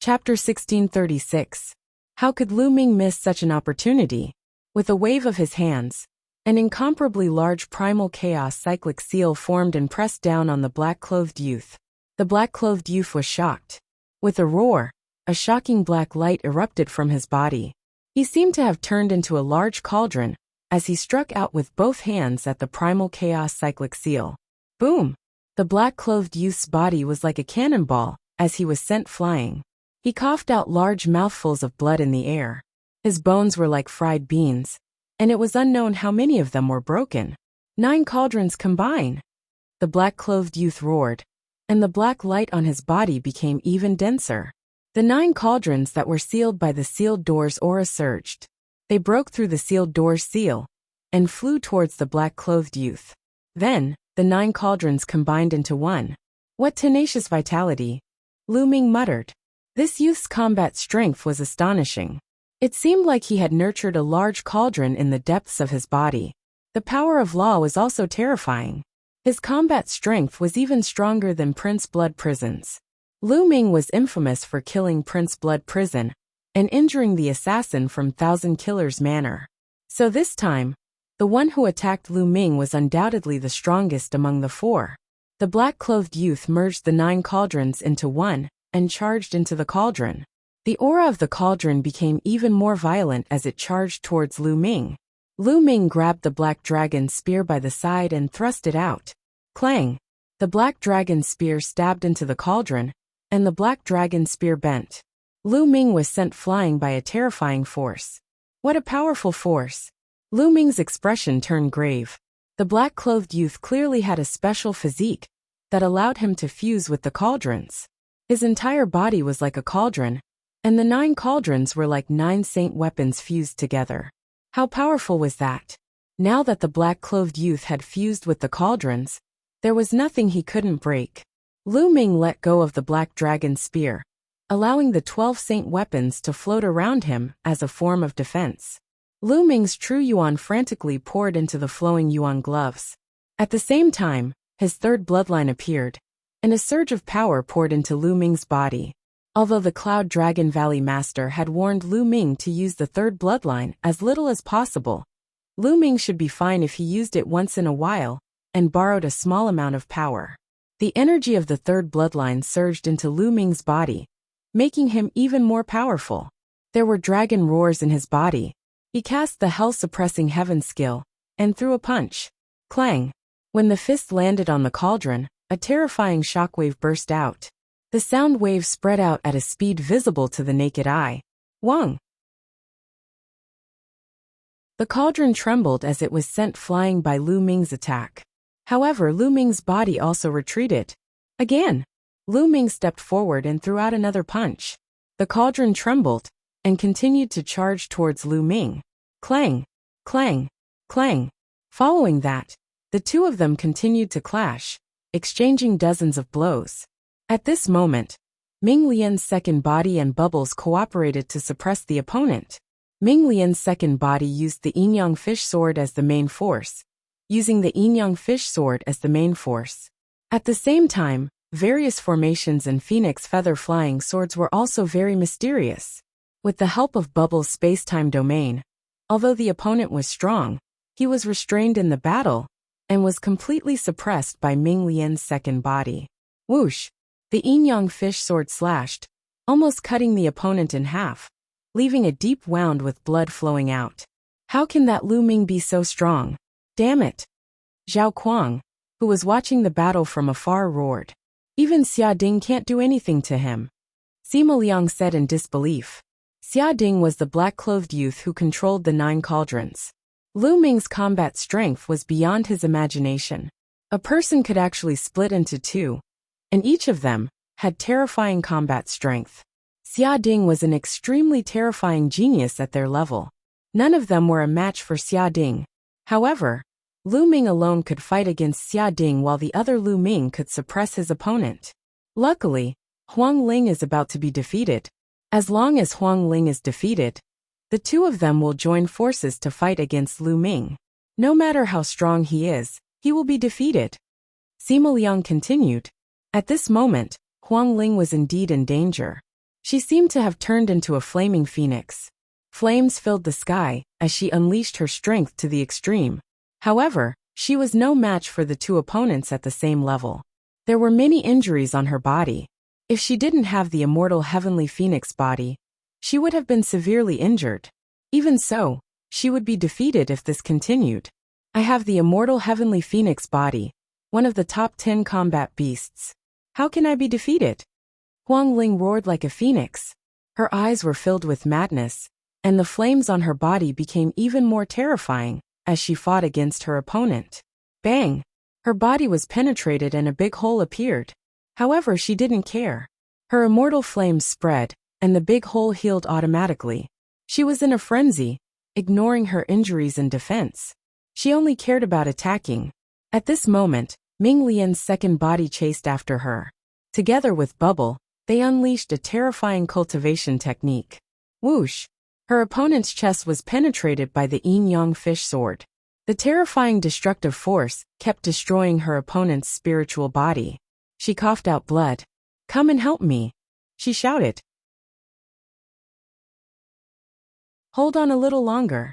Chapter 1636. How could Lu Ming miss such an opportunity? With a wave of his hands, an incomparably large primal chaos cyclic seal formed and pressed down on the black-clothed youth. The black-clothed youth was shocked. With a roar, a shocking black light erupted from his body. He seemed to have turned into a large cauldron as he struck out with both hands at the primal chaos cyclic seal. Boom! The black-clothed youth's body was like a cannonball as he was sent flying. He coughed out large mouthfuls of blood in the air. His bones were like fried beans, and it was unknown how many of them were broken. 9 cauldrons combine! The black-clothed youth roared, and the black light on his body became even denser. The 9 cauldrons that were sealed by the sealed door's aura surged. They broke through the sealed door's seal and flew towards the black-clothed youth. Then, the 9 cauldrons combined into one. What tenacious vitality! Lu Ming muttered. This youth's combat strength was astonishing. It seemed like he had nurtured a large cauldron in the depths of his body. The power of law was also terrifying. His combat strength was even stronger than Prince Blood Prison's. Lu Ming was infamous for killing Prince Blood Prison and injuring the assassin from Thousand Killers Manor. So this time, the one who attacked Lu Ming was undoubtedly the strongest among the 4. The black-clothed youth merged the 9 cauldrons into one and charged into the cauldron. The aura of the cauldron became even more violent as it charged towards Lu Ming. Lu Ming grabbed the black dragon spear by the side and thrust it out. Clang! The black dragon spear stabbed into the cauldron, and the black dragon spear bent. Lu Ming was sent flying by a terrifying force. What a powerful force! Lu Ming's expression turned grave. The black-clothed youth clearly had a special physique that allowed him to fuse with the cauldrons. His entire body was like a cauldron, And the 9 cauldrons were like 9 saint weapons fused together. How powerful was that? Now that the black-clothed youth had fused with the cauldrons, there was nothing he couldn't break. Lu Ming let go of the black dragon spear, allowing the 12 saint weapons to float around him as a form of defense. Lu Ming's true yuan frantically poured into the flowing yuan gloves. At the same time, his third bloodline appeared, and a surge of power poured into Lu Ming's body. Although the Cloud Dragon Valley Master had warned Lu Ming to use the third bloodline as little as possible, Lu Ming should be fine if he used it once in a while and borrowed a small amount of power. The energy of the third bloodline surged into Lu Ming's body, making him even more powerful. There were dragon roars in his body. He cast the hell-suppressing heaven skill and threw a punch. Clang! When the fist landed on the cauldron, a terrifying shockwave burst out. The sound wave spread out at a speed visible to the naked eye. Wang! The cauldron trembled as it was sent flying by Lu Ming's attack. However, Lu Ming's body also retreated. Again, Lu Ming stepped forward and threw out another punch. The cauldron trembled and continued to charge towards Lu Ming. Clang! Clang! Clang! Following that, the two of them continued to clash, exchanging dozens of blows. At this moment, Ming Lian's second body and bubbles cooperated to suppress the opponent. Ming Lian's second body used the yin-yang fish sword as the main force, using the yin-yang fish sword as the main force. At the same time, various formations and phoenix feather flying swords were also very mysterious. With the help of Bubble's space-time domain, although the opponent was strong, he was restrained in the battle and was completely suppressed by Ming Lian's second body. Whoosh! The yin-yang fish sword slashed, almost cutting the opponent in half, leaving a deep wound with blood flowing out. How can that Lu Ming be so strong? Damn it! Zhao Kuang, who was watching the battle from afar, roared. Even Xia Ding can't do anything to him. Sima Liang said in disbelief. Xia Ding was the black-clothed youth who controlled the 9 cauldrons. Lu Ming's combat strength was beyond his imagination. A person could actually split into 2, and each of them had terrifying combat strength. Xia Ding was an extremely terrifying genius at their level. None of them were a match for Xia Ding. However, Lu Ming alone could fight against Xia Ding while the other Lu Ming could suppress his opponent. Luckily, Huang Ling is about to be defeated. As long as Huang Ling is defeated, the two of them will join forces to fight against Lu Ming. No matter how strong he is, he will be defeated. Sima Liang continued. At this moment, Huang Ling was indeed in danger. She seemed to have turned into a flaming phoenix. Flames filled the sky as she unleashed her strength to the extreme. However, she was no match for the two opponents at the same level. There were many injuries on her body. If she didn't have the immortal heavenly phoenix body, she would have been severely injured. Even so, she would be defeated if this continued. I have the immortal heavenly phoenix body, one of the top 10 combat beasts. How can I be defeated? Huang Ling roared like a phoenix. Her eyes were filled with madness, and the flames on her body became even more terrifying as she fought against her opponent. Bang! Her body was penetrated and a big hole appeared. However, she didn't care. Her immortal flames spread, and the big hole healed automatically. She was in a frenzy, ignoring her injuries in defense. She only cared about attacking. At this moment, Ming Lian's second body chased after her. Together with Bubble, they unleashed a terrifying cultivation technique. Whoosh! Her opponent's chest was penetrated by the yin-yang fish sword. The terrifying destructive force kept destroying her opponent's spiritual body. She coughed out blood. Come and help me, she shouted. Hold on a little longer.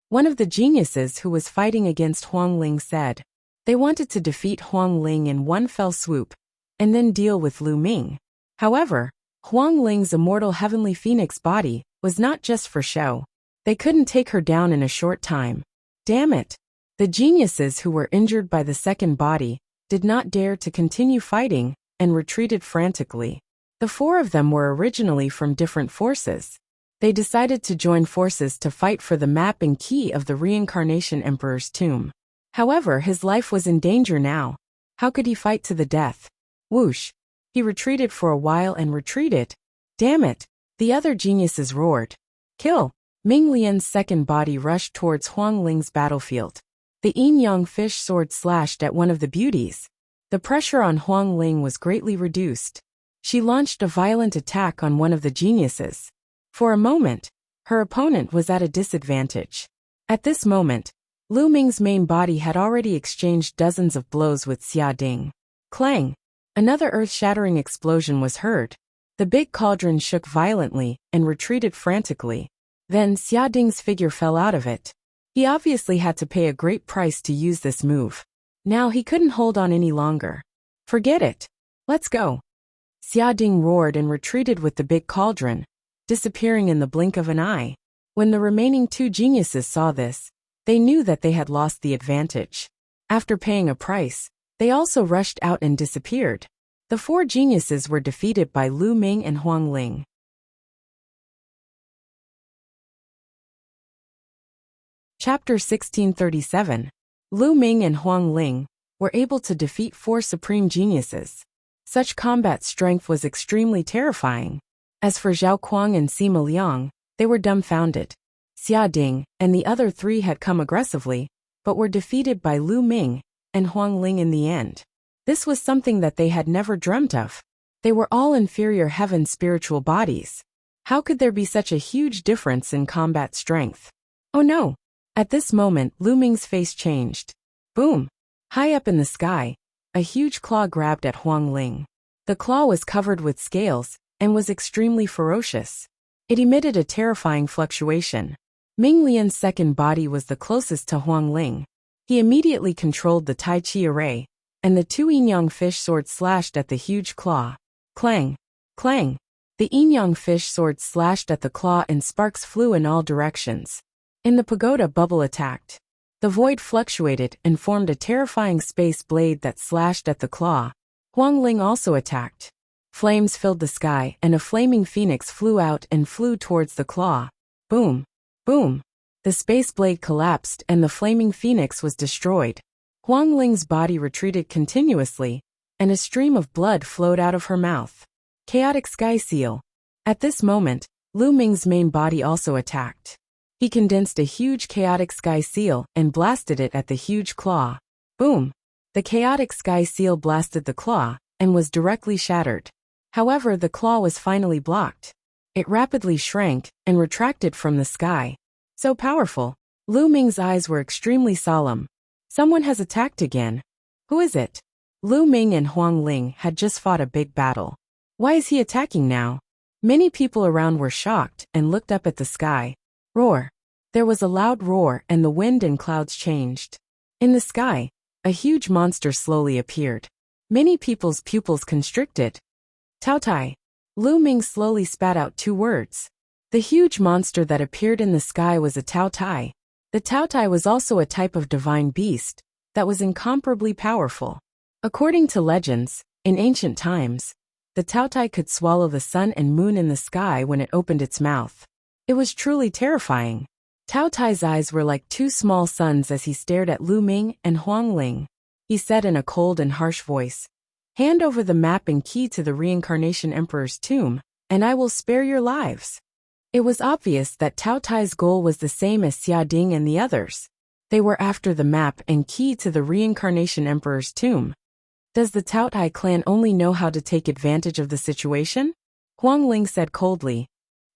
One of the geniuses who was fighting against Huang Ling said. They wanted to defeat Huang Ling in one fell swoop, and then deal with Lu Ming. However, Huang Ling's immortal heavenly phoenix body was not just for show. They couldn't take her down in a short time. Damn it! The geniuses who were injured by the second body did not dare to continue fighting and retreated frantically. The 4 of them were originally from different forces. They decided to join forces to fight for the map and key of the Reincarnation Emperor's tomb. However, his life was in danger now. How could he fight to the death? Whoosh! He retreated for a while and retreated. Damn it! The other geniuses roared. Kill! Ming Lian's second body rushed towards Huang Ling's battlefield. The yin-yang fish sword slashed at one of the beauties. The pressure on Huang Ling was greatly reduced. She launched a violent attack on one of the geniuses. For a moment, her opponent was at a disadvantage. At this moment, Lu Ming's main body had already exchanged dozens of blows with Xia Ding. Clang! Another earth-shattering explosion was heard. The big cauldron shook violently and retreated frantically. Then Xia Ding's figure fell out of it. He obviously had to pay a great price to use this move. Now he couldn't hold on any longer. Forget it. Let's go. Xia Ding roared and retreated with the big cauldron, disappearing in the blink of an eye. When the remaining two geniuses saw this, they knew that they had lost the advantage. After paying a price, they also rushed out and disappeared. The four geniuses were defeated by Lu Ming and Huang Ling. Chapter 1637. Lu Ming and Huang Ling were able to defeat four supreme geniuses. Such combat strength was extremely terrifying. As for Zhao Kuang and Sima Liang, they were dumbfounded. Xia Ding and the other three had come aggressively, but were defeated by Lu Ming and Huang Ling in the end. This was something that they had never dreamt of. They were all inferior heaven spiritual bodies. How could there be such a huge difference in combat strength? Oh no! At this moment, Lu Ming's face changed. Boom! High up in the sky, a huge claw grabbed at Huang Ling. The claw was covered with scales and was extremely ferocious. It emitted a terrifying fluctuation. Ming Lian's second body was the closest to Huang Ling. He immediately controlled the Tai Chi array, and the two yin-yang fish swords slashed at the huge claw. Clang! Clang! The yin-yang fish sword slashed at the claw and sparks flew in all directions. In the pagoda, bubble attacked. The void fluctuated and formed a terrifying space blade that slashed at the claw. Huang Ling also attacked. Flames filled the sky and a flaming phoenix flew out and flew towards the claw. Boom! Boom! The space blade collapsed and the flaming phoenix was destroyed. Huang Ling's body retreated continuously, and a stream of blood flowed out of her mouth. Chaotic Sky Seal. At this moment, Lu Ming's main body also attacked. He condensed a huge chaotic sky seal and blasted it at the huge claw. Boom! The chaotic sky seal blasted the claw and was directly shattered. However, the claw was finally blocked. It rapidly shrank and retracted from the sky. So powerful. Lu Ming's eyes were extremely solemn. Someone has attacked again. Who is it? Lu Ming and Huang Ling had just fought a big battle. Why is he attacking now? Many people around were shocked and looked up at the sky. Roar! There was a loud roar and the wind and clouds changed. In the sky, a huge monster slowly appeared. Many people's pupils constricted. Tao Tai. Lu Ming slowly spat out two words. The huge monster that appeared in the sky was a Tao Tai. The Tao Tai was also a type of divine beast that was incomparably powerful. According to legends, in ancient times, the Tao Tai could swallow the sun and moon in the sky when it opened its mouth. It was truly terrifying. Tao Tai's eyes were like two small suns as he stared at Lu Ming and Huang Ling. He said in a cold and harsh voice, "Hand over the map and key to the reincarnation emperor's tomb, and I will spare your lives." It was obvious that Tao Tai's goal was the same as Xia Ding and the others. They were after the map and key to the reincarnation emperor's tomb. Does the Tao Tai clan only know how to take advantage of the situation? Huang Ling said coldly.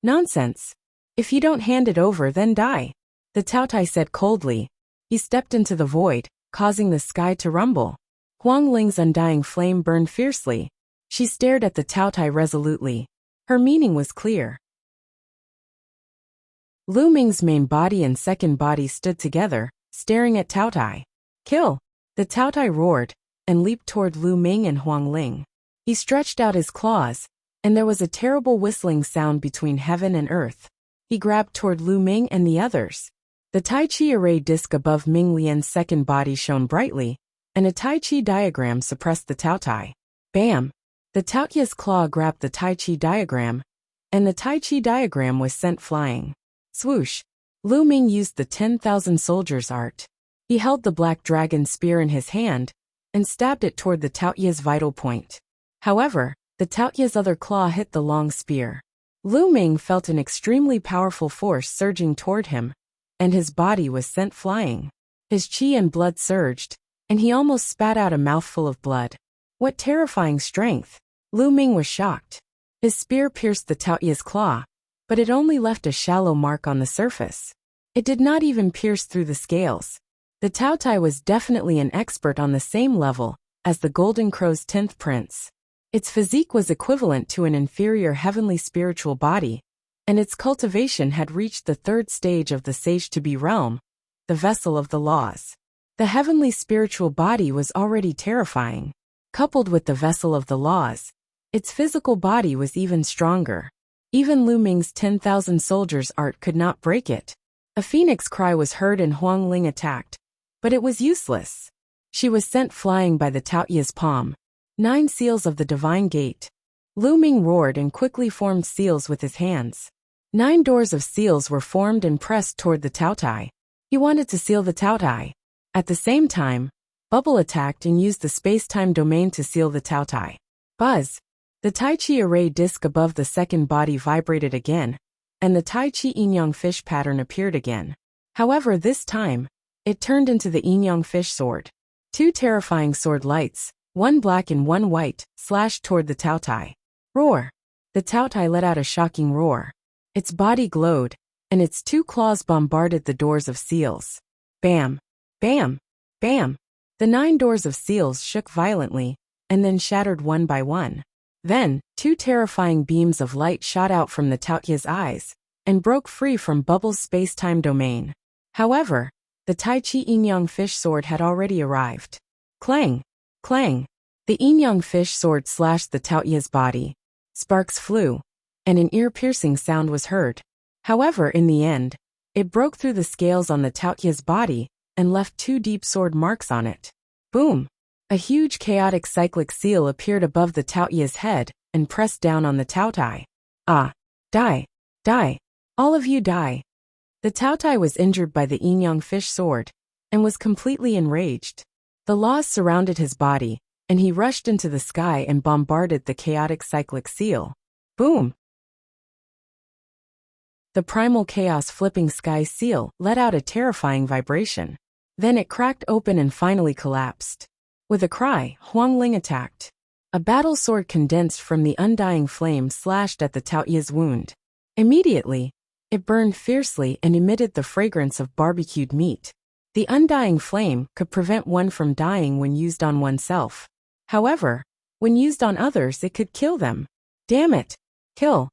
Nonsense. If you don't hand it over, then die. The Tao Tai said coldly. He stepped into the void, causing the sky to rumble. Huang Ling's undying flame burned fiercely. She stared at the Tao Tai resolutely. Her meaning was clear. Lu Ming's main body and second body stood together, staring at Tao Tai. Kill! The Tao Tai roared, and leaped toward Lu Ming and Huang Ling. He stretched out his claws, and there was a terrible whistling sound between heaven and earth. He grabbed toward Lu Ming and the others. The Tai Chi array disc above Ming Lian's second body shone brightly, and a Tai Chi diagram suppressed the Tao Tai. Bam! The Tao Tai's claw grabbed the Tai Chi diagram, and the Tai Chi diagram was sent flying. Swoosh! Lu Ming used the 10,000 soldiers art. He held the black dragon spear in his hand, and stabbed it toward the Tao Tai's vital point. However, the Tao Tai's other claw hit the long spear. Lu Ming felt an extremely powerful force surging toward him, and his body was sent flying. His qi and blood surged, and he almost spat out a mouthful of blood. What terrifying strength! Lu Ming was shocked. His spear pierced the Taoye's claw, but it only left a shallow mark on the surface. It did not even pierce through the scales. The Taotai was definitely an expert on the same level as the Golden Crow's 10th prince. Its physique was equivalent to an inferior heavenly spiritual body, and its cultivation had reached the 3rd stage of the Sage-to-be realm, the vessel of the laws. The heavenly spiritual body was already terrifying. Coupled with the vessel of the laws, its physical body was even stronger. Even Lu Ming's 10,000 soldiers' art could not break it. A phoenix cry was heard and Huang Ling attacked, but it was useless. She was sent flying by the Taoye's palm. 9 seals of the divine gate. Lu Ming roared and quickly formed seals with his hands. 9 doors of seals were formed and pressed toward the Taotai. He wanted to seal the Taotai. At the same time, Bubble attacked and used the space-time domain to seal the Taotai. Buzz! The Tai Chi array disc above the second body vibrated again, and the Tai Chi yin-yang fish pattern appeared again. However, this time, it turned into the yin-yang fish sword. 2 terrifying sword lights, one black and one white, slashed toward the Taotai. Roar! The Taotai let out a shocking roar. Its body glowed, and its 2 claws bombarded the doors of seals. Bam! Bam! Bam! The 9 doors of seals shook violently, and then shattered one by one. Then, 2 terrifying beams of light shot out from the Taoye's eyes, and broke free from Bubble's space-time domain. However, the Tai Chi yin-yang fish sword had already arrived. Clang! Clang! The yin-yang fish sword slashed the Taoye's body. Sparks flew, and an ear-piercing sound was heard. However, in the end, it broke through the scales on the Taoye's body and left 2 deep sword marks on it. Boom! A huge chaotic cyclic seal appeared above the Taoye's head and pressed down on the Taotai. Ah! Die! Die! All of you die! The Taotai was injured by the yin-yang fish sword and was completely enraged. The laws surrounded his body, and he rushed into the sky and bombarded the chaotic cyclic seal. Boom! The primal chaos flipping sky seal let out a terrifying vibration. Then it cracked open and finally collapsed. With a cry, Huang Ling attacked. A battle sword condensed from the undying flame slashed at the Taoye's wound. Immediately, it burned fiercely and emitted the fragrance of barbecued meat. The undying flame could prevent one from dying when used on oneself. However, when used on others it could kill them. Damn it! Kill!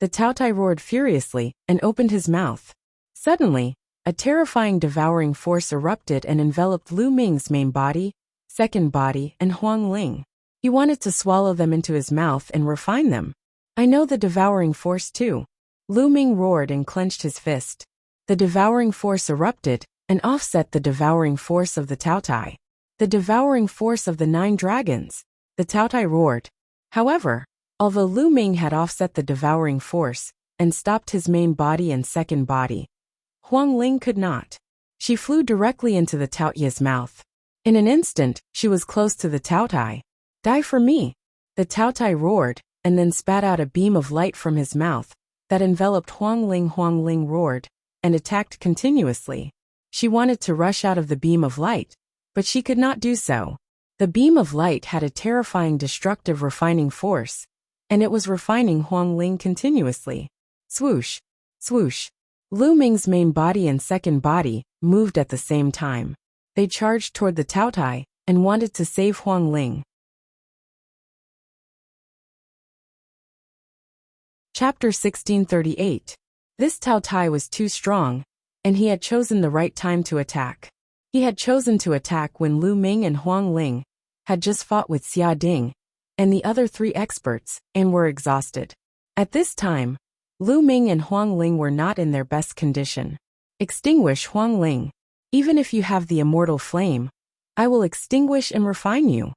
The Taotai roared furiously and opened his mouth. Suddenly, a terrifying devouring force erupted and enveloped Lu Ming's main body, second body, and Huang Ling. He wanted to swallow them into his mouth and refine them. I know the devouring force too. Lu Ming roared and clenched his fist. The devouring force erupted and offset the devouring force of the Taotai. The devouring force of the 9 dragons. The Taotai roared. However, although Lu Ming had offset the devouring force and stopped his main body and second body, Huang Ling could not. She flew directly into the Taoye's mouth. In an instant, she was close to the Taotai. Die for me! The Taotai roared, and then spat out a beam of light from his mouth that enveloped Huang Ling. Huang Ling roared, and attacked continuously. She wanted to rush out of the beam of light, but she could not do so. The beam of light had a terrifying destructive refining force, and it was refining Huang Ling continuously. Swoosh! Swoosh! Lu Ming's main body and second body moved at the same time. They charged toward the Taotai and wanted to save Huang Ling. Chapter 1638. This Taotai was too strong, and he had chosen the right time to attack. He had chosen to attack when Lu Ming and Huang Ling had just fought with Xia Ding and the other 3 experts and were exhausted. At this time, Lu Ming and Huang Ling were not in their best condition. Extinguish Huang Ling. Even if you have the immortal flame, I will extinguish and refine you.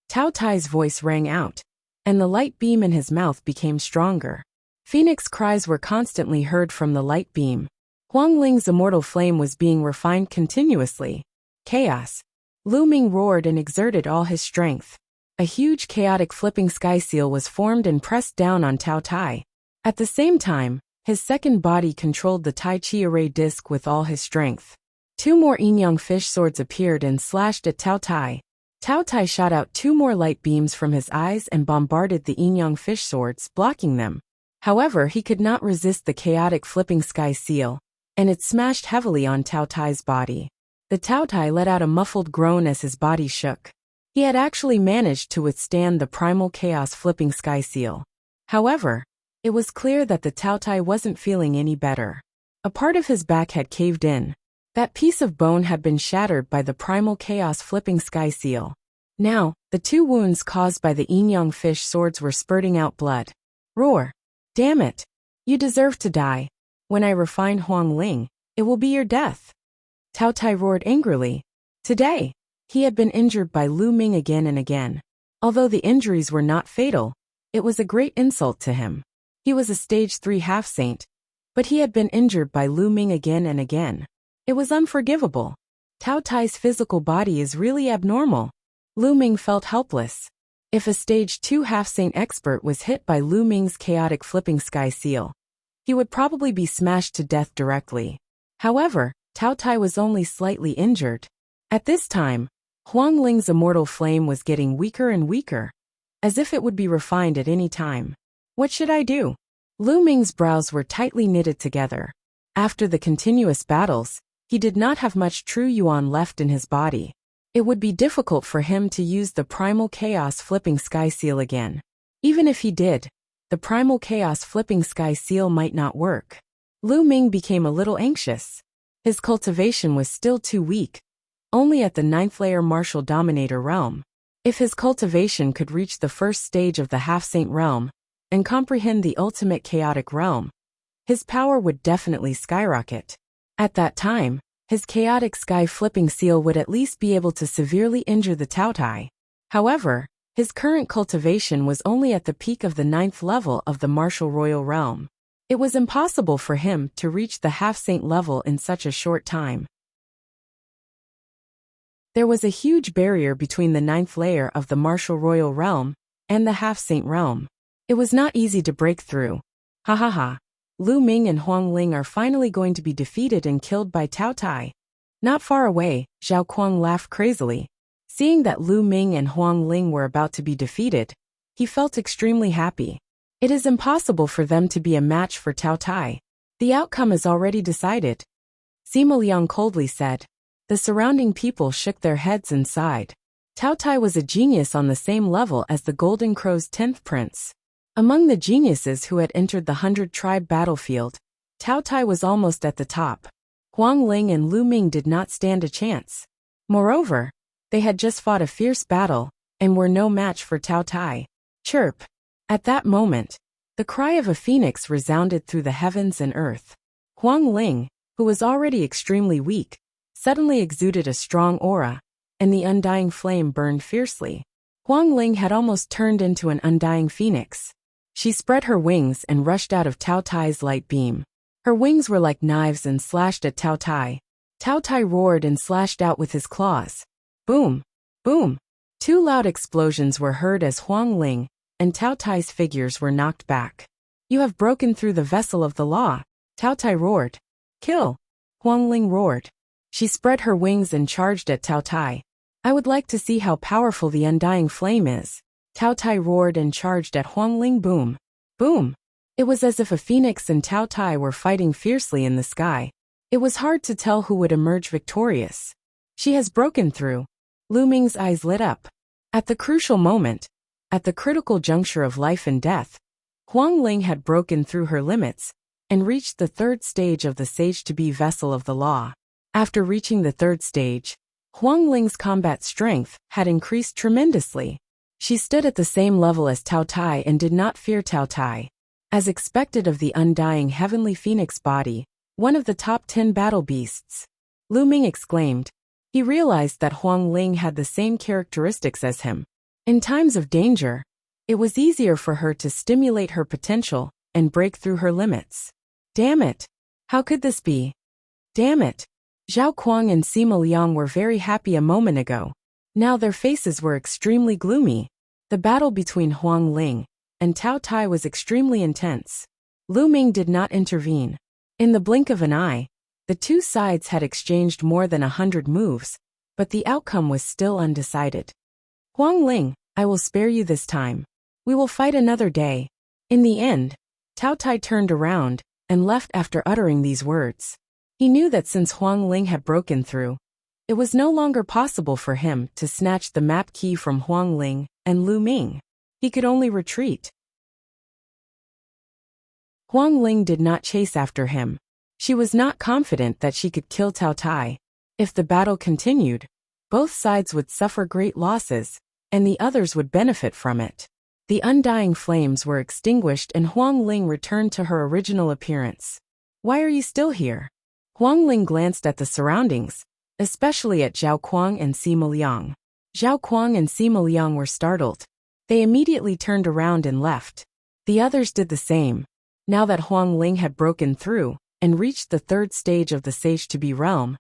Taotai's voice rang out, and the light beam in his mouth became stronger. Phoenix cries were constantly heard from the light beam. Huang Ling's immortal flame was being refined continuously. Chaos. Lu Ming roared and exerted all his strength. A huge chaotic flipping sky seal was formed and pressed down on Taotai. At the same time, his second body controlled the Tai Chi array disc with all his strength. 2 more yin-yang fish swords appeared and slashed at Cao Tai. Cao Tai shot out 2 more light beams from his eyes and bombarded the yin-yang fish swords, blocking them. However, he could not resist the chaotic flipping sky seal, and it smashed heavily on Cao Tai's body. The Cao Tai let out a muffled groan as his body shook. He had actually managed to withstand the primal chaos flipping sky seal. However, it was clear that the Cao Tai wasn't feeling any better. A part of his back had caved in. That piece of bone had been shattered by the primal chaos flipping sky seal. Now, the 2 wounds caused by the yin-yang fish swords were spurting out blood. Roar! Damn it! You deserve to die. When I refine Huang Ling, it will be your death. Cao Tai roared angrily. Today, he had been injured by Lu Ming again and again. Although the injuries were not fatal, it was a great insult to him. He was a stage 3 half-saint, but he had been injured by Lu Ming again and again. It was unforgivable. Cao Tai's physical body is really abnormal. Lu Ming felt helpless. If a stage 2 half-saint expert was hit by Lu Ming's chaotic flipping sky seal, he would probably be smashed to death directly. However, Cao Tai was only slightly injured. At this time, Huang Ling's immortal flame was getting weaker and weaker, as if it would be refined at any time. What should I do? Lu Ming's brows were tightly knitted together. After the continuous battles, he did not have much true yuan left in his body. It would be difficult for him to use the primal chaos flipping sky seal again. Even if he did, the primal chaos flipping sky seal might not work. Lu Ming became a little anxious. His cultivation was still too weak, only at the 9th layer martial dominator realm. If his cultivation could reach the first stage of the half-saint realm, and comprehend the ultimate chaotic realm, his power would definitely skyrocket. At that time, his chaotic sky flipping seal would at least be able to severely injure the Cao Tai. However, his current cultivation was only at the peak of the 9th level of the martial royal realm. It was impossible for him to reach the half-saint level in such a short time. There was a huge barrier between the 9th layer of the martial royal realm and the half-saint realm. It was not easy to break through. Ha ha ha. Lu Ming and Huang Ling are finally going to be defeated and killed by Cao Tai. Not far away, Zhao Kuang laughed crazily. Seeing that Lu Ming and Huang Ling were about to be defeated, he felt extremely happy. It is impossible for them to be a match for Cao Tai. The outcome is already decided. Sima Liang coldly said. The surrounding people shook their heads and sighed. Cao Tai was a genius on the same level as the Golden Crow's 10th prince. Among the geniuses who had entered the 100-tribe battlefield, Cao Tai was almost at the top. Huang Ling and Lu Ming did not stand a chance. Moreover, they had just fought a fierce battle, and were no match for Cao Tai. Chirp! At that moment, the cry of a phoenix resounded through the heavens and earth. Huang Ling, who was already extremely weak, suddenly exuded a strong aura, and the undying flame burned fiercely. Huang Ling had almost turned into an undying phoenix. She spread her wings and rushed out of Cao Tai's light beam. Her wings were like knives and slashed at Cao Tai. Cao Tai roared and slashed out with his claws. Boom! Boom! 2 loud explosions were heard as Huang Ling and Cao Tai's figures were knocked back. You have broken through the vessel of the law, Cao Tai roared. Kill! Huang Ling roared. She spread her wings and charged at Cao Tai. I would like to see how powerful the undying flame is. Cao Tai roared and charged at Huang Ling. Boom! Boom! It was as if a phoenix and Cao Tai were fighting fiercely in the sky. It was hard to tell who would emerge victorious. She has broken through. Lu Ming's eyes lit up. At the crucial moment, at the critical juncture of life and death, Huang Ling had broken through her limits and reached the 3rd stage of the sage-to-be vessel of the law. After reaching the 3rd stage, Huang Ling's combat strength had increased tremendously. She stood at the same level as Cao Tai and did not fear Cao Tai. As expected of the undying heavenly phoenix body, one of the top 10 battle beasts, Lu Ming exclaimed. He realized that Huang Ling had the same characteristics as him. In times of danger, it was easier for her to stimulate her potential and break through her limits. Damn it! How could this be? Damn it! Zhao Kuang and Sima Liang were very happy a moment ago. Now their faces were extremely gloomy. The battle between Huang Ling and Cao Tai was extremely intense. Lu Ming did not intervene. In the blink of an eye, the two sides had exchanged more than 100 moves, but the outcome was still undecided. Huang Ling, I will spare you this time. We will fight another day. In the end, Cao Tai turned around and left after uttering these words. He knew that since Huang Ling had broken through, it was no longer possible for him to snatch the map key from Huang Ling and Lu Ming. He could only retreat. Huang Ling did not chase after him. She was not confident that she could kill Cao Tai. If the battle continued, both sides would suffer great losses, and the others would benefit from it. The undying flames were extinguished and Huang Ling returned to her original appearance. Why are you still here? Huang Ling glanced at the surroundings, especially at Zhao Kuang and Sima Liang. Zhao Kuang and Sima Liang were startled. They immediately turned around and left. The others did the same. Now that Huang Ling had broken through and reached the third stage of the Sage-to-Be realm,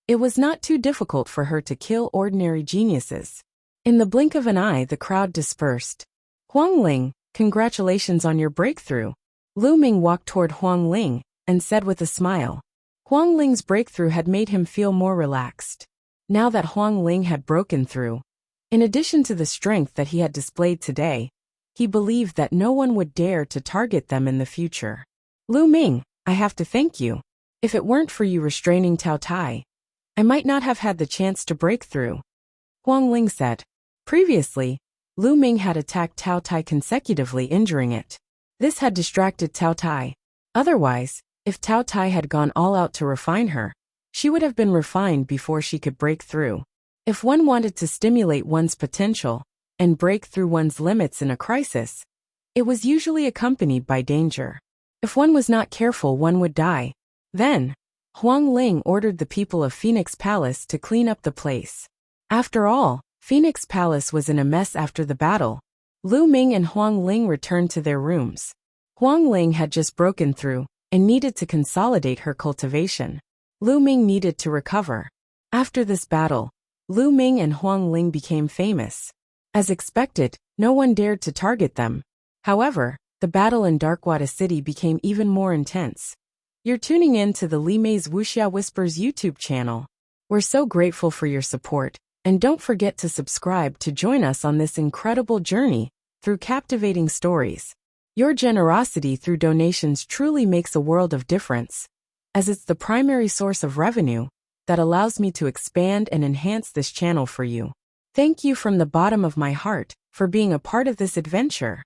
it was not too difficult for her to kill ordinary geniuses. In the blink of an eye, the crowd dispersed. Huang Ling, congratulations on your breakthrough. Lu Ming walked toward Huang Ling and said with a smile. Huang Ling's breakthrough had made him feel more relaxed. Now that Huang Ling had broken through, in addition to the strength that he had displayed today, he believed that no one would dare to target them in the future. Lu Ming, I have to thank you. If it weren't for you restraining Cao Tai, I might not have had the chance to break through. Huang Ling said. Previously, Lu Ming had attacked Cao Tai consecutively, injuring it. This had distracted Cao Tai. Otherwise, if Cao Tai had gone all out to refine her, she would have been refined before she could break through. If one wanted to stimulate one's potential and break through one's limits in a crisis, it was usually accompanied by danger. If one was not careful, one would die. Then, Huang Ling ordered the people of Phoenix Palace to clean up the place. After all, Phoenix Palace was in a mess after the battle. Lu Ming and Huang Ling returned to their rooms. Huang Ling had just broken through and needed to consolidate her cultivation. Lu Ming needed to recover. After this battle, Lu Ming and Huang Ling became famous. As expected, no one dared to target them. However, the battle in Darkwater City became even more intense. You're tuning in to the Li Mei's Wuxia Whispers YouTube channel. We're so grateful for your support, and don't forget to subscribe to join us on this incredible journey through captivating stories. Your generosity through donations truly makes a world of difference, as it's the primary source of revenue that allows me to expand and enhance this channel for you. Thank you from the bottom of my heart for being a part of this adventure.